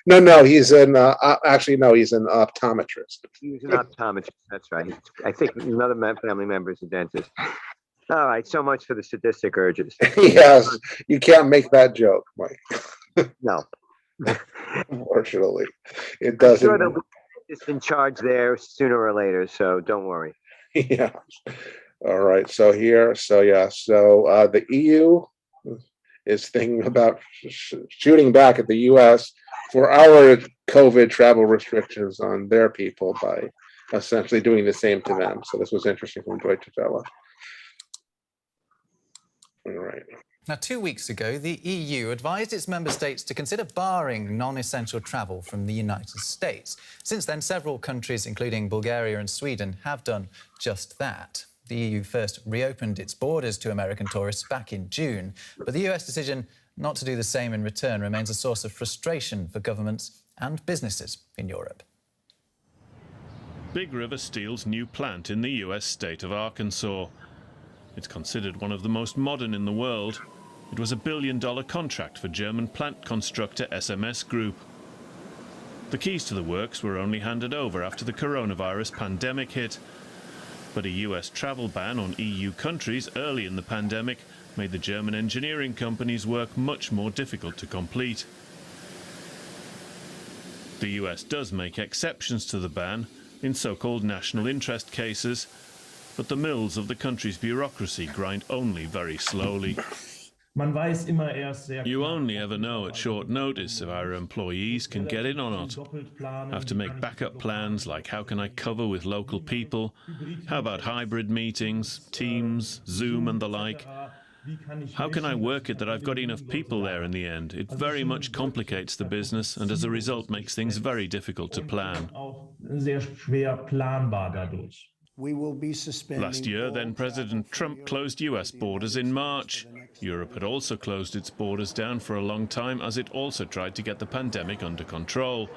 No, he's he's an optometrist. He was an optometrist, that's right. I think another family member is a dentist. All right, so much for the sadistic urges. Yes, you can't make that joke, Mike. No. Unfortunately, it doesn't. I'm sure there'll be dentists in charge there sooner or later, so don't worry. Yeah. All right, so the EU is thinking about shooting back at the U.S. for our COVID travel restrictions on their people by essentially doing the same to them. So this was interesting from Deutsche Welle. All right. Now, 2 weeks ago, the EU advised its member states to consider barring non-essential travel from the United States. Since then, several countries, including Bulgaria and Sweden, have done just that. The EU first reopened its borders to American tourists back in June, but the US decision not to do the same in return remains a source of frustration for governments and businesses in Europe. Big River Steel's new plant in the US state of Arkansas. It's considered one of the most modern in the world. It was a $1 billion contract for German plant constructor SMS Group. The keys to the works were only handed over after the coronavirus pandemic hit. But a US travel ban on EU countries early in the pandemic made the German engineering company's work much more difficult to complete. The US does make exceptions to the ban in so-called national interest cases, but the mills of the country's bureaucracy grind only very slowly. You only ever know at short notice if our employees can get in or not. Have to make backup plans like how can I cover with local people, how about hybrid meetings, Teams, Zoom and the like. How can I work it that I've got enough people there in the end? It very much complicates the business and as a result makes things very difficult to plan. We will be suspending. Last year, then President Trump closed US borders in March. Europe had also closed its borders down for a long time as it also tried to get the pandemic under control.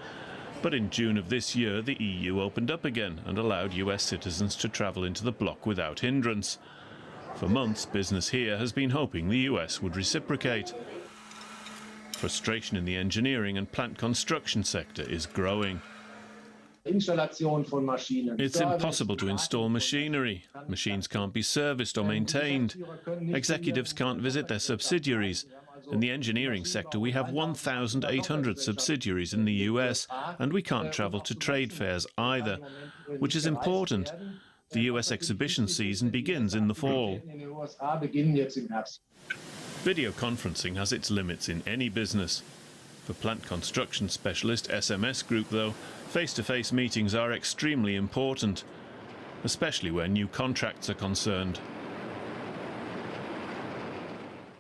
But in June of this year, the EU opened up again and allowed US citizens to travel into the bloc without hindrance. For months, business here has been hoping the US would reciprocate. Frustration in the engineering and plant construction sector is growing. It's impossible to install machinery. Machines can't be serviced or maintained. Executives can't visit their subsidiaries. In the engineering sector, we have 1,800 subsidiaries in the US, and we can't travel to trade fairs either, which is important. The US exhibition season begins in the fall. Video conferencing has its limits in any business. For plant construction specialist SMS Group, though, face-to-face meetings are extremely important, especially where new contracts are concerned.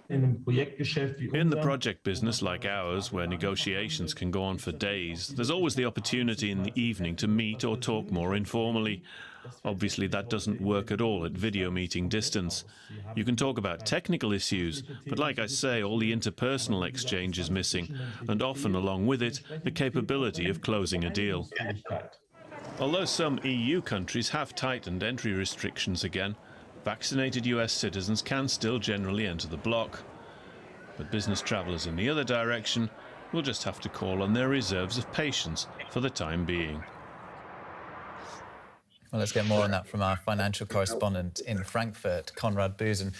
In the project business like ours, where negotiations can go on for days, there's always the opportunity in the evening to meet or talk more informally. Obviously, that doesn't work at all at video meeting distance. You can talk about technical issues, but like I say, all the interpersonal exchange is missing, and often along with it, the capability of closing a deal. Although some EU countries have tightened entry restrictions again, vaccinated US citizens can still generally enter the bloc. But business travellers in the other direction will just have to call on their reserves of patience for the time being. Well, let's get more on that from our financial correspondent in Frankfurt, Konrad Busen.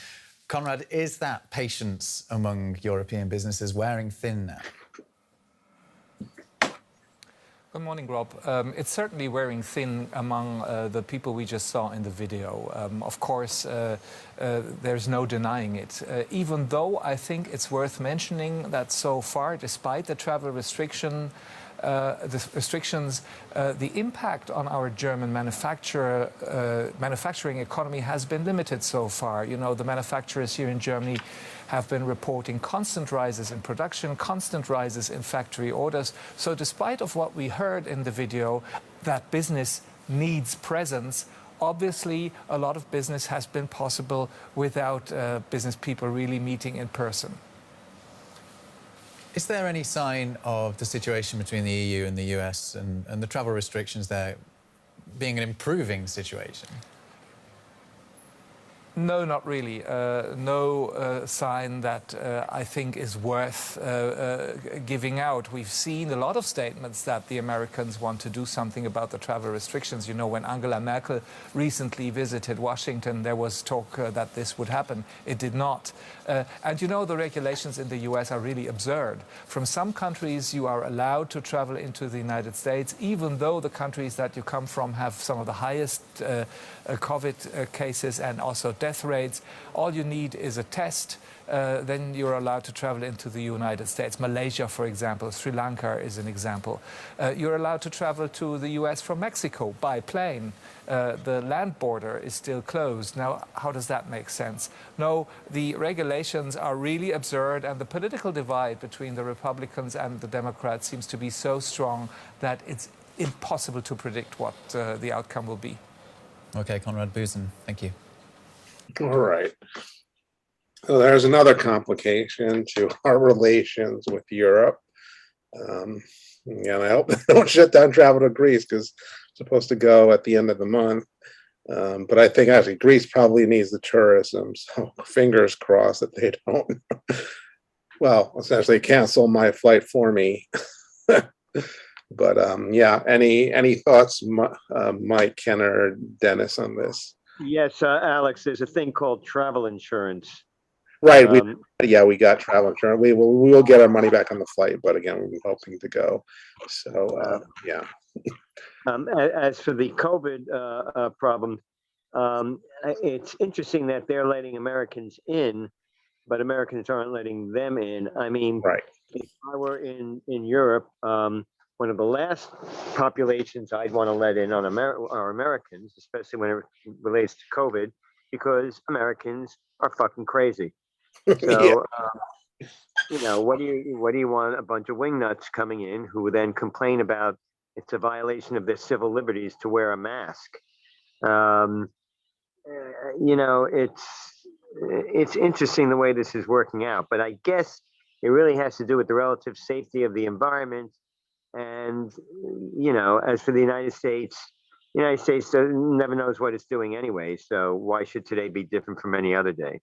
Konrad, is that patience among European businesses wearing thin now? Good morning, Rob. It's certainly wearing thin among the people we just saw in the video. Of course, there's no denying it. Even though I think it's worth mentioning that so far, despite the travel restrictions, the impact on our German manufacturing economy has been limited so far. You know, the manufacturers here in Germany have been reporting constant rises in production, constant rises in factory orders. So despite of what we heard in the video, that business needs presence, obviously a lot of business has been possible without business people really meeting in person. Is there any sign of the situation between the EU and the US and the travel restrictions there being an improving situation? No, not really. No sign that I think is worth giving out. We've seen a lot of statements that the Americans want to do something about the travel restrictions. You know, when Angela Merkel recently visited Washington, there was talk that this would happen. It did not. And you know, the regulations in the US are really absurd. From some countries, you are allowed to travel into the United States, even though the countries that you come from have some of the highest COVID cases and also death rates. All you need is a test. Then you're allowed to travel into the United States. Malaysia, for example, Sri Lanka is an example. You're allowed to travel to the US from Mexico by plane. The land border is still closed. Now, how does that make sense? No, the regulations are really absurd, and the political divide between the Republicans and the Democrats seems to be so strong that it's impossible to predict what the outcome will be. Okay, Konrad Busen, thank you. All right. So there's another complication to our relations with Europe. And I hope they don't shut down travel to Greece, because it's supposed to go at the end of the month. But I think actually Greece probably needs the tourism, so fingers crossed that they don't, well, essentially cancel my flight for me. But yeah, any thoughts, Mike, Ken, or Dennis, on this? Yes, Alex, there's a thing called travel insurance. Right. We got travel insurance. We will get our money back on the flight, but again, we're hoping to go. So yeah. As for the COVID problem, it's interesting that they're letting Americans in, but Americans aren't letting them in. I mean, right. If I were in Europe, one of the last populations I'd want to let in on are Americans, especially when it relates to COVID, because Americans are fucking crazy. So, you know, what do you want a bunch of wingnuts coming in who then complain about it's a violation of their civil liberties to wear a mask? You know, it's interesting the way this is working out, but I guess it really has to do with the relative safety of the environment. And, you know, as for the United States never knows what it's doing anyway. So why should today be different from any other day?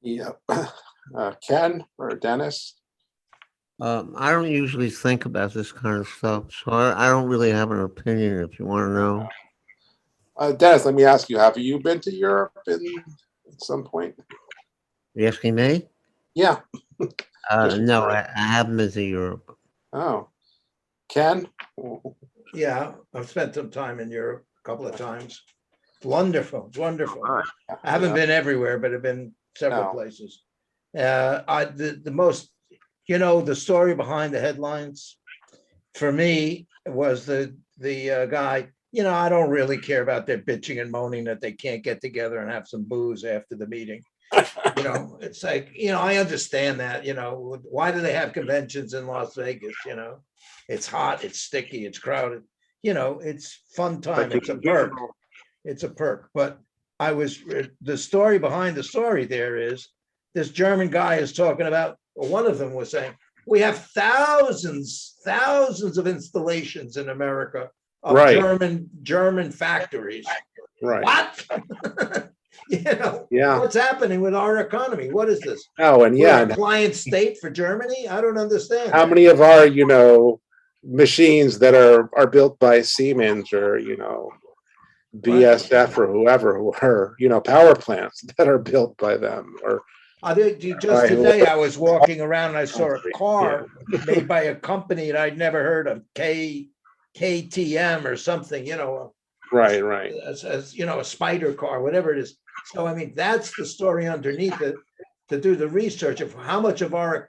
Yeah. Ken or Dennis? I don't usually think about this kind of stuff, so I don't really have an opinion if you want to know. Dennis, let me ask you, have you been to Europe at some point? You asking me? Yeah. No, I haven't been to Europe. Oh. Ken? Yeah, I've spent some time in Europe a couple of times. It's wonderful. It's wonderful. I haven't been everywhere, but I've been several places. The most, the story behind the headlines for me was the guy. I don't really care about their bitching and moaning that they can't get together and have some booze after the meeting. It's like, I understand that. Why do they have conventions in Las Vegas? It's hot, it's sticky, it's crowded. It's fun time. It's a perk. It's a perk. But the story behind the story there is this German guy is talking about, one of them was saying, we have thousands of installations in America of German factories. Right. What? Yeah. What's happening with our economy? What is this? Oh, and We're a client state for Germany? I don't understand. How many of our, machines that are built by Siemens or, BSF or whoever, who are, power plants that are built by them or just today I was walking around and I saw a car made by a company that I'd never heard of, KTM or something, right. As a spider car, whatever it is. So I mean, that's the story underneath it, to do the research of how much of our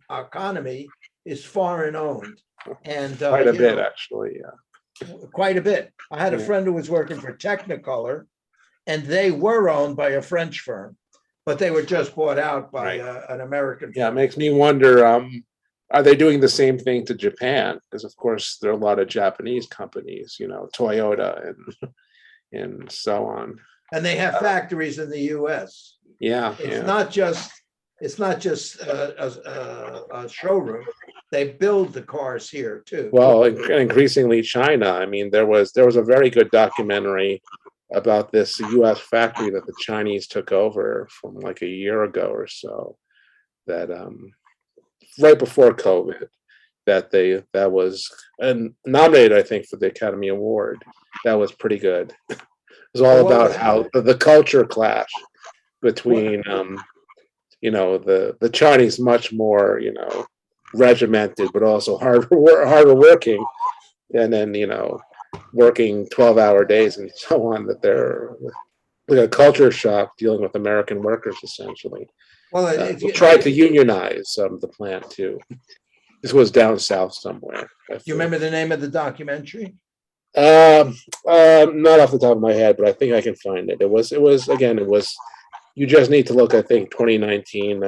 economy is foreign owned. And quite a bit, actually, yeah. Quite a bit. I had a friend who was working for Technicolor, and they were owned by a French firm, but they were just bought out by an American firm. Yeah, it makes me wonder, are they doing the same thing to Japan? Because of course there are a lot of Japanese companies, Toyota and so on. And they have factories in the US. Yeah. It's not just a showroom. They build the cars here too. Well, increasingly China. I mean, there was a very good documentary about this US factory that the Chinese took over from like a year ago or so, that right before COVID, that was nominated, I think, for the Academy Award. That was pretty good. It was all about how the culture clash between the Chinese, much more regimented, but also harder working, and then working 12-hour days and so on, that they're like a culture shock dealing with American workers essentially. Well, tried to unionize the plant too. This was down south somewhere. Do you remember the name of the documentary? Not off the top of my head, but I think I can find it. It was you just need to look, I think 2019,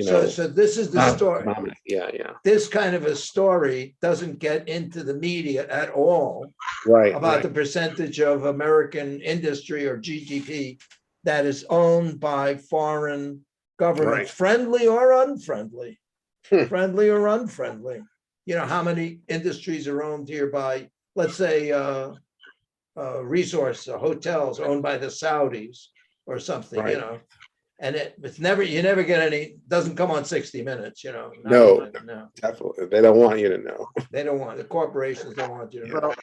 So this is the story. Yeah. This kind of a story doesn't get into the media at all. Right. About the percentage of American industry or GDP that is owned by foreign governments, friendly or unfriendly. Friendly or unfriendly. How many industries are owned here by, let's say, resource hotels owned by the Saudis or something, and it's never, you never get any, doesn't come on 60 Minutes, No, definitely. They don't want you to know. They don't want, the corporations don't want you to know.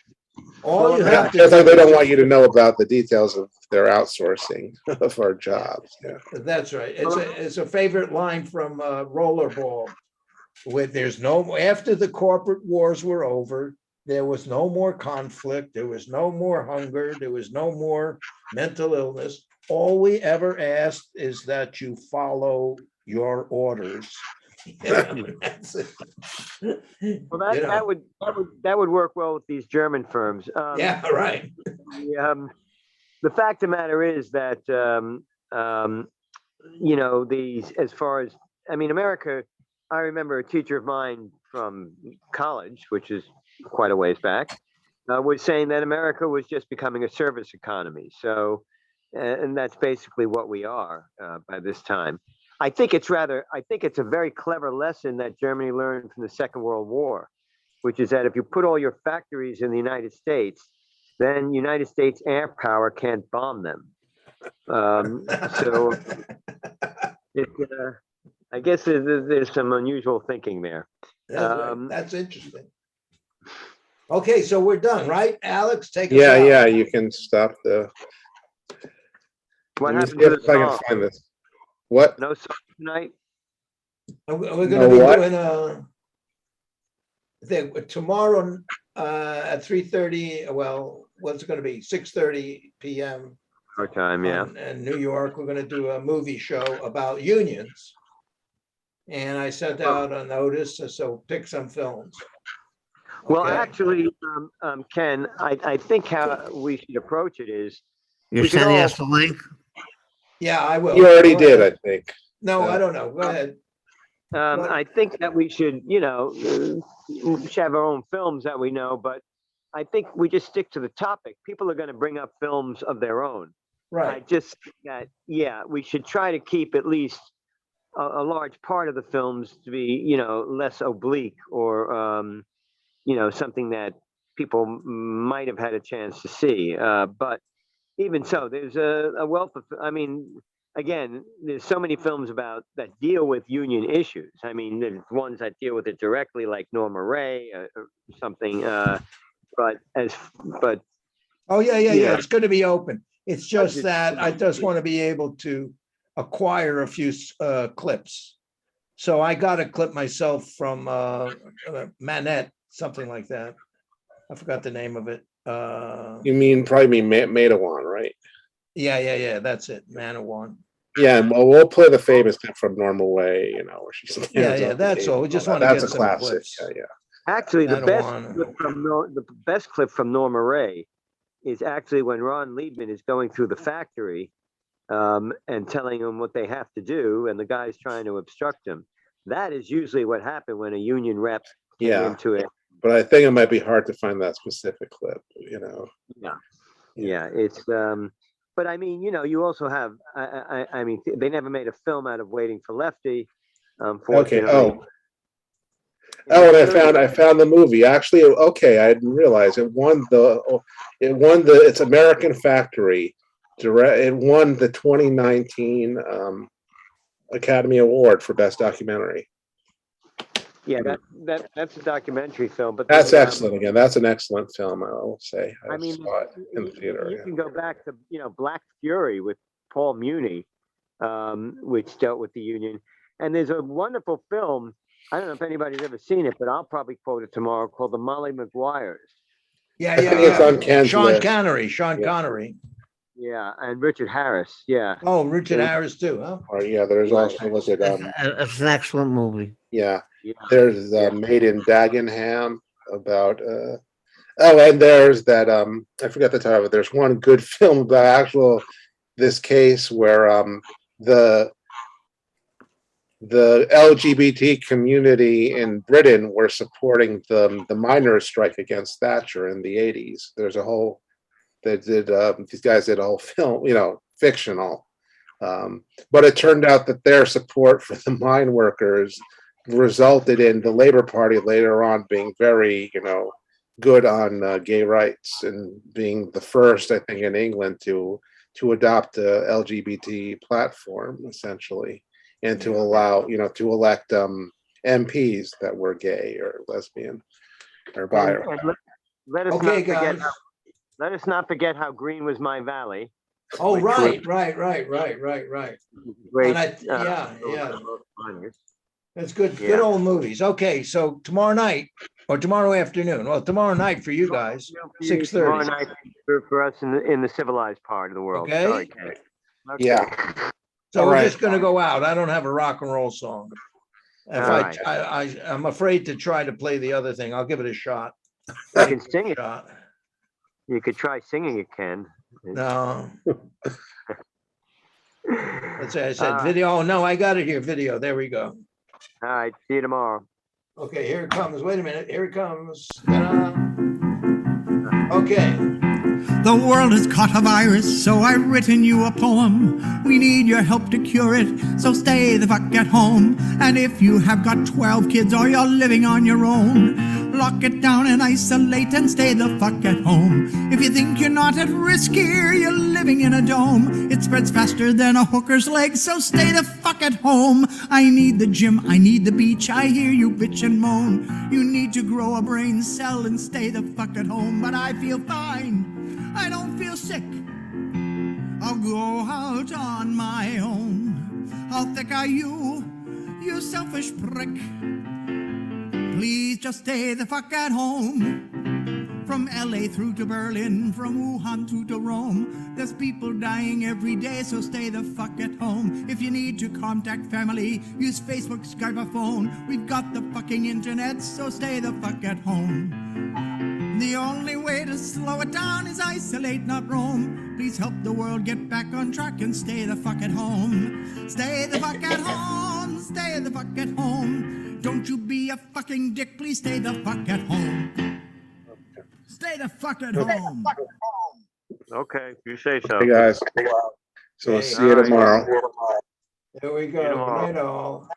All you have to do, they don't want you to know about the details of their outsourcing of our jobs. Yeah. That's right. It's a favorite line from Rollerball. After the corporate wars were over, there was no more conflict, there was no more hunger, there was no more mental illness. All we ever asked is that you follow your orders. That's it. Well, that would work well with these German firms. Yeah, right. The fact of the matter is that as far as America. I remember a teacher of mine from college, which is quite a ways back, was saying that America was just becoming a service economy. So, and that's basically what we are by this time. I think it's a very clever lesson that Germany learned from the Second World War, which is that if you put all your factories in the United States, then United States air power can't bomb them. So I guess there's some unusual thinking there. That's interesting. Okay, so we're done, right? Alex, take us Yeah, out. yeah, you can stop the. What Let me happened see to if the I can song? find this. What? No song tonight? We're No gonna be what? doing I think tomorrow at 3:30, well, what's it gonna be? 6:30 PM Our time, yeah. in New York. We're gonna do a movie show about unions. And I sent out a notice, so pick some films. Well, Okay. actually, Ken, I think how we should approach it is You're we could sending all, us the link? Yeah, I will. You already Go did, ahead. I think. No, I don't know. Go ahead. I think that we should, we should have our own films that we know, but I think we just stick to the topic. People are going to bring up films of their own. Right. I just think that, yeah, we should try to keep at least a large part of the films to be, less oblique or, something that people might have had a chance to see. But even so, there's a wealth of, again, there's so many films that deal with union issues. I mean, there's ones that deal with it directly, like Norma Ray or something. But Oh, yeah. Yeah. It's going to be open. It's just that I just want to be able to acquire a few clips. So I got a clip myself from Manette, something like that. I forgot the name of it. You probably Madawan, right? Yeah. That's it. Manawan. Yeah, well, we'll play the famous clip from Normal Way, where she stands Yeah. up That's all. We just want to That's get a some classic. clips. Yeah. Actually, the Madawan. best clip from Norma Ray is actually when Ron Liebman is going through the factory and telling them what they have to do, and the guy's trying to obstruct him. That is usually what happened when a union rep came into it. But I think it might be hard to find that specific clip, Yeah. It's but I mean, you also have I mean, they never made a film out of Waiting for Lefty. Okay. Unfortunately. And I found the movie. Actually, okay, I didn't realize it won it's American Factory. It won the 2019 Academy Award for Best Documentary. Yeah, that's a documentary film, but That's excellent. Again, that's an excellent film. I will say. I mean, saw it in the theater. You can go back to Black Fury with Paul Muni, which dealt with the union. And there's a wonderful film. I don't know if anybody's ever seen it, but I'll probably quote it tomorrow, called The Molly Maguires. Yeah. It's on Ken's Sean list. Connery. Connery. Yeah, and Richard Harris. Yeah. Oh, Richard Harris too, huh? Or yeah, there's also was it It's an excellent movie. Yeah. There's Made in Dagenham about and there's that I forgot the title, but there's one good film about this case where the LGBT community in Britain were supporting the miners' strike against Thatcher in the 80s. There's a whole these guys did a whole film, fictional. But it turned out that their support for the mine workers resulted in the Labour Party later on being very, good on gay rights and being the first, I think, in England to adopt a LGBT platform, essentially, and to allow, to elect MPs that were gay or lesbian or bi. Let us not forget how green was my valley. Oh, right. Great, Yeah. That's good. Good old movies. Okay, so tomorrow night or tomorrow afternoon. Well, tomorrow night for you guys, 6:30. Tomorrow night for us in the civilized part of the world. Okay. Sorry, Ken. Okay. Yeah. So All we're right. just going to go out. I don't have a rock and roll song. If All right. I'm afraid to try to play the other thing. I'll give it a shot. You can sing it. You could try singing it, Ken. No. That's what I said. Video. Oh, no, I got it here. Video. There we go. All right. See you tomorrow. Okay, here it comes. Wait a minute. Here it comes. Ta-da. Okay. The world has caught a virus, so I've written you a poem. We need your help to cure it, so stay the fuck at home. And if you have got 12 kids or you're living on your own, Lock it down and isolate and stay the fuck at home. If you think you're not at risk here, you're living in a dome. It spreads faster than a hooker's leg, so stay the fuck at home. I need the gym, I need the beach, I hear you bitch and moan. You need to grow a brain cell and stay the fuck at home. But I feel fine, I don't feel sick. I'll go out on my own. How thick are you, you selfish prick? Please just stay the fuck at home. From LA through to Berlin, from Wuhan through to Rome, there's people dying every day, so stay the fuck at home. If you need to contact family, use Facebook, Skype, or phone. We've got the fucking internet, so stay the fuck at home. The only way to slow it down is isolate, not roam. Please help the world get back on track and stay the fuck at home. Stay the fuck at home, stay the fuck at home. Don't you be a fucking dick, please stay the fuck at home. Stay the fuck at home. Okay, you say so. Hey, guys. So we'll see you tomorrow. There we go. Good night, all.